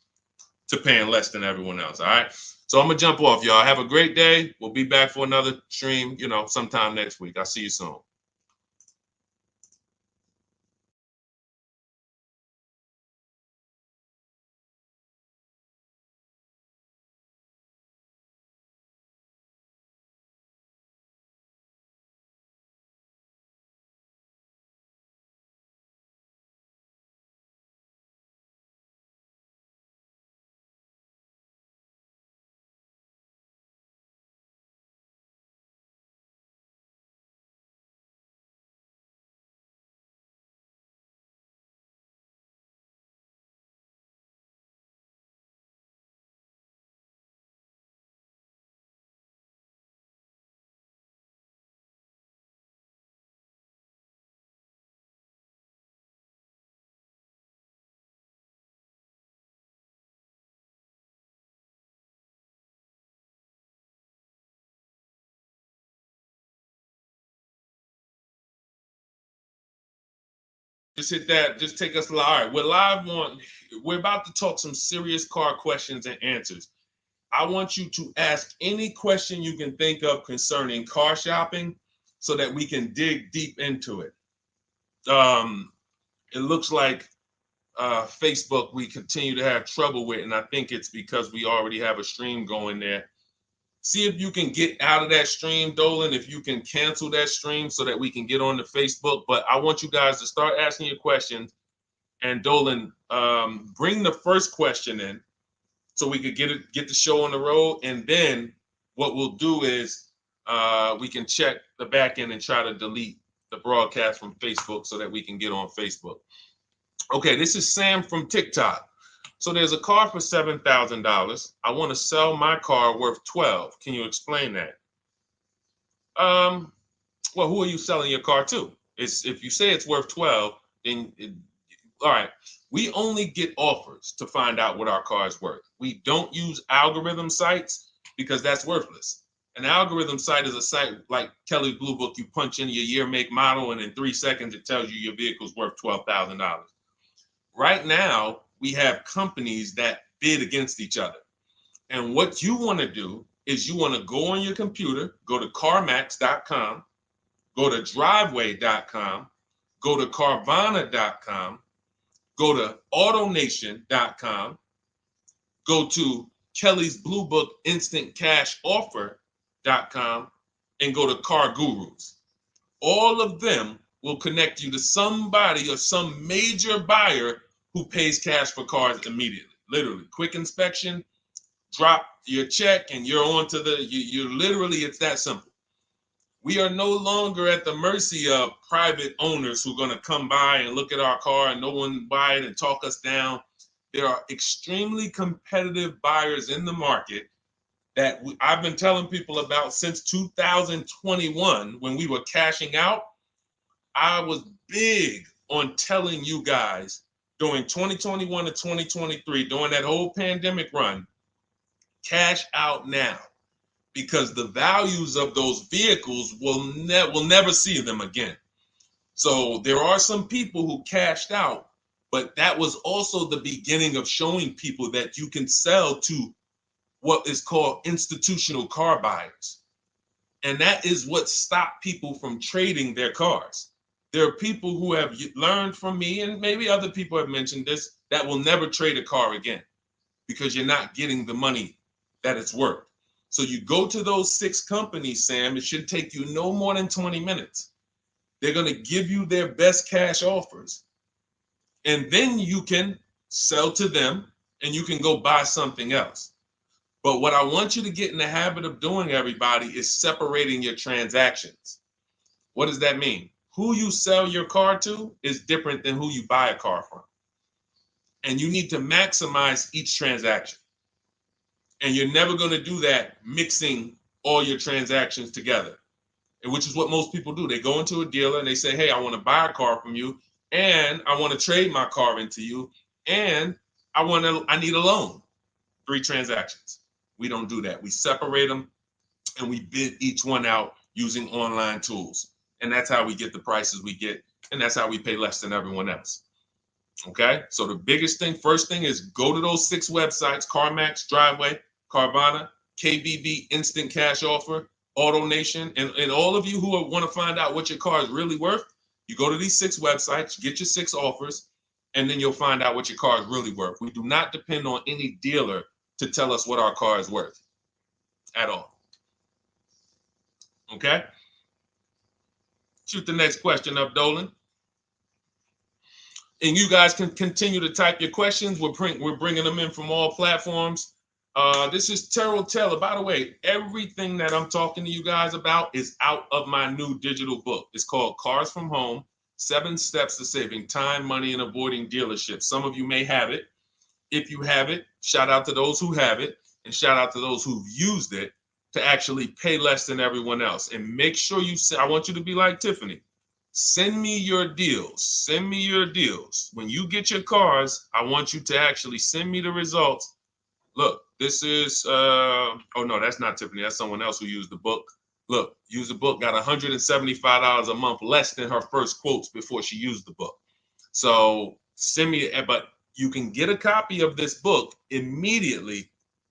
to paying less than everyone else. All right. So I'm gonna jump off, y'all. Have a great day. We'll be back for another stream, sometime next week. I'll see you soon. Just hit that. Just take us live. All right, we're about to talk some serious car questions and answers. I want you to ask any question you can think of concerning car shopping so that we can dig deep into it. It looks like Facebook we continue to have trouble with, and I think it's because we already have a stream going there. See if you can get out of that stream, Dolan, if you can cancel that stream so that we can get on the Facebook. But I want you guys to start asking your questions. And Dolan, bring the first question in so we could get the show on the road. And then what we'll do is we can check the back end and try to delete the broadcast from Facebook so that we can get on Facebook. Okay, this is Sam from TikTok. So there's a car for $7,000. I want to sell my car worth $12,000. Can you explain that? Well, who are you selling your car to? If you say it's worth $12,000, then all right. We only get offers to find out what our car is worth. We don't use algorithm sites because that's worthless. An algorithm site is a site like Kelly's Blue Book. You punch in your year, make, model, and in 3 seconds it tells you your vehicle's worth $12,000. Right now, we have companies that bid against each other. And what you want to do is you want to go on your computer, go to CarMax.com, go to Driveway.com, go to Carvana.com, go to AutoNation.com, go to Kelly's Blue Book Instant Cash Offer.com, and go to Car Gurus. All of them will connect you to somebody or some major buyer who pays cash for cars immediately. Literally, quick inspection, drop your check, and you're on to you literally, it's that simple. We are no longer at the mercy of private owners who are going to come by and look at our car and no one buy it and talk us down. There are extremely competitive buyers in the market that I've been telling people about since 2021 when we were cashing out. I was big on telling you guys during 2021 to 2023, during that whole pandemic run, cash out now, because the values of those vehicles will never see them again. So there are some people who cashed out, but that was also the beginning of showing people that you can sell to what is called institutional car buyers. And that is what stopped people from trading their cars. There are people who have learned from me, and maybe other people have mentioned this, that will never trade a car again because you're not getting the money that it's worth. So you go to those 6 companies, Sam, it should take you no more than 20 minutes. They're going to give you their best cash offers. And then you can sell to them and you can go buy something else. But what I want you to get in the habit of doing, everybody, is separating your transactions. What does that mean? Who you sell your car to is different than who you buy a car from. And you need to maximize each transaction. And you're never going to do that mixing all your transactions together, which is what most people do. They go into a dealer and they say, hey, I want to buy a car from you, and I want to trade my car into you, and I need a loan. 3 transactions. We don't do that. We separate them and we bid each one out using online tools. And that's how we get the prices we get. And that's how we pay less than everyone else. Okay. So the biggest thing, first thing, is go to those 6 websites: CarMax, Driveway, Carvana, KBB, Instant Cash Offer, AutoNation. And all of you who want to find out what your car is really worth, you go to these 6 websites, get your 6 offers, and then you'll find out what your car is really worth. We do not depend on any dealer to tell us what our car is worth at all. Okay? Shoot the next question up, Dolan. And you guys can continue to type your questions. We're bringing them in from all platforms. This is Terrell Taylor. By the way, everything that I'm talking to you guys about is out of my new digital book. It's called Cars from Home: 7 Steps to Saving Time, Money, and Avoiding Dealerships. Some of you may have it. If you have it, shout out to those who have it, and shout out to those who've used it to actually pay less than everyone else. And make sure I want you to be like Tiffany. Send me your deals. Send me your deals. When you get your cars, I want you to actually send me the results. Look, this is, oh no, that's not Tiffany. That's someone else who used the book. Look, used the book, got $175 a month less than her first quotes before she used the book. So send me, but you can get a copy of this book immediately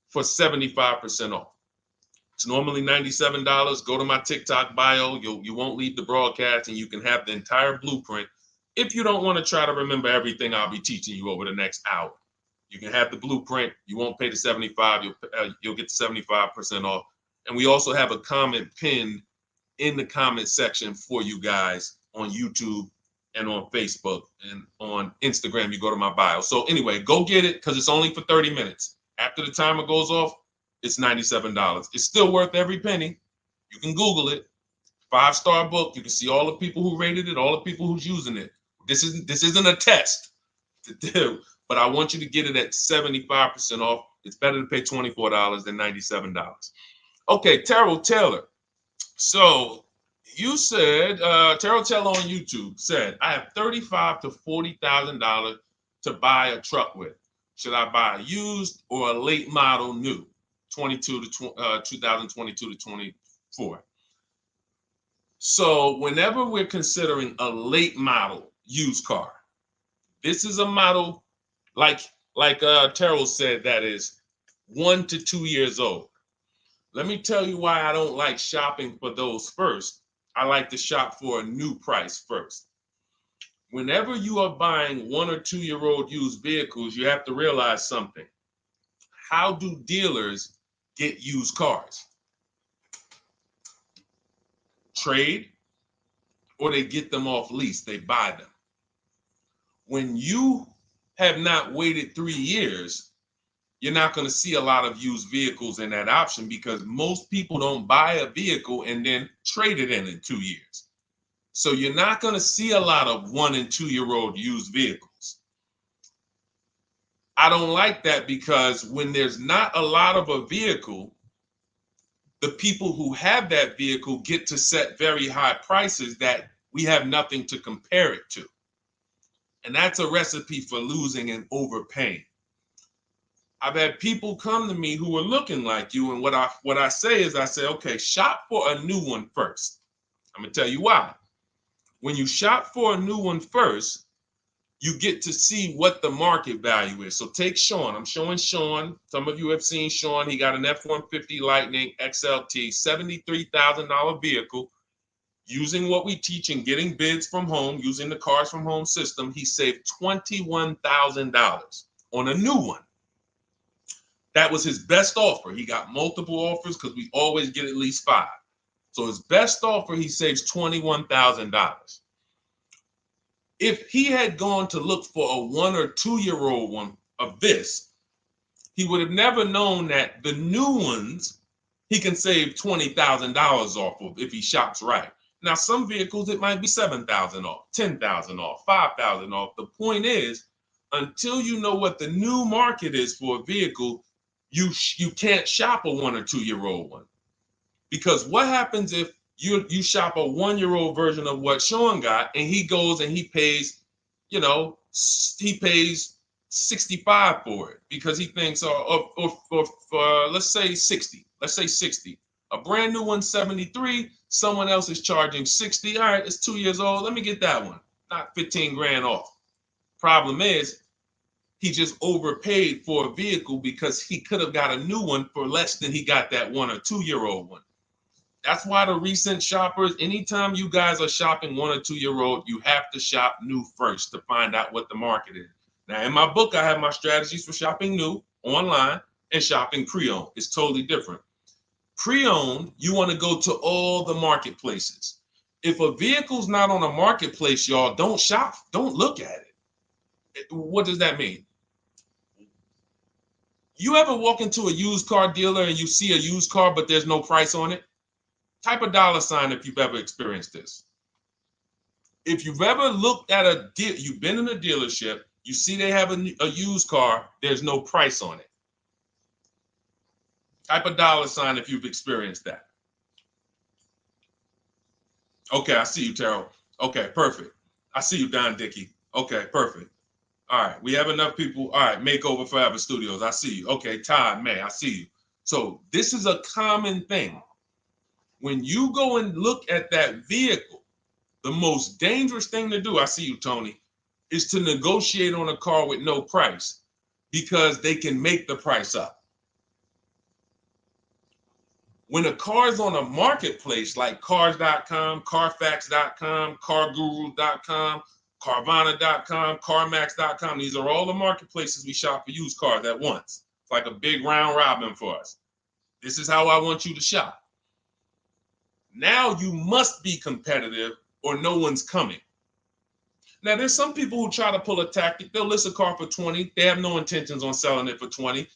for 75% off. It's normally $97. Go to my TikTok bio. You won't leave the broadcast, and you can have the entire blueprint. If you don't want to try to remember everything I'll be teaching you over the next hour, you can have the blueprint. You won't pay the $75. You'll get the 75% off. And we also have a comment pinned in the comment section for you guys on YouTube and on Facebook and on Instagram. You go to my bio. So anyway, go get it, because it's only for 30 minutes. After the timer goes off, it's $97. It's still worth every penny. You can Google it. 5-star book. You can see all the people who rated it, all the people who's using it. This isn't a test to do, but I want you to get it at 75% off. It's better to pay $24 than $97. Okay, Terrell Taylor. So you said, Terrell Taylor on YouTube said, I have $35,000 to $40,000 to buy a truck with. Should I buy a used or a late model new, 2022 to 24? So whenever we're considering a late model used car, this is a model like Terrell said, that is 1 to 2 years old. Let me tell you why I don't like shopping for those first. I like to shop for a new price first. Whenever you are buying 1 or 2 year old used vehicles, you have to realize something. How do dealers get used cars? Trade, or they get them off lease, they buy them. When you have not waited 3 years, you're not going to see a lot of used vehicles in that option, because most people don't buy a vehicle and then trade it in 2 years. So you're not going to see a lot of 1 and 2 year old used vehicles. I don't like that, because when there's not a lot of a vehicle, the people who have that vehicle get to set very high prices that we have nothing to compare it to. And that's a recipe for losing and overpaying. I've had people come to me who are looking like you, and what I say is, I say, okay, shop for a new one first. I'm gonna tell you why. When you shop for a new one first, you get to see what the market value is. So take Sean. I'm showing Sean. Some of you have seen Sean. He got an F-150 Lightning XLT, $73,000 vehicle. Using what we teach in getting bids from home, using the Cars from Home system, he saved $21,000 on a new one. That was his best offer. He got multiple offers because we always get at least 5. So his best offer, he saves $21,000. If he had gone to look for a 1 or 2 year old one of this, he would have never known that the new ones he can save $20,000 off of if he shops right. Now, some vehicles, it might be $7,000 off, $10,000 off, $5,000 off. The point is, until you know what the new market is for a vehicle, you can't shop a 1 or 2 year old one. Because what happens if you shop a 1 year old version of what Sean got, and he goes and he pays, he pays 65 for it because he thinks, or let's say 60. Let's say 60. A brand new one, 73. Someone else is charging 60. All right, it's 2 years old. Let me get that one. Not 15 grand off. Problem is, he just overpaid for a vehicle because he could have got a new one for less than he got that 1 or 2 year old one. That's why the recent shoppers, anytime you guys are shopping 1 or 2 year old, you have to shop new first to find out what the market is. Now, in my book, I have my strategies for shopping new online and shopping pre-owned. It's totally different. Pre-owned, you want to go to all the marketplaces. If a vehicle's not on a marketplace, y'all, don't shop. Don't look at it. What does that mean? You ever walk into a used car dealer and you see a used car, but there's no price on it? Type a $ if you've ever experienced this. If you've ever looked at a deal, you've been in a dealership, you see they have a used car, there's no price on it. Type a $ if you've experienced that. Okay, I see you, Terrell. Okay, perfect. I see you, Don Dickey. Okay, perfect. All right, we have enough people. All right, Makeover Forever Studios. I see you. Okay, Todd May, I see you. So this is a common thing. When you go and look at that vehicle, the most dangerous thing to do, I see you, Tony, is to negotiate on a car with no price because they can make the price up. When a car is on a marketplace like cars.com, carfax.com, carguru.com, carvana.com, carmax.com, these are all the marketplaces we shop for used cars at once. It's like a big round robin for us. This is how I want you to shop. Now you must be competitive or no one's coming. Now, there's some people who try to pull a tactic. They'll list a car for 20. They have no intentions on selling it for 20.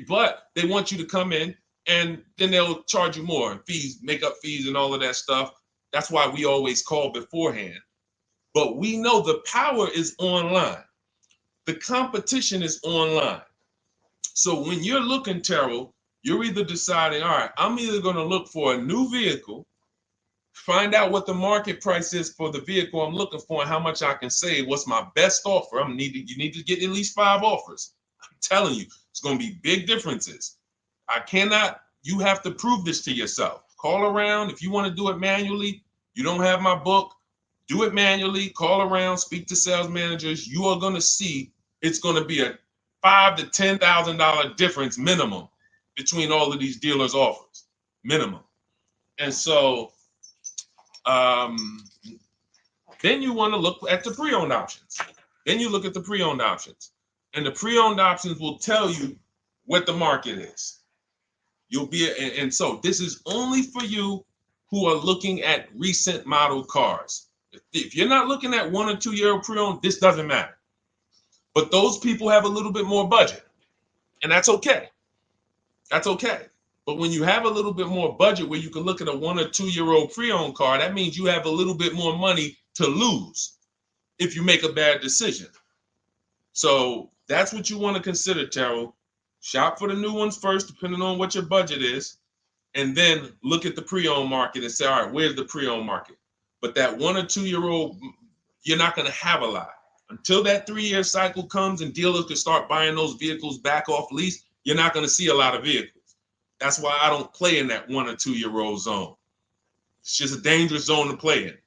But they want you to come in, and then they'll charge you more, fees, makeup fees, and all of that stuff. That's why we always call beforehand. But we know the power is online. The competition is online. So when you're looking, Terrell, you're either deciding, all right, I'm either going to look for a new vehicle, find out what the market price is for the vehicle I'm looking for and how much I can save. What's my best offer? You need to get at least 5 offers. I'm telling you, it's going to be big differences. You have to prove this to yourself. Call around. If you want to do it manually, you don't have my book, do it manually, call around, speak to sales managers. You are going to see it's going to be a $5,000 to $10,000 difference minimum between all of these dealers' offers, minimum. And so then you want to look at the pre-owned options. Then you look at the pre-owned options. And the pre-owned options will tell you what the market is. And so this is only for you who are looking at recent model cars. If you're not looking at 1 or 2 year pre-owned, this doesn't matter. But those people have a little bit more budget, and that's okay. That's okay. But when you have a little bit more budget where you can look at a 1 or 2 year old pre-owned car, that means you have a little bit more money to lose if you make a bad decision. So that's what you want to consider, Terrell. Shop for the new ones first, depending on what your budget is, and then look at the pre-owned market and say, all right, where's the pre-owned market? But that 1 or 2 year old, you're not going to have a lot. Until that 3-year cycle comes and dealers can start buying those vehicles back off lease, you're not going to see a lot of vehicles. That's why I don't play in that 1 or 2 year old zone. It's just a dangerous zone to play in.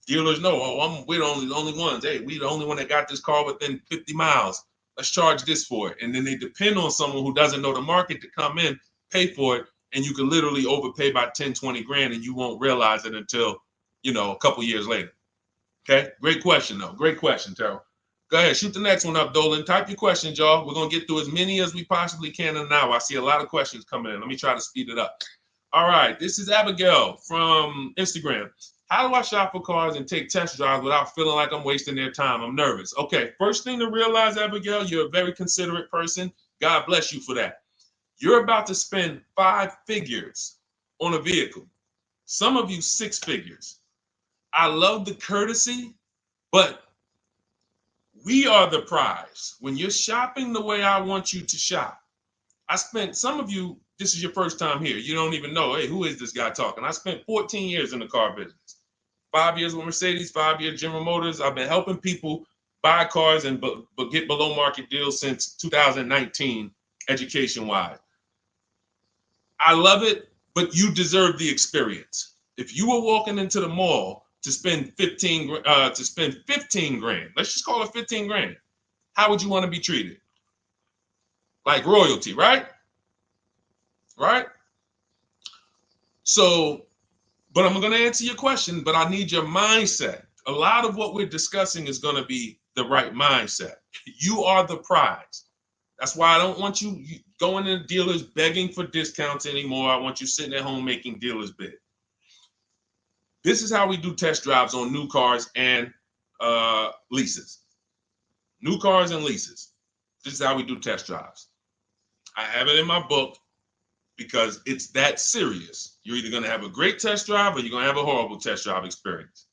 Dealers know, oh, we're the only ones. Hey, we the only one that got this car within 50 miles. Let's charge this for it. And then they depend on someone who doesn't know the market to come in, pay for it, and you can literally overpay by 10, 20 grand and you won't realize it until, a couple years later. Okay, great question though. Great question, Terrell. Go ahead, shoot the next one up, Dolan. Type your questions, y'all. We're gonna get through as many as we possibly can in an hour. I see a lot of questions coming in. Let me try to speed it up. All right, this is Abigail from Instagram. How do I shop for cars and take test drives without feeling like I'm wasting their time? I'm nervous. Okay, first thing to realize, Abigail, you're a very considerate person. God bless you for that. You're about to spend 5 figures on a vehicle. Some of you 6 figures. I love the courtesy, but we are the prize. When you're shopping the way I want you to shop, some of you, this is your first time here. You don't even know, hey, who is this guy talking? I spent 14 years in the car business. 5 years with Mercedes, 5 years General Motors. I've been helping people buy cars and get below market deals since 2019, education-wise. I love it, but you deserve the experience. If you were walking into the mall to spend 15 grand, let's just call it 15 grand, how would you want to be treated? Like royalty, right? Right? So, but I'm going to answer your question, but I need your mindset. A lot of what we're discussing is going to be the right mindset. You are the prize. That's why I don't want you going to dealers begging for discounts anymore. I want you sitting at home making dealers bid. This is how we do test drives on new cars and leases. New cars and leases. This is how we do test drives. I have it in my book because it's that serious. You're either going to have a great test drive or you're going to have a horrible test drive experience.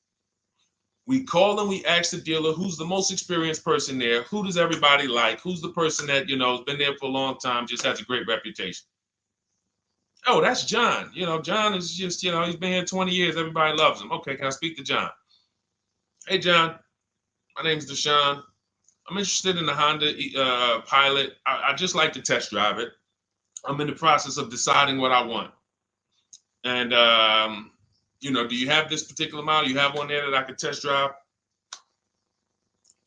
We call and we ask the dealer, who's the most experienced person there? Who does everybody like? Who's the person that, has been there for a long time, just has a great reputation? Oh, that's John. John is just, he's been here 20 years. Everybody loves him. Okay, can I speak to John? Hey, John. My name is Deshone. I'm interested in the Honda Pilot. I just like to test drive it. I'm in the process of deciding what I want. And, do you have this particular model? You have one there that I could test drive?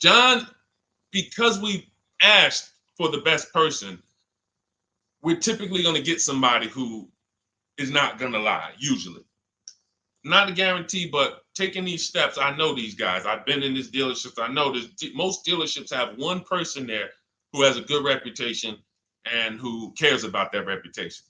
John, because we asked for the best person, we're typically going to get somebody who is not going to lie, usually. Not a guarantee, but taking these steps, I know these guys. I've been in this dealership. I know most dealerships have one person there who has a good reputation and who cares about that reputation.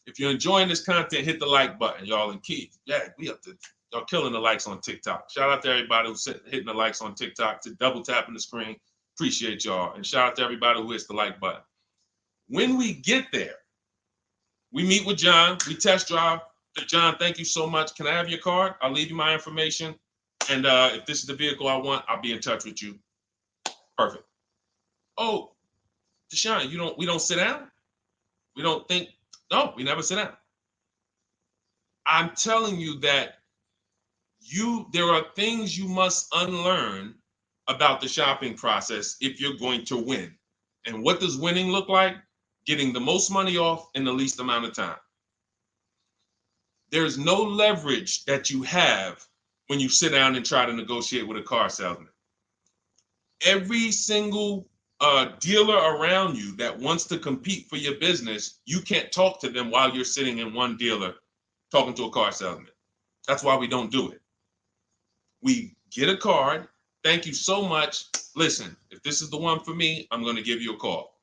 If you're enjoying this content, hit the like button, y'all. And Keith, y'all killing the likes on TikTok. Shout out to everybody who's hitting the likes on TikTok, to double tapping the screen. Appreciate y'all. And shout out to everybody who hits the like button. When we get there, we meet with John, we test drive. John, thank you so much. Can I have your card? I'll leave you my information. And if this is the vehicle I want, I'll be in touch with you. Perfect. Oh, Deshone, we don't sit down? No, we never sit down. I'm telling you that there are things you must unlearn about the shopping process if you're going to win. And what does winning look like? Getting the most money off in the least amount of time. There's no leverage that you have when you sit down and try to negotiate with a car salesman. Every single dealer around you that wants to compete for your business, you can't talk to them while you're sitting in one dealer talking to a car salesman. That's why we don't do it. We get a card. Thank you so much. Listen, if this is the one for me, I'm going to give you a call.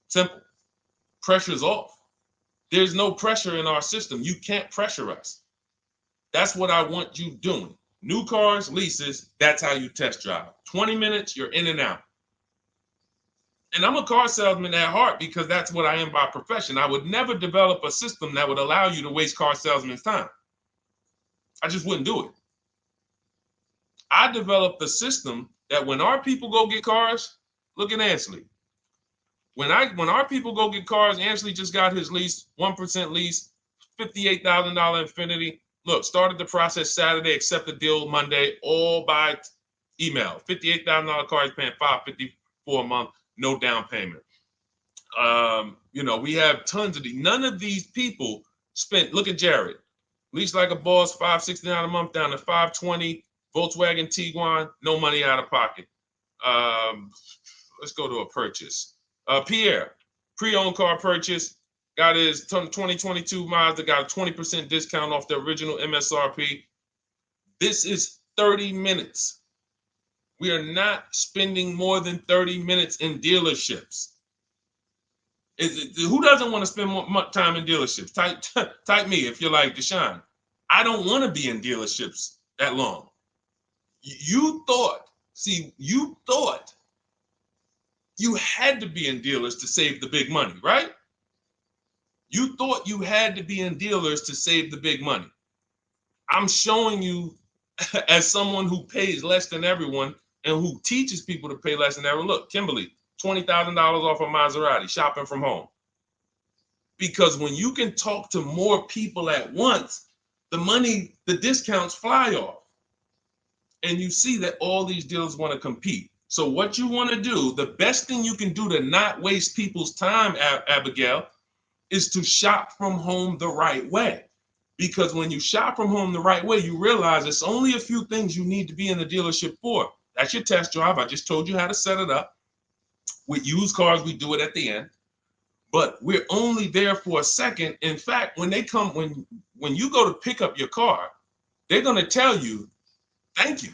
Simple. Pressure's off. There's no pressure in our system. You can't pressure us. That's what I want you doing. New cars, leases, that's how you test drive. 20 minutes, you're in and out. And I'm a car salesman at heart because that's what I am by profession. I would never develop a system that would allow you to waste car salesmen's time. I just wouldn't do it. I developed a system that when our people go get cars, look at Ansley. When our people go get cars, Ansley just got his lease, 1% lease, $58,000 Infiniti. Look, started the process Saturday, accepted deal Monday, all by Email. $58,000 car is paying $554 a month, no down payment. You know, we have tons of these. None of these people spent. Look at Jared. Lease like a boss, $569 a month down to $520. Volkswagen Tiguan, no money out of pocket. Let's go to a purchase. Pierre, pre-owned car purchase, got his 2022 Mazda, got a 20% discount off the original MSRP. This is 30 minutes. We are not spending more than 30 minutes in dealerships. Who doesn't want to spend more time in dealerships? Type me if you're like Deshone. I don't want to be in dealerships that long. You thought you had to be in dealers to save the big money, right? You thought you had to be in dealers to save the big money. I'm showing you as someone who pays less than everyone and who teaches people to pay less than everyone. Look, Kimberly, $20,000 off a Maserati, shopping from home. Because when you can talk to more people at once, the discounts fly off. And you see that all these dealers want to compete. So what you want to do, the best thing you can do to not waste people's time, Abigail, is to shop from home the right way. Because when you shop from home the right way, you realize it's only a few things you need to be in the dealership for. That's your test drive. I just told you how to set it up. With used cars, we do it at the end. But we're only there for a second. In fact, when you go to pick up your car, they're going to tell you, thank you.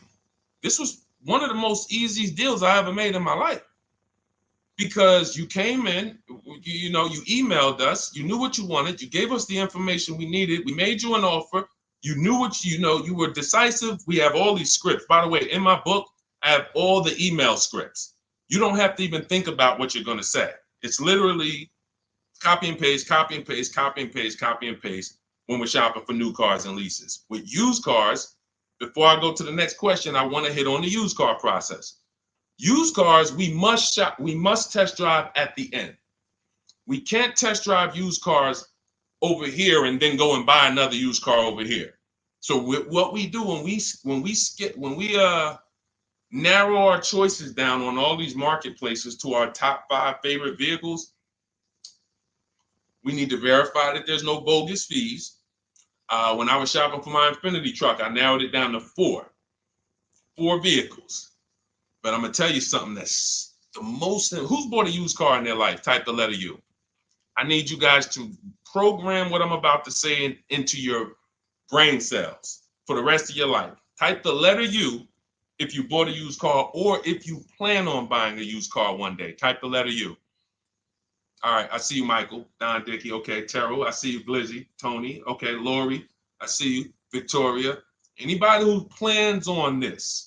This was one of the most easiest deals I ever made in my life. Because you came in, you emailed us, you knew what you wanted, you gave us the information we needed, we made you an offer, you knew what you were decisive. We have all these scripts. By the way, in my book, I have all the email scripts. You don't have to even think about what you're going to say. It's literally copy and paste, copy and paste, copy and paste, copy and paste when we're shopping for new cars and leases. With used cars, before I go to the next question, I want to hit on the used car process. Used cars, we must test drive at the end. We can't test drive used cars over here and then go and buy another used car over here. So what we do when we narrow our choices down on all these marketplaces to our top 5 favorite vehicles, we need to verify that there's no bogus fees. When I was shopping for my Infinity truck, I narrowed it down to 4 vehicles. But I'm going to tell you something that's the most. Who's bought a used car in their life? Type the letter U. I need you guys to program what I'm about to say into your brain cells for the rest of your life. Type the letter U if you bought a used car or if you plan on buying a used car one day. Type the letter U. All right. I see you, Michael. Don Dickey. Okay. Terrell. I see you, Blizzy. Tony. Okay. Lori. I see you. Victoria. Anybody who plans on this.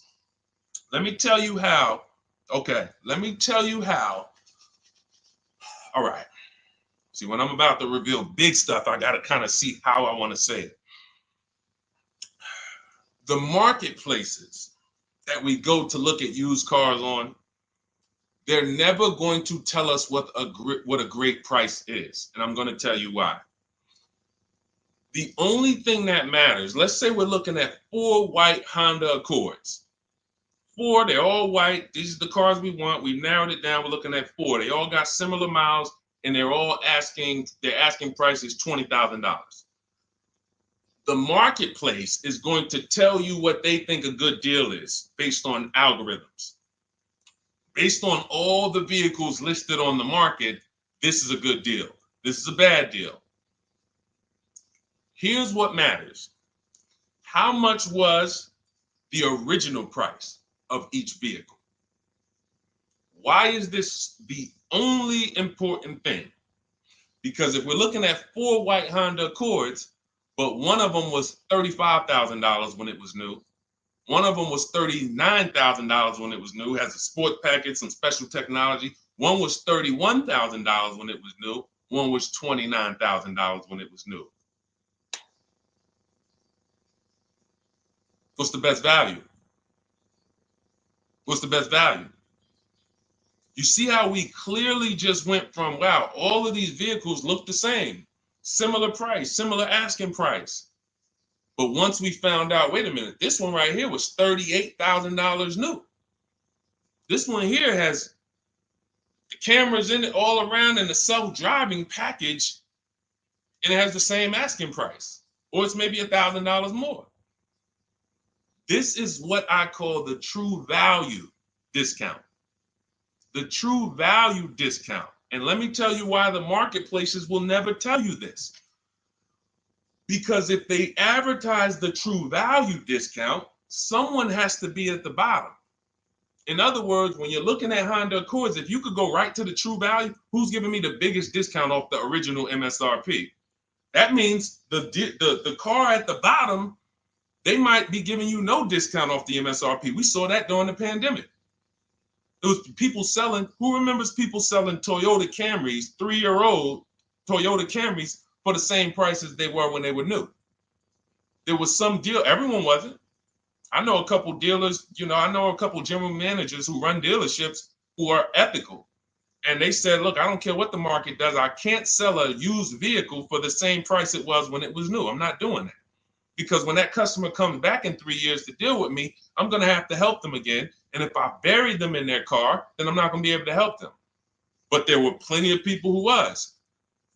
Let me tell you how. Okay, let me tell you how. All right. See, when I'm about to reveal big stuff, I got to kind of see how I want to say it. The marketplaces that we go to look at used cars on, they're never going to tell us what a great price is. And I'm going to tell you why. The only thing that matters, let's say we're looking at 4 white Honda Accords. 4, they're all white. These are the cars we want. We narrowed it down. We're looking at 4. They all got similar miles, and they're asking price is $20,000. The marketplace is going to tell you what they think a good deal is based on algorithms. Based on all the vehicles listed on the market, this is a good deal. This is a bad deal. Here's what matters. How much was the original price of each vehicle? Why is this the only important thing? Because if we're looking at 4 white Honda Accords, but one of them was $35,000 when it was new, one of them was $39,000 when it was new, has a sport package, some special technology. One was $31,000 when it was new, one was $29,000 when it was new. What's the best value? What's the best value? You see how we clearly just went from, wow, all of these vehicles look the same, similar price, similar asking price. But once we found out, wait a minute, this one right here was $38,000 new. This one here has the cameras in it all around and the self-driving package, and it has the same asking price, or it's maybe $1,000 more. This is what I call the true value discount. The true value discount. And let me tell you why the marketplaces will never tell you this. Because if they advertise the true value discount, someone has to be at the bottom. In other words, when you're looking at Honda Accords, if you could go right to the true value, who's giving me the biggest discount off the original MSRP? That means the car at the bottom, they might be giving you no discount off the MSRP. We saw that during the pandemic. It was people selling, who remembers people selling Toyota Camrys, 3-year-old Toyota Camrys, for the same price as they were when they were new? There was some deal, everyone wasn't. I know a couple dealers, I know a couple general managers who run dealerships who are ethical. And they said, look, I don't care what the market does. I can't sell a used vehicle for the same price it was when it was new. I'm not doing that. Because when that customer comes back in 3 years to deal with me, I'm going to have to help them again. And if I buried them in their car, then I'm not going to be able to help them. But there were plenty of people who was.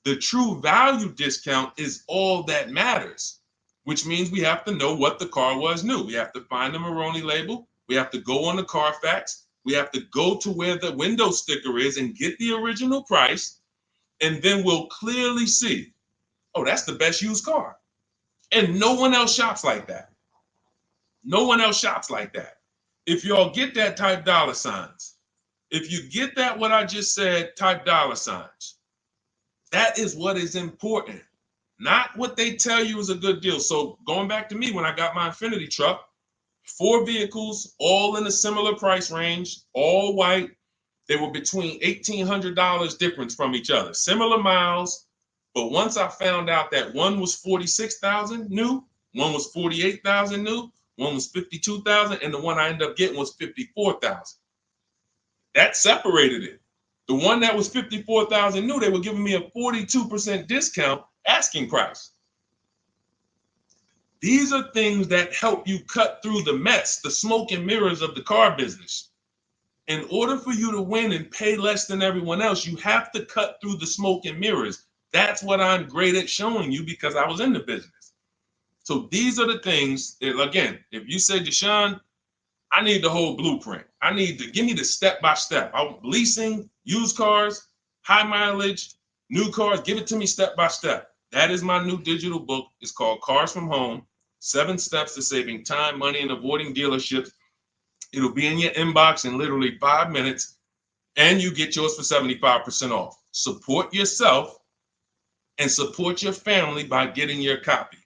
The true value discount is all that matters, which means we have to know what the car was new. We have to find the Maroni label. We have to go on the Carfax. We have to go to where the window sticker is and get the original price. And then we'll clearly see, oh, that's the best used car. And no one else shops like that. No one else shops like that. If y'all get that, type dollar signs. If you get that, what I just said, type dollar signs. That is what is important, not what they tell you is a good deal. So going back to me, when I got my Infiniti truck, 4 vehicles, all in a similar price range, all white. They were between $1,800 difference from each other, similar miles. But once I found out that one was 46,000 new, one was 48,000 new, one was 52,000, and the one I ended up getting was 54,000. That separated it. The one that was 54,000 new, they were giving me a 42% discount asking price. These are things that help you cut through the mess, the smoke and mirrors of the car business. In order for you to win and pay less than everyone else, you have to cut through the smoke and mirrors. That's what I'm great at showing you because I was in the business. So these are the things that, again, if you say, Deshone, I need the whole blueprint. I need to give me the step-by-step. Leasing, used cars, high mileage, new cars, give it to me step-by-step. That is my new digital book. It's called Cars from Home, 7 Steps to Saving Time, Money, and Avoiding Dealerships. It'll be in your inbox in literally 5 minutes, and you get yours for 75% off. Support yourself and support your family by getting your copy.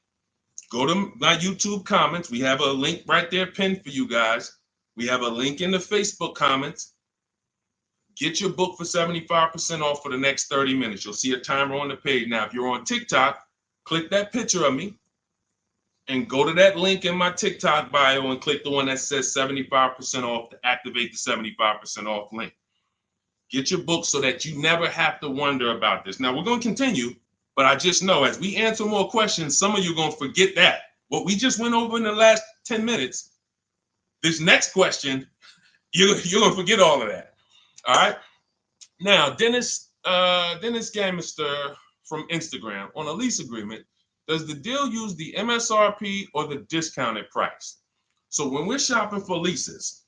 Go to my YouTube comments. We have a link right there pinned for you guys. We have a link in the Facebook comments. Get your book for 75% off for the next 30 minutes. You'll see a timer on the page. Now, if you're on TikTok, click that picture of me and go to that link in my TikTok bio and click the one that says 75% off to activate the 75% off link. Get your book so that you never have to wonder about this. Now, we're going to continue, but I just know as we answer more questions, some of you are going to forget that. What we just went over in the last 10 minutes, this next question, you're going to forget all of that. All right. Now, Dennis Gamister from Instagram, on a lease agreement, does the deal use the MSRP or the discounted price? So when we're shopping for leases,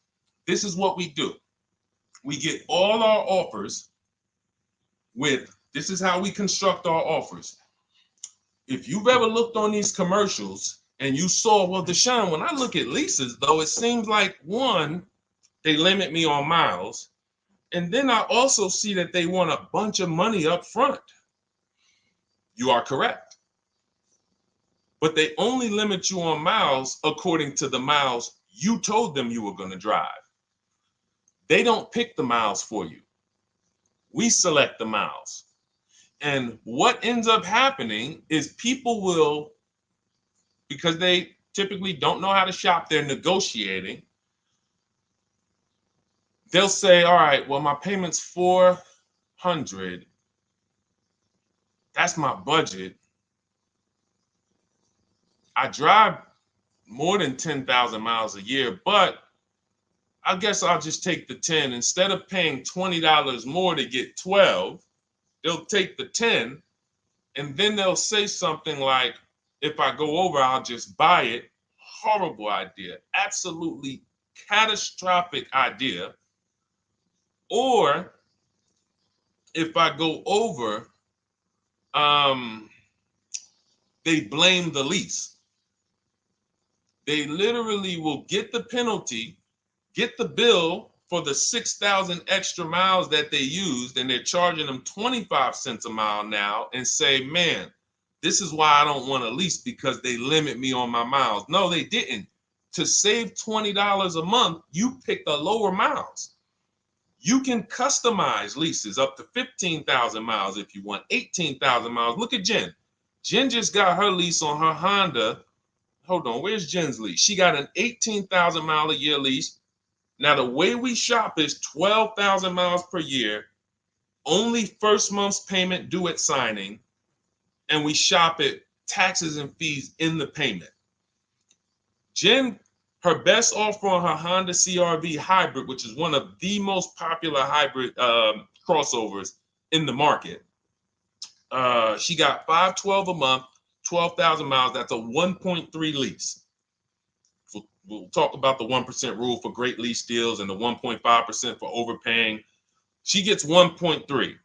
this is what we do. We get all our offers with, this is how we construct our offers. If you've ever looked on these commercials and you saw, well, Deshone, when I look at leases, though, it seems like, one, they limit me on miles. And then I also see that they want a bunch of money up front. You are correct. But they only limit you on miles according to the miles you told them you were going to drive. They don't pick the miles for you. We select the miles. And what ends up happening is people will, because they typically don't know how to shop, they're negotiating. They'll say, all right, well, my payment's $400. That's my budget. I drive more than 10,000 miles a year, but I guess I'll just take the 10. Instead of paying $20 more to get 12, they'll take the 10, and then they'll say something like, if I go over, I'll just buy it. Horrible idea. Absolutely catastrophic idea. Or if I go over, they blame the lease. They literally will get the penalty, get the bill for the 6,000 extra miles that they used, and they're charging them 25 cents a mile now, and say, man, this is why I don't want to lease, because they limit me on my miles. No, they didn't. To save $20 a month, you pick the lower miles. You can customize leases up to 15,000 miles if you want, 18,000 miles. Look at Jen. Jen just got her lease on her Honda. Hold on, where's Jen's lease? She got an 18,000 mile a year lease. Now, the way we shop is 12,000 miles per year, only first month's payment due at signing, and we shop it taxes and fees in the payment. Jen, her best offer on her Honda CR-V hybrid, which is one of the most popular hybrid crossovers in the market, she got $512 a month, 12,000 miles. That's a 1.3 lease. We'll talk about the 1% rule for great lease deals and the 1.5% for overpaying. She gets 1.3.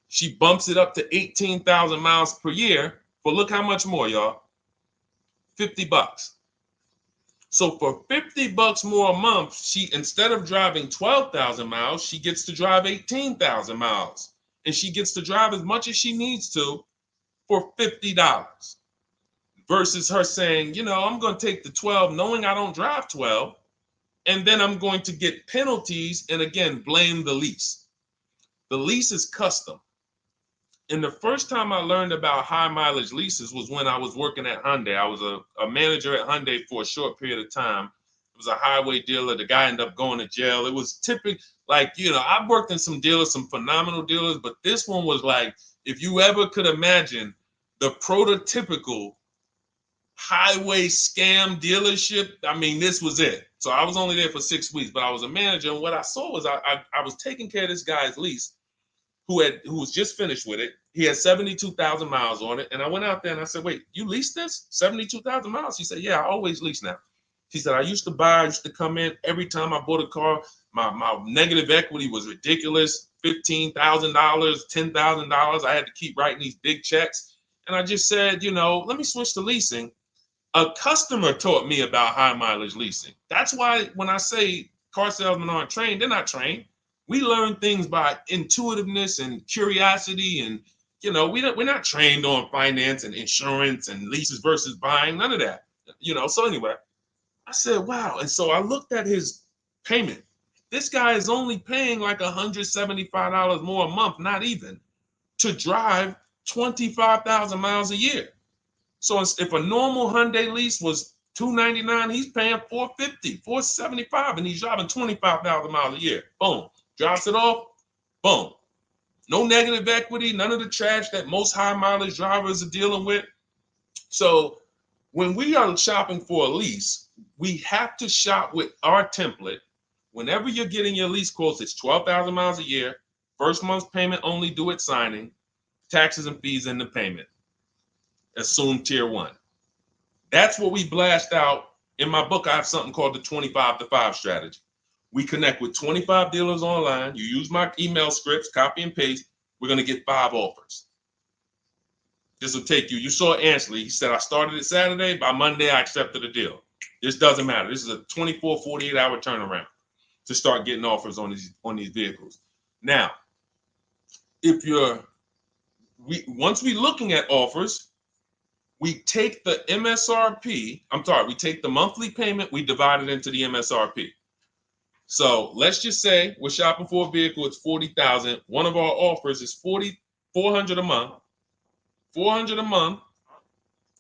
She bumps it up to 18,000 miles per year. But look how much more, y'all. $50. So for $50 more a month, she, instead of driving 12,000 miles, she gets to drive 18,000 miles. And she gets to drive as much as she needs to for $50. Versus her saying, you know, I'm going to take the 12 knowing I don't drive 12, and then I'm going to get penalties and, again, blame the lease. The lease is custom. And the first time I learned about high mileage leases was when I was working at Hyundai. I was a manager at Hyundai for a short period of time. It was a highway dealer. The guy ended up going to jail. It was typical, like, you know, I've worked in some dealers, some phenomenal dealers, but this one was like, if you ever could imagine the prototypical highway scam dealership, I mean, this was it. So I was only there for 6 weeks, but I was a manager. And what I saw was I was taking care of this guy's lease who was just finished with it. He had 72,000 miles on it. And I went out there and I said, wait, you leased this? 72,000 miles? He said, yeah, I always lease now. He said, I used to come in every time I bought a car. My negative equity was ridiculous. $15,000, $10,000. I had to keep writing these big checks. And I just said, you know, let me switch to leasing. A customer taught me about high mileage leasing. That's why when I say car salesmen aren't trained, they're not trained. We learn things by intuitiveness and curiosity, and you know, we're not trained on finance and insurance and leases versus buying, none of that. You know, so anyway, I said, wow. And so I looked at his payment. This guy is only paying like $175 more a month, not even, to drive 25,000 miles a year. So if a normal Hyundai lease was $299, he's paying $450, $475, and he's driving 25,000 miles a year. Boom. Drops it off. Boom. No negative equity, none of the trash that most high mileage drivers are dealing with. So when we are shopping for a lease, we have to shop with our template. Whenever you're getting your lease quotes, it's 12,000 miles a year, first month's payment only due at signing, taxes and fees in the payment. Assume tier 1. That's what we blast out. In my book, I have something called the 25 to 5 strategy. We connect with 25 dealers online. You use my email scripts, copy and paste. We're going to get 5 offers. This will take you. You saw Ansley. He said, I started it Saturday. By Monday, I accepted a deal. This doesn't matter. This is a 24, 48-hour turnaround to start getting offers on these vehicles. Now, once we're looking at offers, we take the MSRP. We take the monthly payment. We divide it into the MSRP. So let's just say we're shopping for a vehicle. It's $40,000. One of our offers is $400 a month. $400 a month.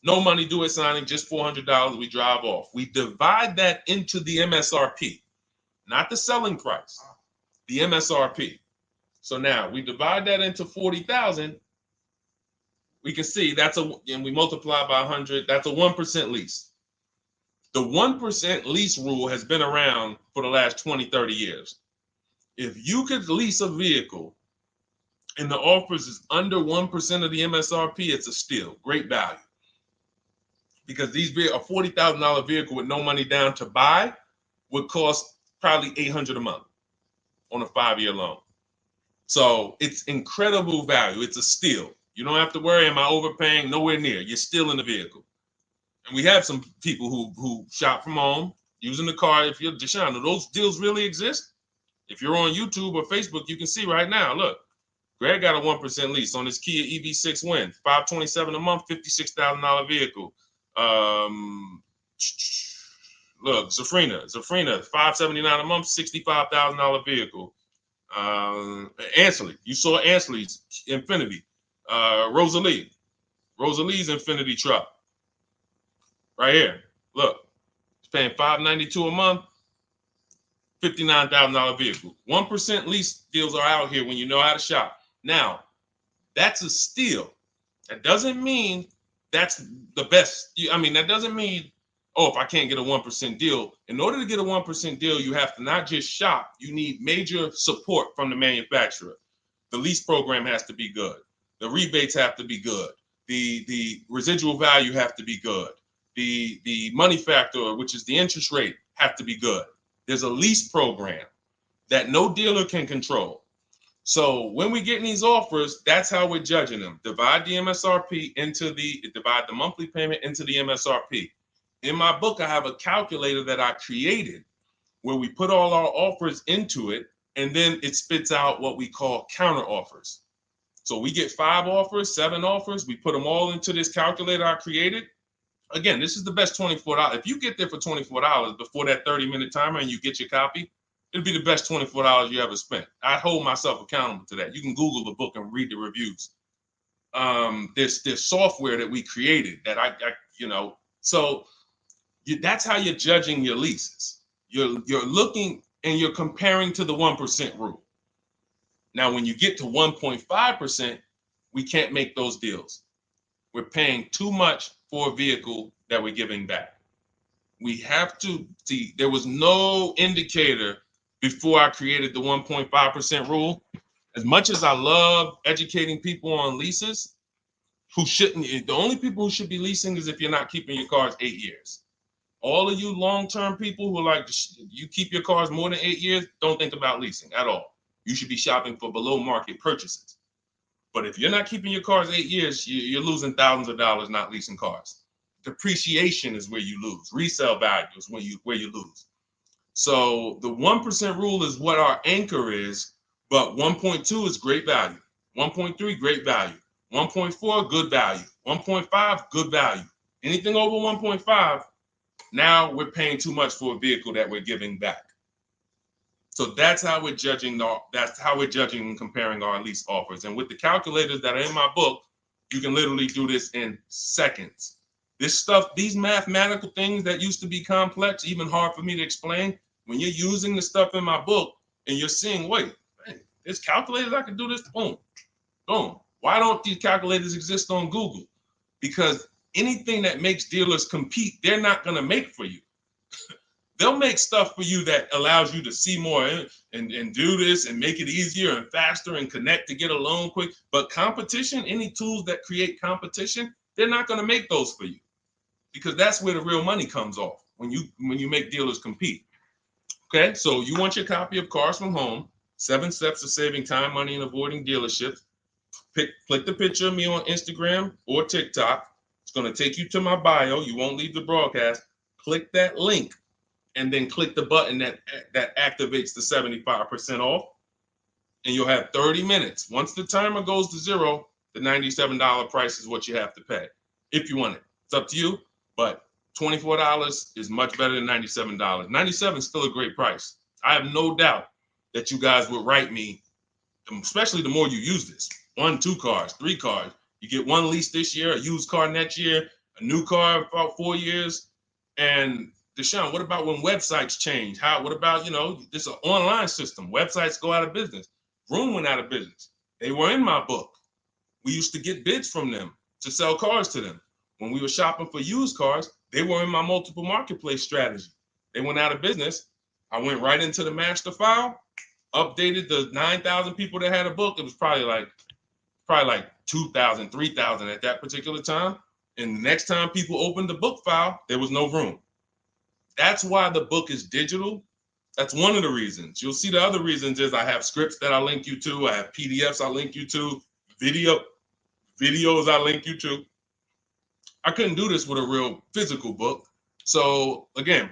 No money due at signing. Just $400. We drive off. We divide that into the MSRP, not the selling price. The MSRP. So now we divide that into $40,000. we can see and we multiply by 100, that's a 1% lease. The 1% lease rule has been around for the last 20, 30 years. If you could lease a vehicle and the offers is under 1% of the MSRP, it's a steal, great value. Because a $40,000 vehicle with no money down to buy would cost probably $800 a month on a 5-year loan. So it's incredible value. It's a steal. You don't have to worry, am I overpaying? Nowhere near. You're still in the vehicle. And we have some people who shop from home using the car. If you're Deshone, do those deals really exist? If you're on YouTube or Facebook, you can see right now, look, Greg got a 1% lease on his Kia EV6 Win, $527 a month, $56,000 vehicle. Look, Zafrina, $579 a month, $65,000 vehicle. Ansley, you saw Ansley's Infinity. Rosalie's Infinity truck. Right here. Look, it's paying $592 a month, $59,000 vehicle. 1% lease deals are out here when you know how to shop. Now, that's a steal. That doesn't mean that's the best. That doesn't mean, oh, if I can't get a 1% deal. In order to get a 1% deal, you have to not just shop. You need major support from the manufacturer. The lease program has to be good. The rebates have to be good. The residual value have to be good. The money factor, which is the interest rate, have to be good. There's a lease program that no dealer can control. So when we get these offers, that's how we're judging them. Divide the monthly payment into the MSRP. In my book, I have a calculator that I created where we put all our offers into it, and then it spits out what we call counter offers. So we get 5 offers, 7 offers, we put them all into this calculator I created. Again, this is the best $24. If you get there for $24 before that 30-minute timer and you get your copy, it'll be the best $24 you ever spent. I hold myself accountable to that. You can Google the book and read the reviews. There's software that we created that that's how you're judging your leases. You're looking and you're comparing to the 1% rule. Now, when you get to 1.5%, we can't make those deals. We're paying too much for a vehicle that we're giving back. We have to see, there was no indicator before I created the 1.5% rule. As much as I love educating people on leases, the only people who should be leasing is if you're not keeping your cars 8 years. All of you long-term people who are like, you keep your cars more than 8 years, don't think about leasing at all. You should be shopping for below market purchases. But if you're not keeping your cars 8 years, you're losing thousands of dollars not leasing cars. Depreciation is where you lose. Resale value is where you lose. So the 1% rule is what our anchor is, but 1.2 is great value. 1.3, great value. 1.4, good value. 1.5, good value. Anything over 1.5, now we're paying too much for a vehicle that we're giving back. So that's how we're judging. That's how we're judging and comparing our lease offers. And with the calculators that are in my book, you can literally do this in seconds. This stuff, these mathematical things that used to be complex, even hard for me to explain, when you're using the stuff in my book and you're seeing, wait, man, there's calculators, I can do this, boom, boom. Why don't these calculators exist on Google? Because anything that makes dealers compete, they're not going to make for you. They'll make stuff for you that allows you to see more and do this and make it easier and faster and connect to get a loan quick. But competition, any tools that create competition, they're not going to make those for you, because that's where the real money comes off, when you make dealers compete. Okay, so you want your copy of Cars from Home, 7 Steps to Saving Time, Money, and Avoiding Dealerships. Click the picture of me on Instagram or TikTok. It's going to take you to my bio. You won't leave the broadcast. Click that link and then click the button that activates the 75% off, and you'll have 30 minutes. Once the timer goes to 0, the $97 price is what you have to pay if you want it. It's up to you, but $24 is much better than $97. $97 is still a great price. I have no doubt that you guys would write me, especially the more you use this. 1, 2 cars, 3 cars. You get 1 lease this year, a used car next year, a new car about 4 years. And Deshone, what about when websites change? What about, this is an online system. Websites go out of business. Vroom went out of business. They were in my book. We used to get bids from them. to sell cars to them. When we were shopping for used cars, they were in my multiple marketplace strategy. They went out of business. I went right into the master file, updated the 9,000 people that had a book. It was probably like 2,000, 3,000 at that particular time. And the next time people opened the book file, there was no room. That's why the book is digital. That's one of the reasons. You'll see the other reasons is I have scripts that I link you to. I have PDFs I link you to. Videos I link you to. I couldn't do this with a real physical book. So again,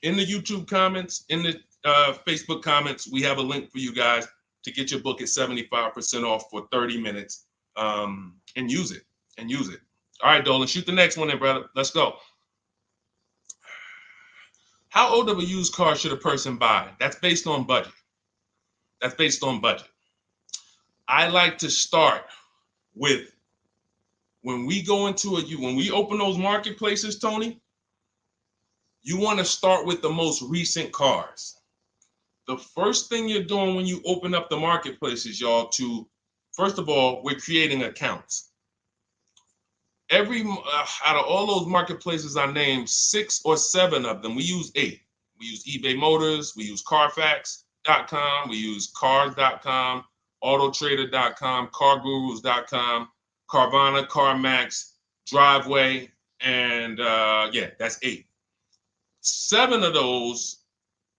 in the YouTube comments, in the Facebook comments, we have a link for you guys to get your book at 75% off for 30 minutes and use it. All right, Dolan, shoot the next one then, brother. Let's go. How old of a used car should a person buy? That's based on budget. I like to start with when we open those marketplaces, Tony, you want to start with the most recent cars. The first thing you're doing when you open up the marketplaces, y'all, first of all, we're creating accounts. Out of all those marketplaces I named, 6 or 7 of them, we use 8. We use eBay Motors, we use Carfax.com, we use Cars.com, Autotrader.com, CarGurus.com, Carvana, CarMax, Driveway, and that's 8. 7 of those,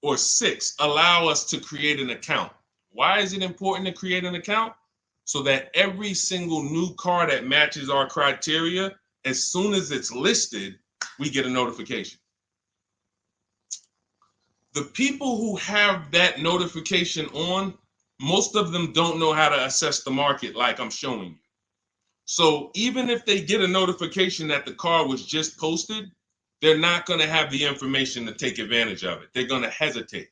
or 6, allow us to create an account. Why is it important to create an account? So that every single new car that matches our criteria, as soon as it's listed, we get a notification. The people who have that notification on, most of them don't know how to assess the market like I'm showing you. So even if they get a notification that the car was just posted, they're not going to have the information to take advantage of it. They're going to hesitate.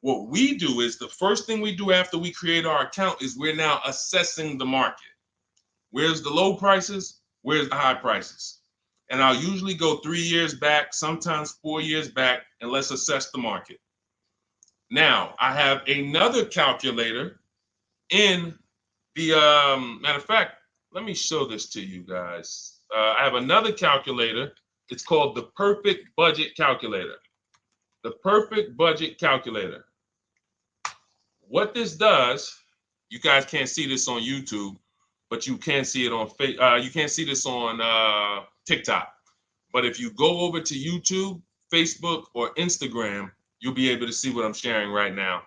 What we do is the first thing we do after we create our account is we're now assessing the market. Where's the low prices? Where's the high prices? And I'll usually go 3 years back, sometimes 4 years back, and let's assess the market. Now, I have another calculator in the, matter of fact, let me show this to you guys. I have another calculator. It's called the Perfect Budget Calculator. The Perfect Budget Calculator. What this does, you guys can't see this on YouTube, but you can see it on you can't see this on TikTok. But if you go over to YouTube, Facebook, or Instagram, you'll be able to see what I'm sharing right now.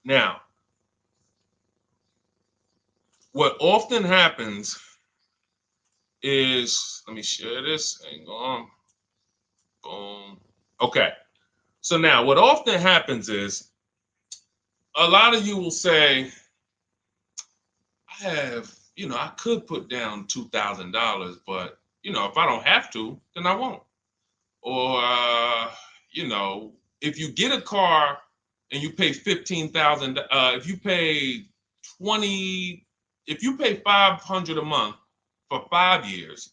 Now, what often happens is, let me share this. Hang on. Boom. Okay. So now what often happens is a lot of you will say, I could put down $2,000, but, if I don't have to, then I won't. Or, if you get a car and you pay $15,000, if you pay $500 a month for 5 years,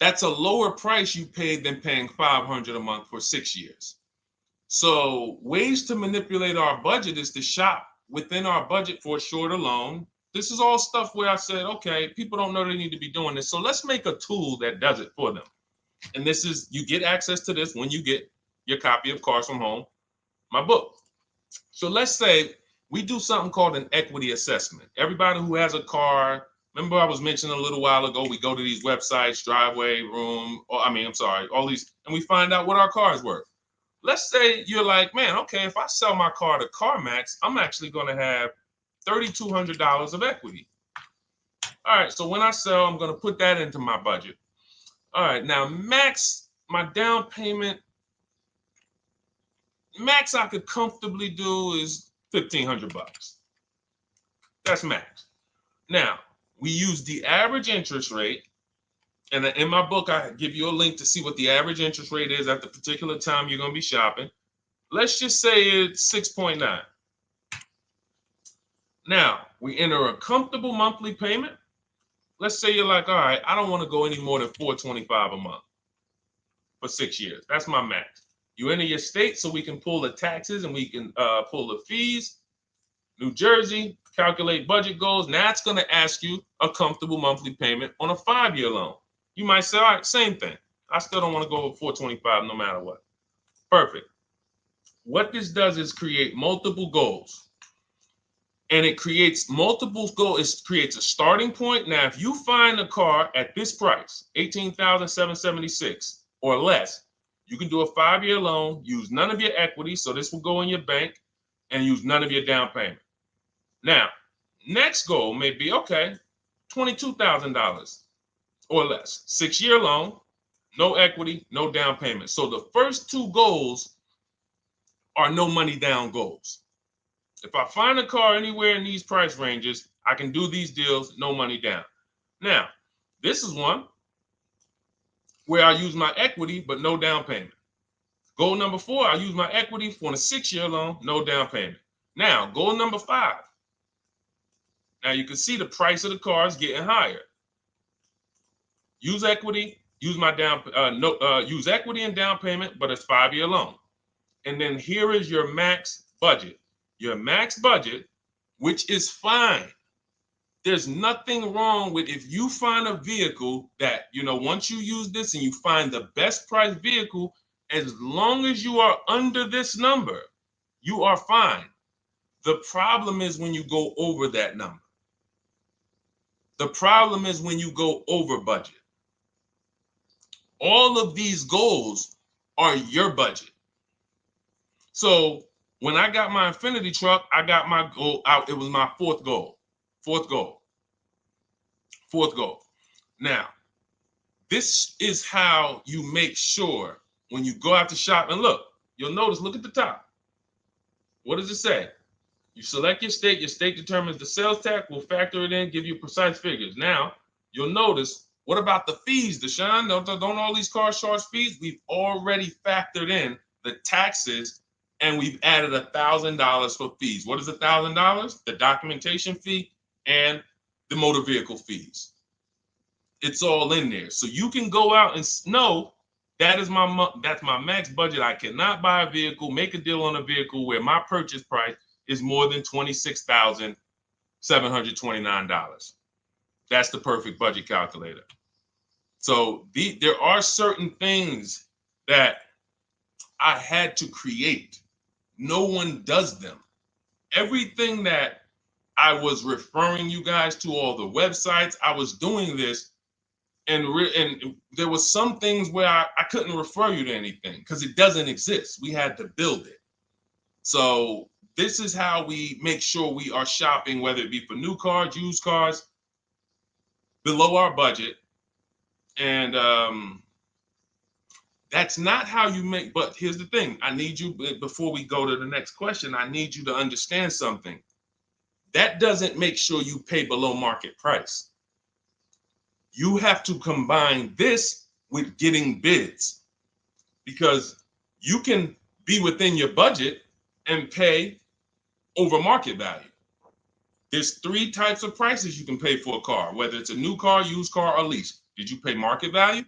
that's a lower price you paid than paying $500 a month for 6 years. So ways to manipulate our budget is to shop within our budget for a shorter loan. This is all stuff where I said, okay, people don't know they need to be doing this. So let's make a tool that does it for them. And this is, you get access to this when you get your copy of Cars from Home, my book. So let's say we do something called an equity assessment. Everybody who has a car, remember I was mentioning a little while ago, we go to these websites, Driveway, all these, and we find out what our car is worth. Let's say you're like, man, okay, if I sell my car to CarMax, I'm actually going to have $3,200 of equity. All right, so when I sell, I'm going to put that into my budget. All right, now my down payment, max I could comfortably do is $1,500. That's max. Now, we use the average interest rate. And in my book, I give you a link to see what the average interest rate is at the particular time you're going to be shopping. Let's just say it's 6.9. Now, we enter a comfortable monthly payment. Let's say you're like, all right, I don't want to go any more than $425 a month for 6 years. That's my max. You enter your state so we can pull the taxes and we can pull the fees. New Jersey, calculate budget goals. Now it's going to ask you a comfortable monthly payment on a 5-year loan. You might say, all right, same thing. I still don't want to go over 425 no matter what. Perfect. What this does is create multiple goals. And it creates multiple goals. It creates a starting point. Now, if you find a car at this price, $18,776 or less, you can do a 5-year loan, use none of your equity, so this will go in your bank, and use none of your down payment. Now, next goal may be, okay, $22,000 or less. 6-year loan, no equity, no down payment. So the first two goals are no money down goals. If I find a car anywhere in these price ranges, I can do these deals, no money down. Now, this is one where I use my equity, but no down payment. Goal number 4, I use my equity for a 6-year loan, no down payment. Now, goal number 5. Now you can see the price of the car is getting higher. Use equity, use my use equity and down payment, but it's 5-year loan. And then here is your max budget. Your max budget, which is fine. There's nothing wrong with if you find a vehicle that, once you use this and you find the best price vehicle, as long as you are under this number, you are fine. The problem is when you go over that number. The problem is when you go over budget. All of these goals are your budget. So when I got my Infinity truck, I got my goal out. It was my fourth goal. Now, this is how you make sure when you go out to shop, and look at the top. What does it say? You select your state determines the sales tax, will factor it in, give you precise figures. Now, you'll notice, what about the fees, Deshone? Don't all these cars charge fees? We've already factored in the taxes, and we've added $1,000 for fees. What is $1,000? The documentation fee and the motor vehicle fees. It's all in there. So you can go out and know that's my max budget. I cannot buy a vehicle, make a deal on a vehicle where my purchase price is more than $26,729. That's the perfect budget calculator. So there are certain things that I had to create. No one does them. Everything that I was referring you guys to, all the websites, I was doing this, and there was some things where I couldn't refer you to anything because it doesn't exist. We had to build it. So this is how we make sure we are shopping, whether it be for new cars, used cars, below our budget. And that's not how you make, but here's the thing. I need you, before we go to the next question, I need you to understand something. That doesn't make sure you pay below market price. You have to combine this with getting bids, because you can be within your budget and pay over market value. There's 3 types of prices you can pay for a car, whether it's a new car, used car, or lease. Did you pay market value?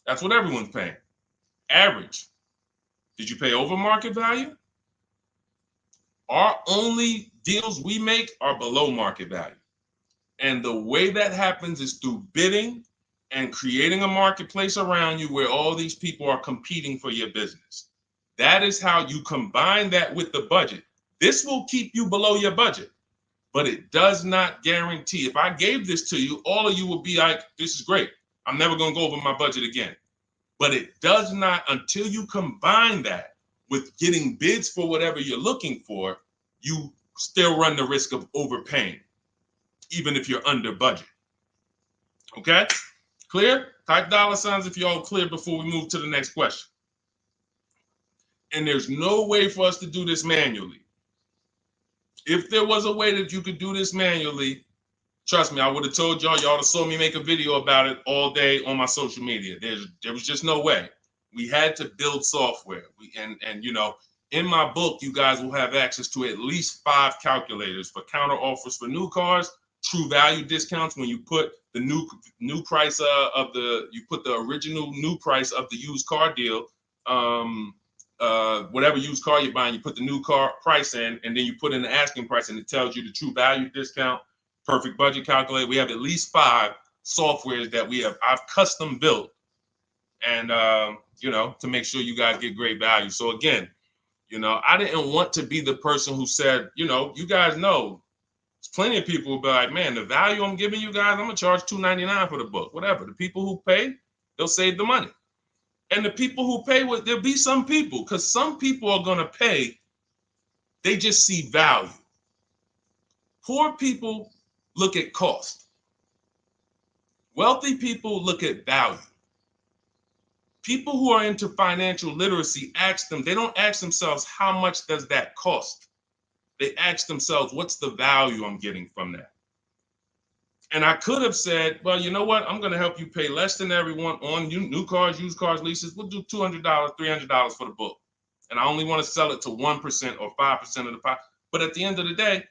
That's what everyone's paying. Average. Did you pay over market value? Our only deals we make are below market value. And the way that happens is through bidding and creating a marketplace around you where all these people are competing for your business. That is how you combine that with the budget. This will keep you below your budget, but it does not guarantee. If I gave this to you, all of you would be like, this is great. I'm never going to go over my budget again. But it does not, until you combine that with getting bids for whatever you're looking for, you still run the risk of overpaying, even if you're under budget. Okay? Clear? Type $ if you're all clear before we move to the next question. And there's no way for us to do this manually. If there was a way that you could do this manually, trust me, I would have told y'all to saw me make a video about it all day on my social media. There was just no way. We had to build software. In my book, you guys will have access to at least 5 calculators for counter offers for new cars, true value discounts when you put the new price you put the original new price of the used car deal, whatever used car you're buying, you put the new car price in, and then you put in the asking price, and it tells you the true value discount, perfect budget calculator. We have at least 5 softwares that I've custom built, and to make sure you guys get great value. So again, I didn't want to be the person who said, you guys know, there's plenty of people who be like, man, the value I'm giving you guys, I'm gonna charge $2.99 for the book. Whatever. The people who pay, they'll save the money. And the people who pay, there'll be some people, because some people are gonna pay, they just see value. Poor people look at cost. Wealthy people look at value. People who are into financial literacy they don't ask themselves, how much does that cost? They ask themselves, what's the value I'm getting from that? And I could have said, well, you know what? I'm going to help you pay less than everyone on new cars, used cars, leases. We'll do $200, $300 for the book. And I only want to sell it to 1% or 5% of the pie. But at the end of the day,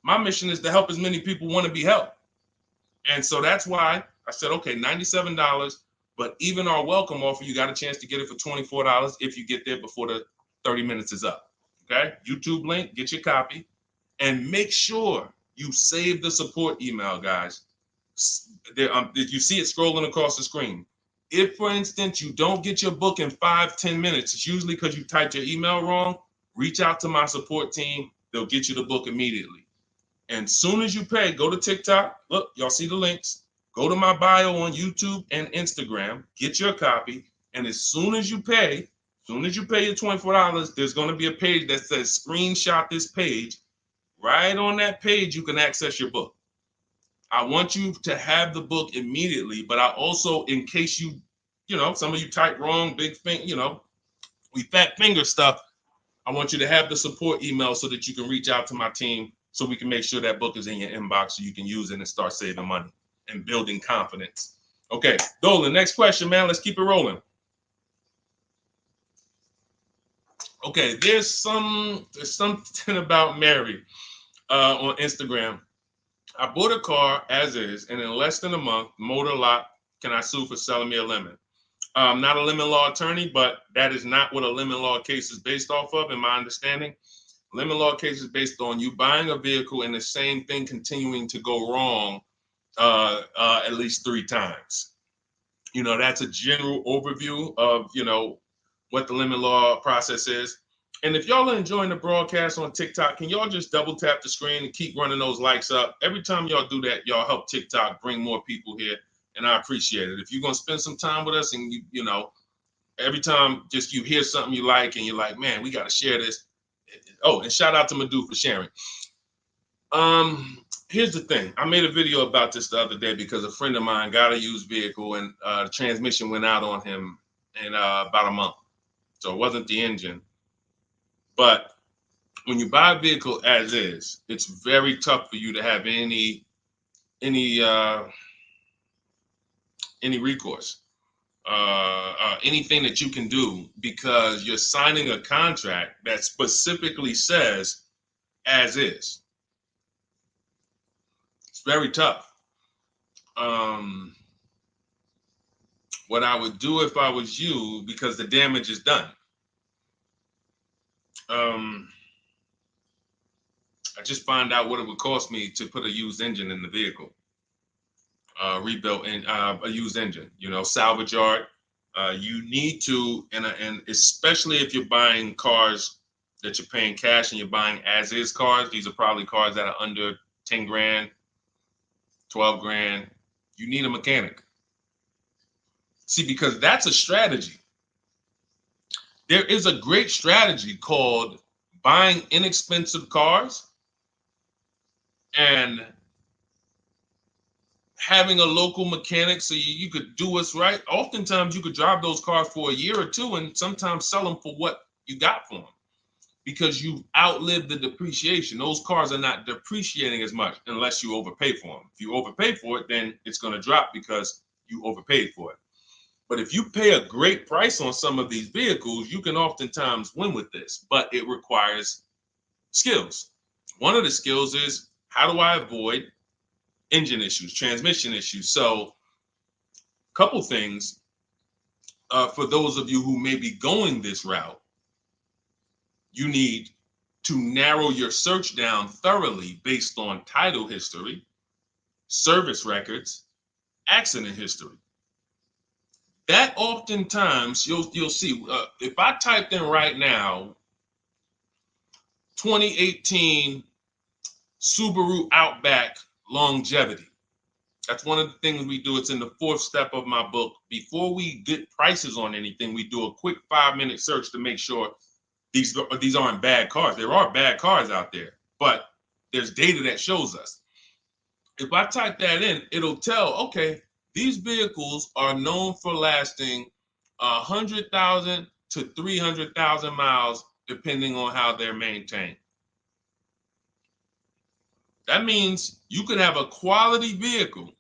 my mission is to help as many people want to be helped. And so that's why I said, okay, $97. But even our welcome offer, you got a chance to get it for $24 if you get there before the 30 minutes is up. Okay? YouTube link, get your copy. And make sure you save the support email, guys. If you see it scrolling across the screen. If, for instance, you don't get your book in 5-10 minutes, it's usually because you typed your email wrong. Reach out to my support team. They'll get you the book immediately. And soon as you pay, go to TikTok. Look, y'all see the links. Go to my bio on YouTube and Instagram. Get your copy. And as soon as you pay your $24, there's going to be a page that says screenshot this page. Right on that page, you can access your book. I want you to have the book immediately, but I also, in case some of you type wrong, big thing, we fat finger stuff. I want you to have the support email so that you can reach out to my team so we can make sure that book is in your inbox so you can use it and start saving money and building confidence. Okay, Dolan, next question, man. Let's keep it rolling. Okay, there's something about Mary on Instagram. I bought a car as is, and in less than a month, motor lock, can I sue for selling me a lemon? I'm not a lemon law attorney, but that is not what a lemon law case is based off of, in my understanding. Lemon law case is based on you buying a vehicle and the same thing continuing to go wrong at least 3 times. That's a general overview of, what the lemon law process is. And if y'all are enjoying the broadcast on TikTok, can y'all just double tap the screen and keep running those likes up? Every time y'all do that, y'all help TikTok bring more people here, and I appreciate it. If you're going to spend some time with us and, every time just you hear something you like and you're like, man, we got to share this. Oh, and shout out to Madhu for sharing. Here's the thing. I made a video about this the other day because a friend of mine got a used vehicle and the transmission went out on him in about a month. So it wasn't the engine. But when you buy a vehicle as is, it's very tough for you to have any recourse, anything that you can do, because you're signing a contract that specifically says as is. It's very tough. What I would do if I was you, because the damage is done, I just find out what it would cost me to put a used engine in the vehicle, rebuilt in a used engine, salvage yard. You need to, and especially if you're buying cars that you're paying cash and you're buying as is cars, these are probably cars that are under 10 grand, 12 grand. You need a mechanic. See, because that's a strategy. There is a great strategy called buying inexpensive cars and having a local mechanic so you could do what's right. Oftentimes you could drive those cars for a year or two and sometimes sell them for what you got for them because you've outlived the depreciation. Those cars are not depreciating as much unless you overpay for them. If you overpay for it, then it's going to drop because you overpaid for it. But if you pay a great price on some of these vehicles, you can oftentimes win with this, but it requires skills. One of the skills is, how do I avoid engine issues, transmission issues? So a couple things. for those of you who may be going this route, you need to narrow your search down thoroughly based on title history, service records, accident history. That oftentimes you'll see, if I typed in right now 2018 Subaru Outback longevity. That's one of the things we do. It's in the fourth step of my book. Before we get prices on anything, we do a quick 5-minute search to make sure these aren't bad cars. There are bad cars out there, but there's data that shows us. If I type that in, it'll tell, okay, these vehicles are known for lasting 100,000 to 300,000 miles, depending on how they're maintained. That means you could have a quality vehicle,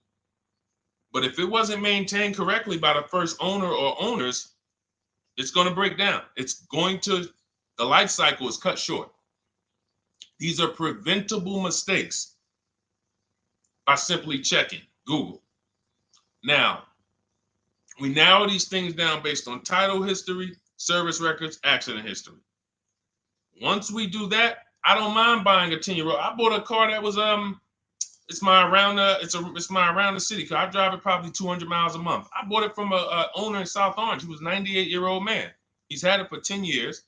but if it wasn't maintained correctly by the first owner or owners, it's going to break down. The life cycle is cut short. These are preventable mistakes by simply checking Google. Now, we narrow these things down based on title history, service records, accident history. Once we do that, I don't mind buying a 10-year-old. I bought a car that was it's my around the city car. I drive it probably 200 miles a month. I bought it from a owner in South Orange. He was a 98-year-old man. He's had it for 10 years,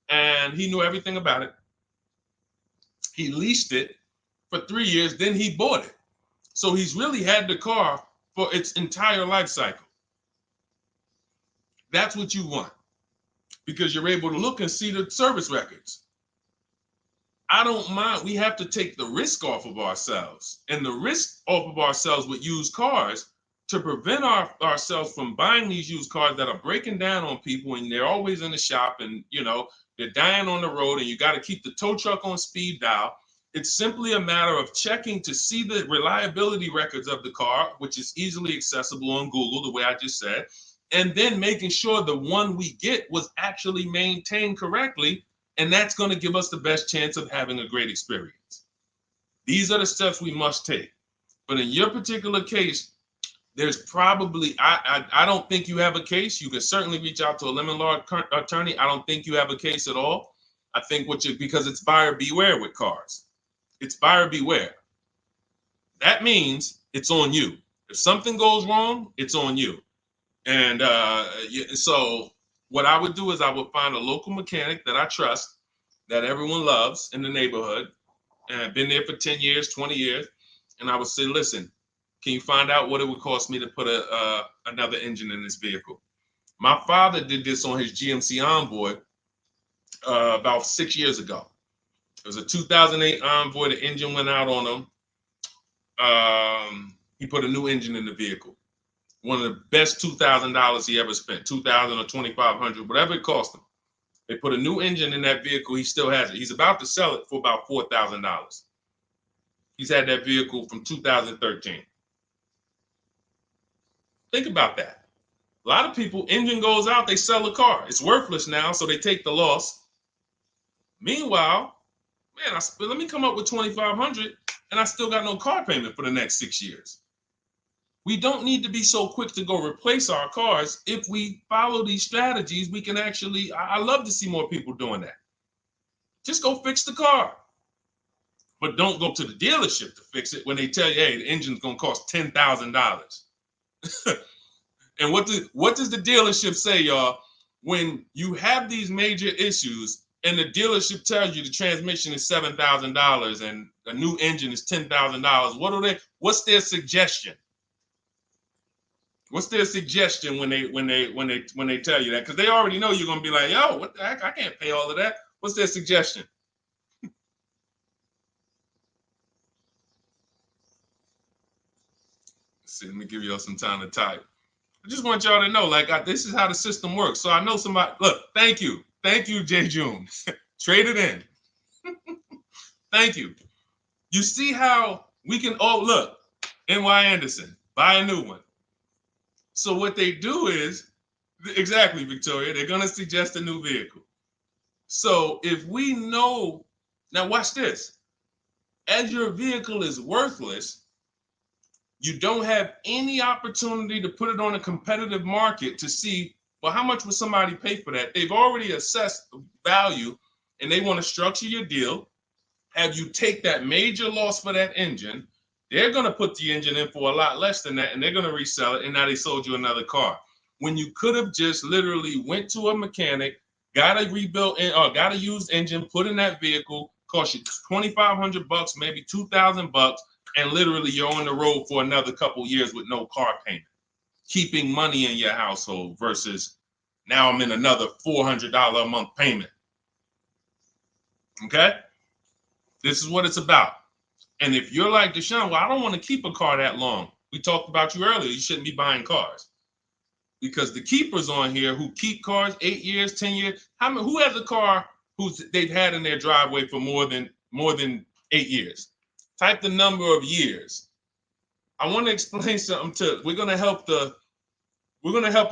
and he knew everything about it. He leased it for 3 years, then he bought it. So he's really had the car for its entire life cycle. That's what you want, because you're able to look and see the service records. I don't mind. We have to take the risk off of ourselves, and the risk off of ourselves with used cars to prevent ourselves from buying these used cars that are breaking down on people, and they're always in the shop, and they're dying on the road, and you got to keep the tow truck on speed dial. It's simply a matter of checking to see the reliability records of the car, which is easily accessible on Google, the way I just said, and then making sure the one we get was actually maintained correctly. And that's going to give us the best chance of having a great experience. These are the steps we must take. But in your particular case, there's probably, I don't think you have a case. You can certainly reach out to a lemon law attorney. I don't think you have a case at all. I think because it's buyer beware with cars. It's buyer beware. That means it's on you. If something goes wrong, it's on you. And so what I would do is I would find a local mechanic that I trust, that everyone loves in the neighborhood, and I've been there for 10 years, 20 years. And I would say, listen, can you find out what it would cost me to put another engine in this vehicle? My father did this on his GMC Envoy about 6 years ago. It was a 2008 Envoy. The engine went out on him. He put a new engine in the vehicle. One of the best $2,000 he ever spent, $2,000 or $2,500, whatever it cost him. They put a new engine in that vehicle. He still has it. He's about to sell it for about $4,000. He's had that vehicle from 2013. Think about that. A lot of people, engine goes out, they sell the car. It's worthless now, so they take the loss. Meanwhile, man, let me come up with $2,500, and I still got no car payment for the next 6 years. We don't need to be so quick to go replace our cars. If we follow these strategies, we can actually, I love to see more people doing that. Just go fix the car. But don't go to the dealership to fix it when they tell you, hey, the engine's going to cost $10,000. And what does the dealership say, y'all? When you have these major issues and the dealership tells you the transmission is $7,000 and a new engine is $10,000, what's their suggestion? What's their suggestion when they tell you that? Because they already know you're gonna be like, yo, what the heck? I can't pay all of that. What's their suggestion? Let's see, let me give y'all some time to type. I just want y'all to know, this is how the system works. So I know somebody. Look, thank you, J. June. Trade it in. Thank you. You see how we can? Oh, look, N.Y. Anderson, buy a new one. So what they do is, exactly, Victoria, they're going to suggest a new vehicle. So if we know, now watch this, as your vehicle is worthless, you don't have any opportunity to put it on a competitive market to see Well, how much would somebody pay for that? They've already assessed the value, and they want to structure your deal, have you take that major loss for that engine. They're going to put the engine in for a lot less than that, and they're going to resell it, and now they sold you another car. When you could have just literally went to a mechanic, got a rebuilt or got a used engine, put in that vehicle, cost you $2,500, maybe $2,000, and literally you're on the road for another couple years with no car payment, keeping money in your household versus now I'm in another $400 a month payment. Okay? This is what it's about. And if you're like Deshone, well, I don't want to keep a car that long. We talked about you earlier. You shouldn't be buying cars. Because the keepers on here who keep cars 8 years, 10 years, who has a car they've had in their driveway for more than 8 years? Type the number of years. I want to explain something we're gonna help a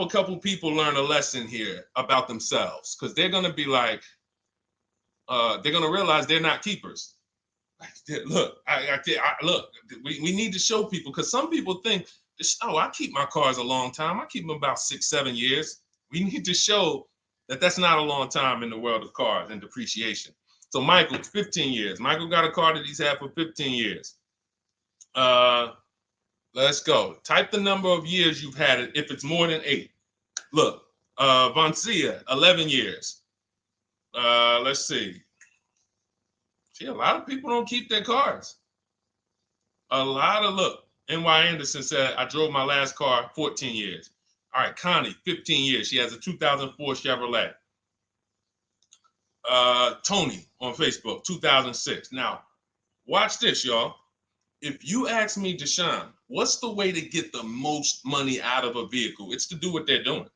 couple people learn a lesson here about themselves, because they're gonna be like, they're gonna realize they're not keepers. Look, look, we need to show people, because some people think, oh, I keep my cars a long time. I keep them about 6-7 years. We need to show that that's not a long time in the world of cars and depreciation. So Michael, 15 years. Michael got a car that he's had for 15 years. Let's go. Type the number of years you've had it if it's more than 8. Look, Vancia, 11 years. Let's see. See, a lot of people don't keep their cars. Look, N.Y. Anderson said, I drove my last car 14 years. All right, Connie, 15 years. She has a 2004 Chevrolet. Tony on Facebook, 2006. Now, watch this, y'all. If you ask me, Deshone, what's the way to get the most money out of a vehicle? It's to do what they're doing.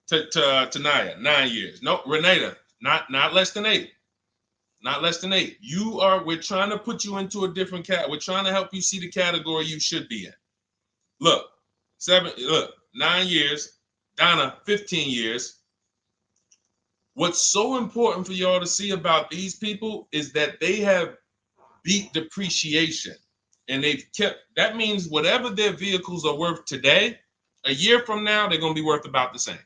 Tanaya, 9 years. No, Renata, not less than 8. Not less than 8. We're trying to put you into a different cat. We're trying to help you see the category you should be in. Look, 9 years. Donna, 15 years. What's so important for y'all to see about these people is that they have beat depreciation. And that means whatever their vehicles are worth today, a year from now, they're going to be worth about the same.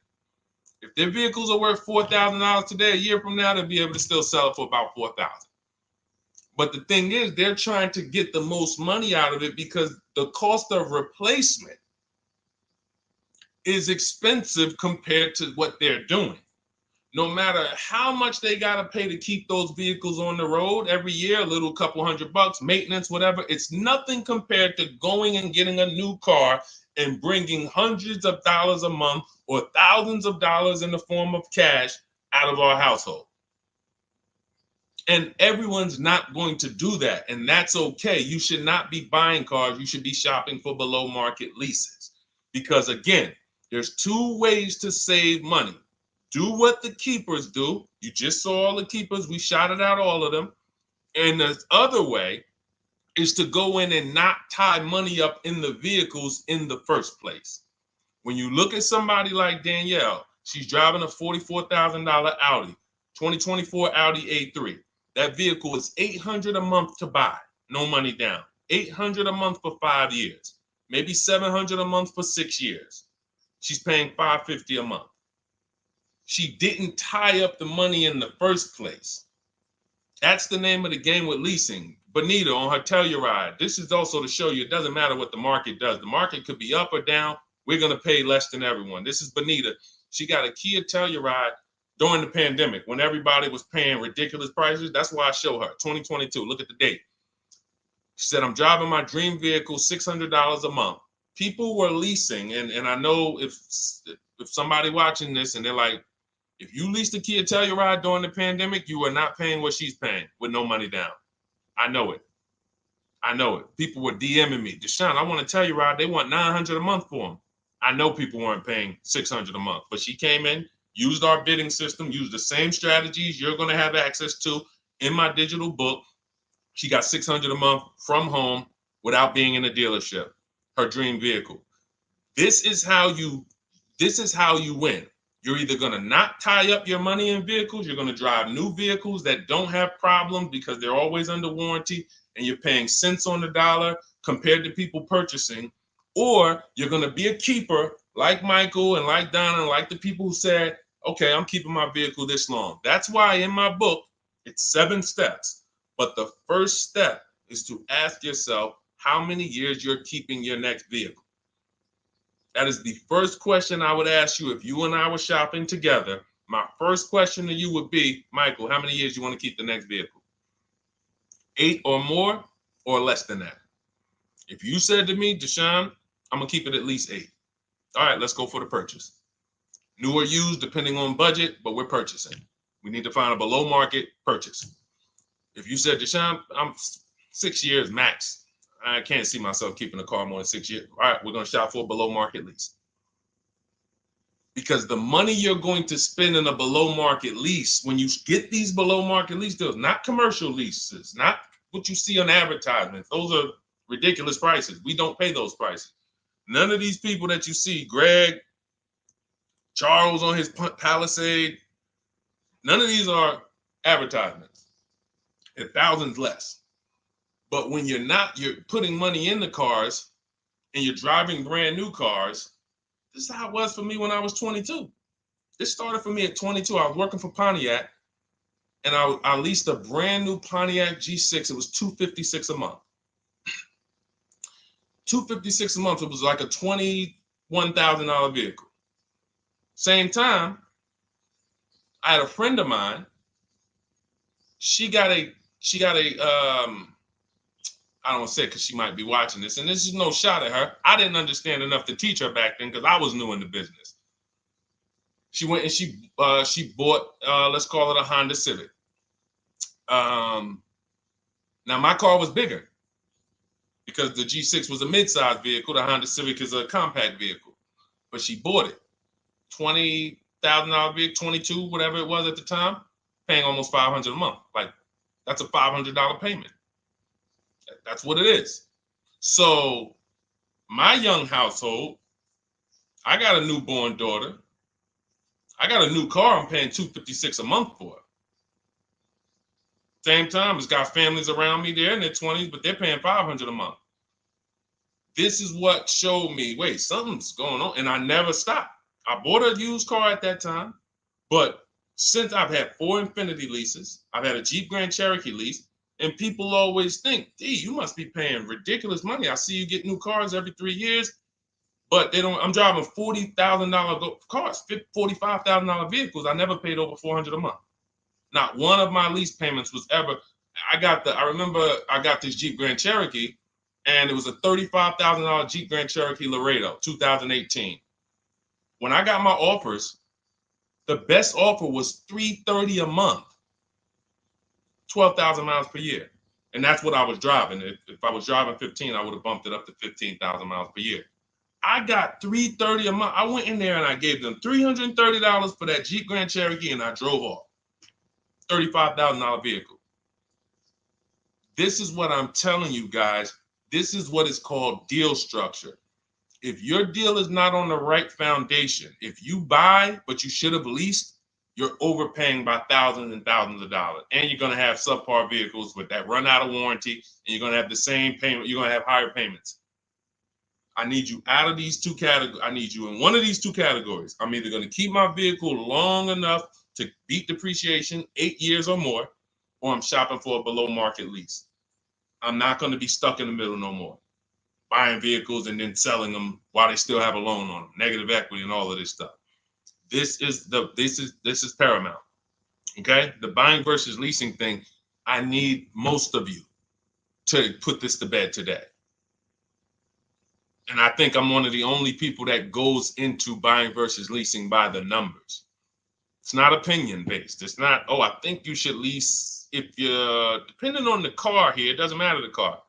If their vehicles are worth $4,000 today, a year from now, they'll be able to still sell it for about $4,000. But the thing is, they're trying to get the most money out of it because the cost of replacement is expensive compared to what they're doing. No matter how much they got to pay to keep those vehicles on the road every year, a little couple $100, maintenance, whatever, it's nothing compared to going and getting a new car and bringing hundreds of dollars a month or thousands of dollars in the form of cash out of our household. And everyone's not going to do that. And that's okay. You should not be buying cars. You should be shopping for below market leases. Because again, there's 2 ways to save money. Do what the keepers do. You just saw all the keepers. We shouted out all of them. And the other way is to go in and not tie money up in the vehicles in the first place. When you look at somebody like Danielle, she's driving a $44,000 Audi, 2024 Audi A3. That vehicle is $800 a month to buy, no money down. $800 a month for 5 years, maybe $700 a month for 6 years. She's paying $550 a month. She didn't tie up the money in the first place. That's the name of the game with leasing. Bonita on her Telluride. This is also to show you it doesn't matter what the market does. The market could be up or down. We're going to pay less than everyone. This is Bonita. She got a Kia Telluride during the pandemic when everybody was paying ridiculous prices. That's why I show her 2022. Look at the date. She said, I'm driving my dream vehicle, $600 a month. People were leasing. And I know if somebody watching this and they're like, if you leased a Kia Telluride during the pandemic, you are not paying what she's paying with no money down. I know it. I know it. People were DMing me, Deshone, I want a Telluride. They want $900 a month for them. I know people weren't paying $600 a month, but she came in, used our bidding system, used the same strategies you're going to have access to in my digital book. She got $600 a month from home without being in a dealership. Her dream vehicle. This is how you win. You're either going to not tie up your money in vehicles. You're going to drive new vehicles that don't have problems because they're always under warranty and you're paying cents on the dollar compared to people purchasing. Or you're going to be a keeper like Michael and like Donna and like the people who said, okay, I'm keeping my vehicle this long. That's why in my book, it's 7 steps. But the first step is to ask yourself how many years you're keeping your next vehicle. That is the first question I would ask you if you and I were shopping together. My first question to you would be, Michael, how many years you want to keep the next vehicle? 8 or more or less than that? If you said to me, Deshone, I'm going to keep it at least 8. All right, let's go for the purchase. New or used, depending on budget, but we're purchasing. We need to find a below market purchase. If you said, Deshone, I'm 6 years max. I can't see myself keeping a car more than 6 years. All right, we're going to shop for a below market lease. Because the money you're going to spend in a below market lease, when you get these below market lease deals, not commercial leases, not what you see on advertisements. Those are ridiculous prices. We don't pay those prices. None of these people that you see, Greg, Charles on his Palisade, none of these are advertisements. They're thousands less. But when you're putting money in the cars and you're driving brand new cars, this is how it was for me when I was 22. This started for me at 22. I was working for Pontiac, and I leased a brand new Pontiac G6. It was $256 a month. $256 a month. It was like a $21,000 vehicle. Same time, I had a friend of mine. She got a I don't want to say it because she might be watching this, and this is no shot at her. I didn't understand enough to teach her back then because I was new in the business. She went and she bought, let's call it a Honda Civic. Now my car was bigger because the G6 was a mid-size vehicle. The Honda Civic is a compact vehicle, but she bought it. $20,000 vehicle, 22, whatever it was at the time, paying almost $500 a month. Like, that's a $500 payment. That's what it is. So my young household, I got a newborn daughter. I got a new car I'm paying $256 a month for. Same time, it's got families around me. They're in their 20s, but they're paying $500 a month. This is what showed me, wait, something's going on. And I never stopped. I bought a used car at that time, but since I've had 4 Infiniti leases, I've had a Jeep Grand Cherokee lease, and people always think, D, you must be paying ridiculous money. I see you get new cars every 3 years, but they don't. I'm driving $40,000 cars, $45,000 vehicles. I never paid over $400 a month. Not one of my lease payments was ever. I remember I got this Jeep Grand Cherokee, and it was a $35,000 Jeep Grand Cherokee Laredo, 2018. When I got my offers, the best offer was $330 a month, 12,000 miles per year. And that's what I was driving. If I was driving 15, I would have bumped it up to 15,000 miles per year. I got $330 a month. I went in there and I gave them $330 for that Jeep Grand Cherokee, and I drove off. $35,000 vehicle. This is what I'm telling you guys. This is what is called deal structure. If your deal is not on the right foundation, if you buy but you should have leased, you're overpaying by thousands and thousands of dollars. And you're going to have subpar vehicles with that run out of warranty, and you're going to have the same payment. You're going to have higher payments. I need you out of these 2 categories. I need you in one of these 2 categories. I'm either going to keep my vehicle long enough to beat depreciation, 8 years or more, or I'm shopping for a below market lease. I'm not going to be stuck in the middle no more, buying vehicles and then selling them while they still have a loan on them, negative equity and all of this stuff. This is paramount. Okay? The buying versus leasing thing, I need most of you to put this to bed today. And I think I'm one of the only people that goes into buying versus leasing by the numbers. It's not opinion based. It's not, oh, I think you should lease if you're, depending on the car here, it doesn't matter the car.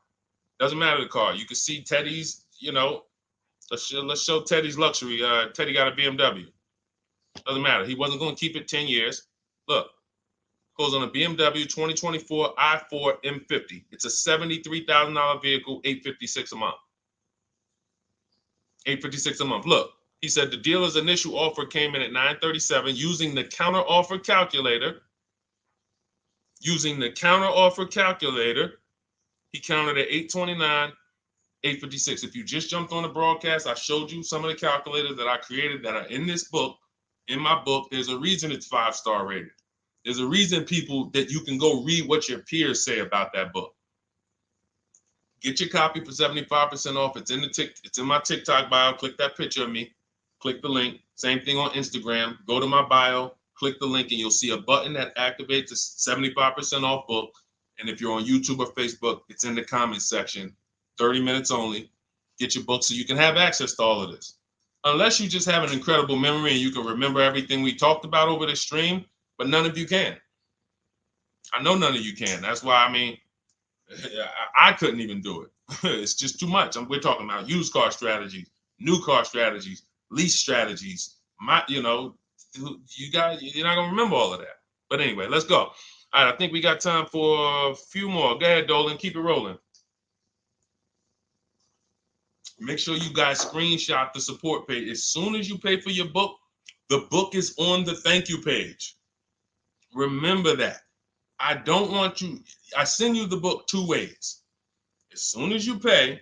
Doesn't matter the car. You can see Teddy's, let's show Teddy's luxury. Teddy got a BMW. Doesn't matter. He wasn't going to keep it 10 years. Look, goes on a BMW 2024 i4 M50. It's a $73,000 vehicle, $856 a month. $856 a month. Look, he said the dealer's initial offer came in at $937 using the counter offer calculator. Using the counter offer calculator, he counted at $829. 8:56. If you just jumped on the broadcast, I showed you some of the calculators that I created that are in this book. In my book, there's a reason it's 5-star rated. There's a reason people that you can go read what your peers say about that book. Get your copy for 75% off. It's in my TikTok bio. Click that picture of me. Click the link. Same thing on Instagram. Go to my bio, click the link, and you'll see a button that activates the 75% off book. And if you're on YouTube or Facebook, it's in the comments section. 30 minutes only. Get your book so you can have access to all of this. Unless you just have an incredible memory and you can remember everything we talked about over the stream, but none of you can. I know none of you can. That's why, I mean, I couldn't even do it. It's just too much. We're talking about used car strategies, new car strategies, lease strategies. You guys, you're not gonna remember all of that. But anyway, let's go. All right, I think we got time for a few more. Go ahead, Dolan, keep it rolling. Make sure you guys screenshot the support page. As soon as you pay for your book, the book is on the thank you page. Remember that. I don't want you, I send you the book 2 ways. As soon as you pay,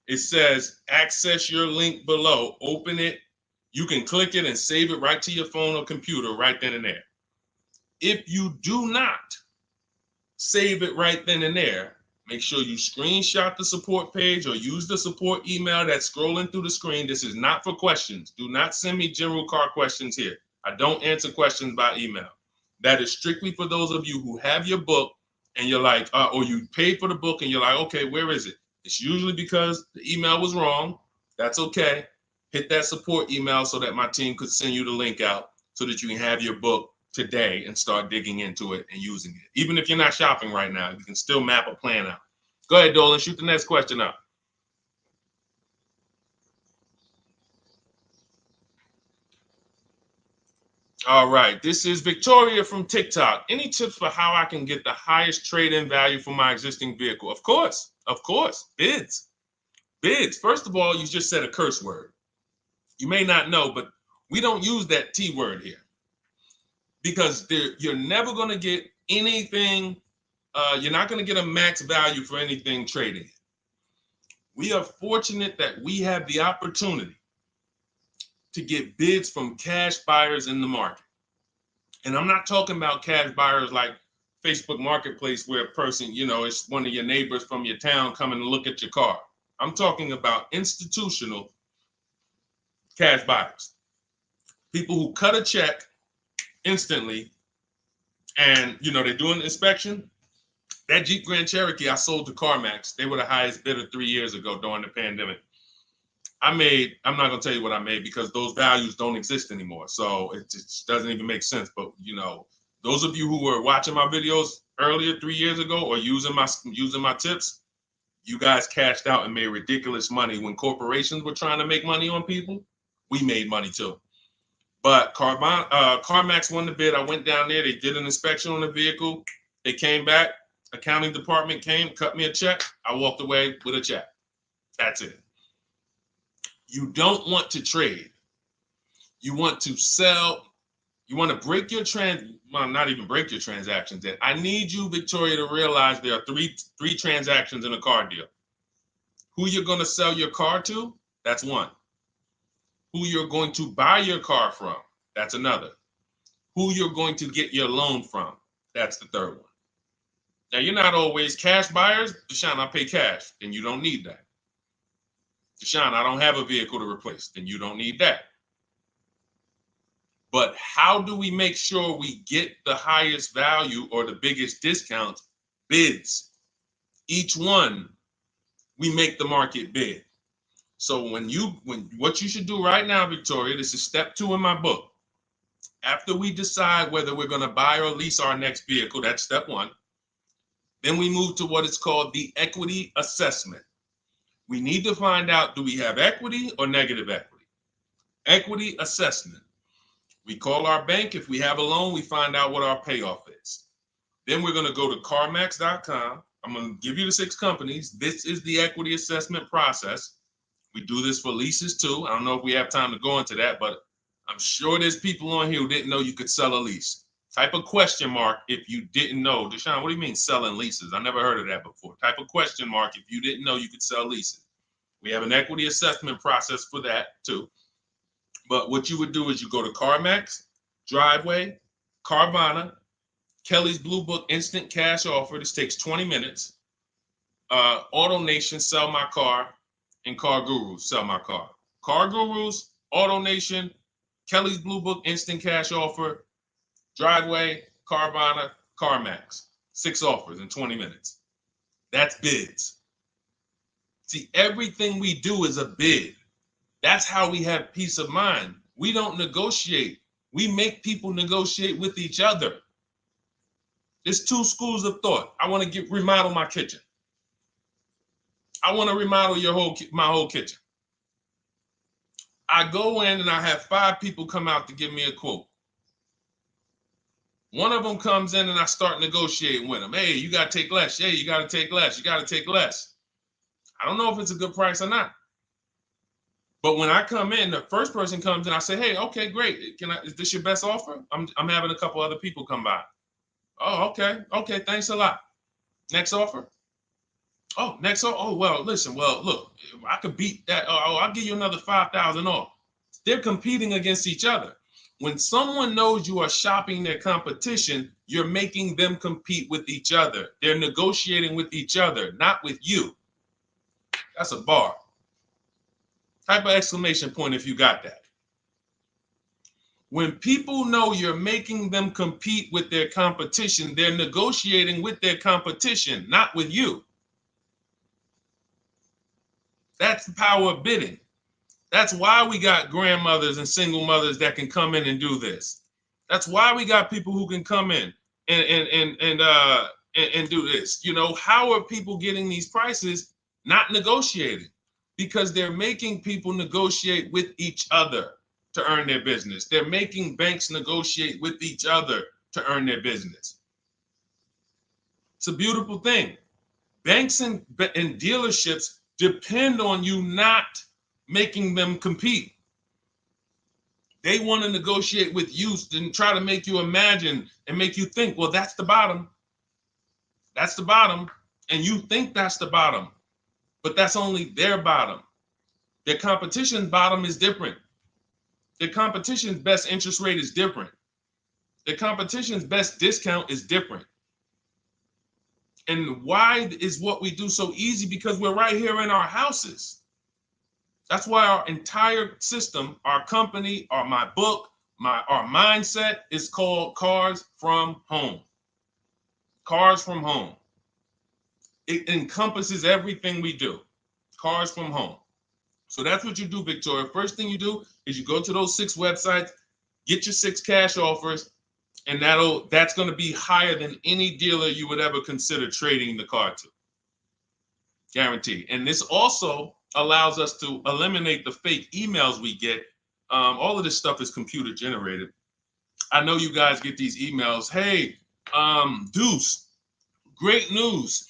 it says access your link below, open it. You can click it and save it right to your phone or computer right then and there. If you do not save it right then and there, make sure you screenshot the support page or use the support email that's scrolling through the screen. This is not for questions. Do not send me general car questions here. I don't answer questions by email. That is strictly for those of you who have your book and you're like, or you paid for the book and you're like, okay, where is it? It's usually because the email was wrong. That's okay. Hit that support email so that my team could send you the link out so that you can have your book today and start digging into it and using it. Even if you're not shopping right now, you can still map a plan out. Go ahead, Dolan, shoot the next question up. All right, this is Victoria from TikTok. Any tips for how I can get the highest trade-in value for my existing vehicle? Of course, bids. Bids. First of all, you just said a curse word. You may not know, but we don't use that T word here because you're never going to get anything. You're not going to get a max value for anything trading. We are fortunate that we have the opportunity to get bids from cash buyers in the market. And I'm not talking about cash buyers like Facebook Marketplace where a person, it's one of your neighbors from your town coming to look at your car. I'm talking about institutional cash buyers. People who cut a check instantly and, they do an inspection. That Jeep Grand Cherokee I sold to CarMax, they were the highest bidder 3 years ago during the pandemic. I'm not going to tell you what I made because those values don't exist anymore. So it just doesn't even make sense. But, those of you who were watching my videos earlier 3 years ago or using my tips, you guys cashed out and made ridiculous money. When corporations were trying to make money on people, we made money too. But CarMax won the bid. I went down there. They did an inspection on the vehicle. They came back. Accounting department came, cut me a check. I walked away with a check. That's it. You don't want to trade. You want to sell. You want to break your not even break your transactions. I need you, Victoria, to realize there are three transactions in a car deal. Who you're going to sell your car to, that's one. Who you're going to buy your car from, that's another. Who you're going to get your loan from, that's the third one. Now, you're not always cash buyers. Deshone, I pay cash, then you don't need that. Deshone, I don't have a vehicle to replace, then you don't need that. But how do we make sure we get the highest value or the biggest discount? Bids. Each one, we make the market bid. So what you should do right now, Victoria, this is step 2 in my book. After we decide whether we're going to buy or lease our next vehicle, that's step 1. Then we move to what is called the equity assessment. We need to find out, do we have equity or negative equity? Equity assessment. We call our bank. If we have a loan, we find out what our payoff is. Then we're going to go to carmax.com. I'm going to give you the 6 companies. This is the equity assessment process. We do this for leases too. I don't know if we have time to go into that, but I'm sure there's people on here who didn't know you could sell a lease. Type a question mark if you didn't know. Deshone, what do you mean selling leases? I never heard of that before. Type a question mark if you didn't know you could sell leases. We have an equity assessment process for that too. But what you would do is you go to CarMax, Driveway, Carvana, Kelly's Blue Book Instant Cash Offer. This takes 20 minutes. AutoNation, Sell My Car, and Car Gurus, Sell My Car. Car Gurus, AutoNation, Kelly's Blue Book Instant Cash Offer, Driveway, Carvana, CarMax. 6 offers in 20 minutes. That's bids. See, everything we do is a bid. That's how we have peace of mind. We don't negotiate. We make people negotiate with each other. There's 2 schools of thought. I want to remodel my kitchen. I want to remodel my whole kitchen. I go in and I have 5 people come out to give me a quote. One of them comes in and I start negotiating with them. Hey, you got to take less. Hey, you got to take less. You got to take less. I don't know if it's a good price or not. But when I come in, the first person comes in, I say, hey, okay, great. Is this your best offer? I'm having a couple other people come by. Oh, okay. Okay, thanks a lot. Next offer? Oh, next offer? Oh, well, listen, look, I could beat that. Oh, I'll give you another 5,000 off. They're competing against each other. When someone knows you are shopping their competition, you're making them compete with each other. They're negotiating with each other, not with you. That's a bar. Type of exclamation point if you got that. When people know you're making them compete with their competition, they're negotiating with their competition, not with you. That's the power of bidding. That's why we got grandmothers and single mothers that can come in and do this. That's why we got people who can come in and do this. You know, how are people getting these prices? Not negotiating, because they're making people negotiate with each other to earn their business. They're making banks negotiate with each other to earn their business. It's a beautiful thing. Banks and dealerships depend on you not making them compete. They want to negotiate with you and try to make you imagine and make you think, well, that's the bottom. That's the bottom. And you think that's the bottom, but that's only their bottom. Their competition's bottom is different. Their competition's best interest rate is different. Their competition's best discount is different. And why is what we do so easy? Because we're right here in our houses. That's why our entire system, our company, my book, our mindset is called Cars from Home. Cars from Home. It encompasses everything we do. Cars from Home. So that's what you do, Victoria. First thing you do is you go to those 6 websites, get your 6 cash offers, and that's going to be higher than any dealer you would ever consider trading the car to. Guaranteed. And this also allows us to eliminate the fake emails we get. All of this stuff is computer generated. I know you guys get these emails. Hey, Deuce, great news.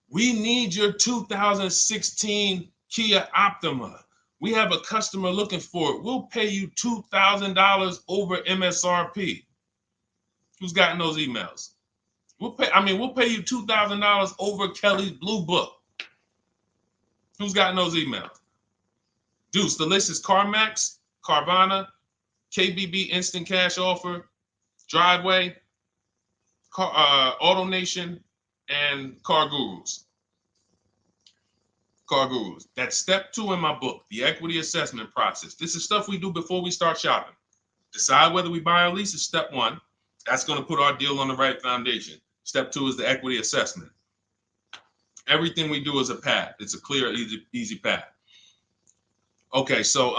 We need your 2016 Kia Optima. We have a customer looking for it. We'll pay you $2,000 over MSRP. Who's gotten those emails? We'll pay you $2,000 over Kelly's Blue Book. Who's gotten those emails? Deuce, the list is CarMax, Carvana, KBB Instant Cash Offer, Driveway, AutoNation, and Car Gurus. Car Gurus. That's step 2 in my book, the equity assessment process. This is stuff we do before we start shopping. Decide whether we buy or lease is step 1. That's going to put our deal on the right foundation. Step 2 is the equity assessment. Everything we do is a path. It's a clear, easy path. Okay, so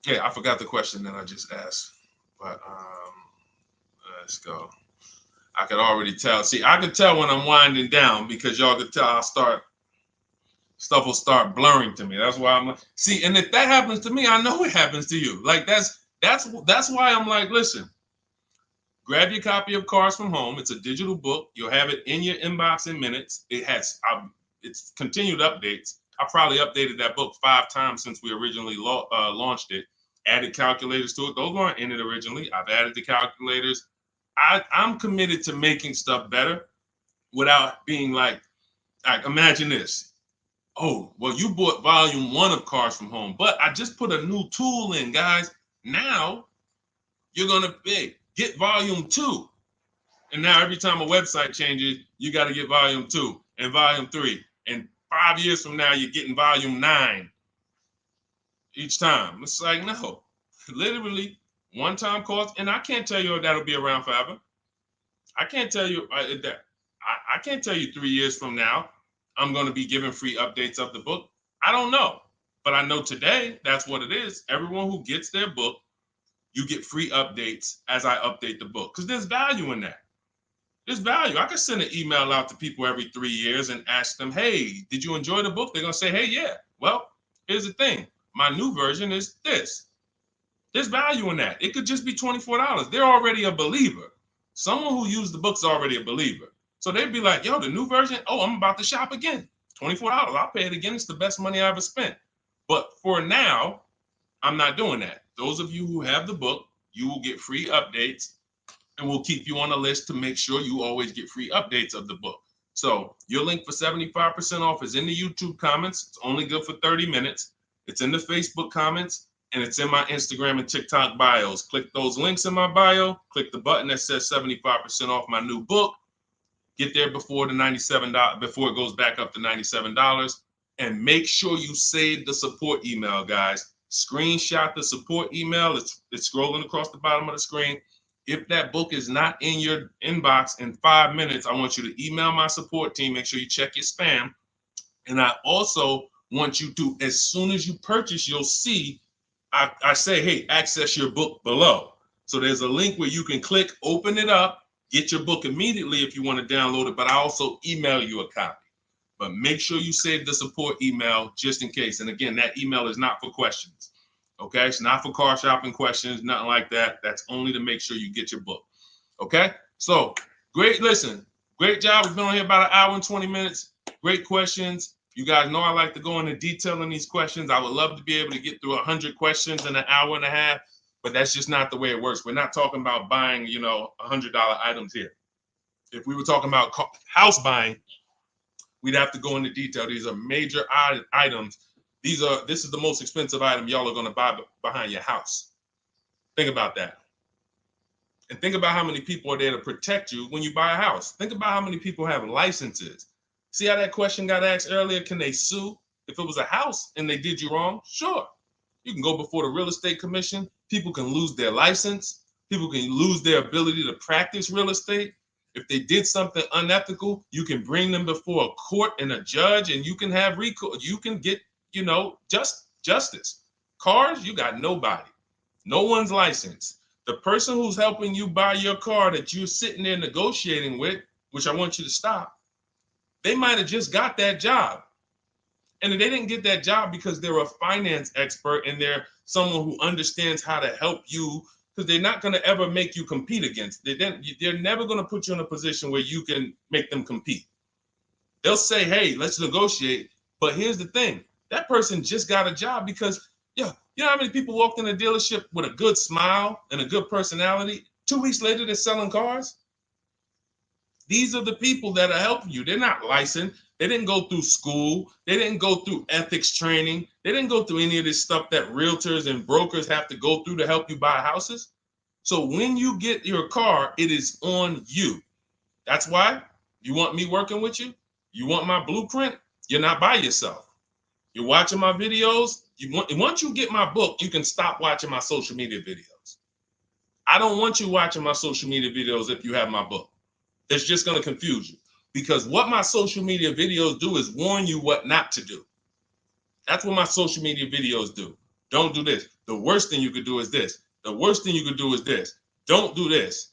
yeah, I forgot the question that I just asked, but let's go. I could already tell. See, I could tell when I'm winding down because y'all could tell stuff will start blurring to me. That's why I'm like, see, and if that happens to me, I know it happens to you. Like that's why I'm like, listen, grab your copy of Cars from Home. It's a digital book. You'll have it in your inbox in minutes. It's continued updates. I probably updated that book 5 times since we originally launched it. Added calculators to it. Those weren't in it originally. I've added the calculators. I'm committed to making stuff better without being like, Like, imagine this. Oh, well, you bought volume 1 of Cars from Home, but I just put a new tool in, guys. Now you're going to get volume 2. And now every time a website changes, you got to get volume 2 and volume 3. And 5 years from now, you're getting volume 9 each time. It's like, no, literally one-time cost. And I can't tell you if that'll be around forever. I can't tell you that. I can't tell you 3 years from now I'm going to be giving free updates of the book. I don't know, but I know today that's what it is. Everyone who gets their book, you get free updates as I update the book, because there's value in that. There's value. I can send an email out to people every 3 years and ask them, hey, did you enjoy the book? They're going to say, hey, yeah. Well, here's the thing. My new version is this. There's value in that. It could just be $24. They're already a believer. Someone who used the book's already a believer. So they'd be like, yo, the new version, oh, I'm about to shop again. $24. I'll pay it again. It's the best money I ever spent. But for now, I'm not doing that. Those of you who have the book, you will get free updates, and we'll keep you on the list to make sure you always get free updates of the book. So your link for 75% off is in the YouTube comments. It's only good for 30 minutes. It's in the Facebook comments, and it's in my Instagram and TikTok bios. Click those links in my bio. Click the button that says 75% off my new book. Get there before the $97, before it goes back up to $97. And make sure you save the support email, guys. Screenshot the support email. It's scrolling across the bottom of the screen. If that book is not in your inbox in 5 minutes, I want you to email my support team. Make sure you check your spam. And I also want you to, as soon as you purchase, you'll see, I say, hey, access your book below. So there's a link where you can click, open it up, get your book immediately if you want to download it, but I also email you a copy. But make sure you save the support email just in case. And again, that email is not for questions. Okay, it's not for car shopping questions, nothing like that. That's only to make sure you get your book. Okay, so great. Listen, great job. We've been on here about 1 hour and 20 minutes. Great questions. You guys know I like to go into detail in these questions. I would love to be able to get through 100 questions in 1.5 hours, but that's just not the way it works. We're not talking about buying, $100 items here. If we were talking about house buying, we'd have to go into detail. These are major items. This is the most expensive item y'all are going to buy behind your house. Think about that. And think about how many people are there to protect you when you buy a house. Think about how many people have licenses. See how that question got asked earlier? Can they sue if it was a house and they did you wrong? Sure. You can go before the real estate commission. People can lose their license. People can lose their ability to practice real estate. If they did something unethical, you can bring them before a court and a judge, and you can have recourse. You can get, justice. Cars, you got nobody. No one's licensed. The person who's helping you buy your car that you're sitting there negotiating with, which I want you to stop, they might have just got that job. And they didn't get that job because they're a finance expert and they're someone who understands how to help you, because they're not going to ever make you compete against. They're never going to put you in a position where you can make them compete. They'll say, hey, let's negotiate. But here's the thing. That person just got a job because, you know how many people walked in a dealership with a good smile and a good personality? 2 weeks later, they're selling cars. These are the people that are helping you. They're not licensed. They didn't go through school. They didn't go through ethics training. They didn't go through any of this stuff that realtors and brokers have to go through to help you buy houses. So when you get your car, it is on you. That's why you want me working with you. You want my blueprint. You're not by yourself. You're watching my videos. Once you get my book, you can stop watching my social media videos. I don't want you watching my social media videos if you have my book. It's just going to confuse you, because what my social media videos do is warn you what not to do. That's what my social media videos do. Don't do this. The worst thing you could do is this. The worst thing you could do is this. Don't do this.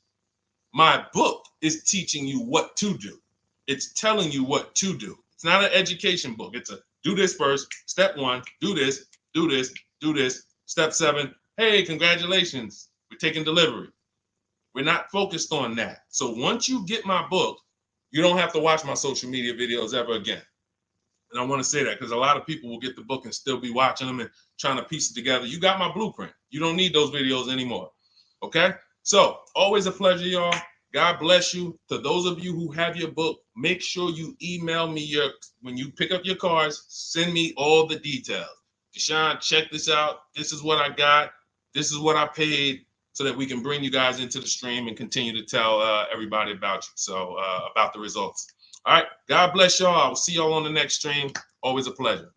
My book is teaching you what to do. It's telling you what to do. It's not an education book. It's a do this first. Step 1, do this, do this, do this. Step 7, hey, congratulations, we're taking delivery. We're not focused on that. So once you get my book, you don't have to watch my social media videos ever again. And I want to say that because a lot of people will get the book and still be watching them and trying to piece it together. You got my blueprint. You don't need those videos anymore. Okay? So always a pleasure, y'all. God bless you. To those of you who have your book, make sure you email me when you pick up your cars, send me all the details. Deshone, check this out. This is what I got. This is what I paid, so that we can bring you guys into the stream and continue to tell everybody about you. So about the results. All right. God bless y'all. I will see y'all on the next stream. Always a pleasure.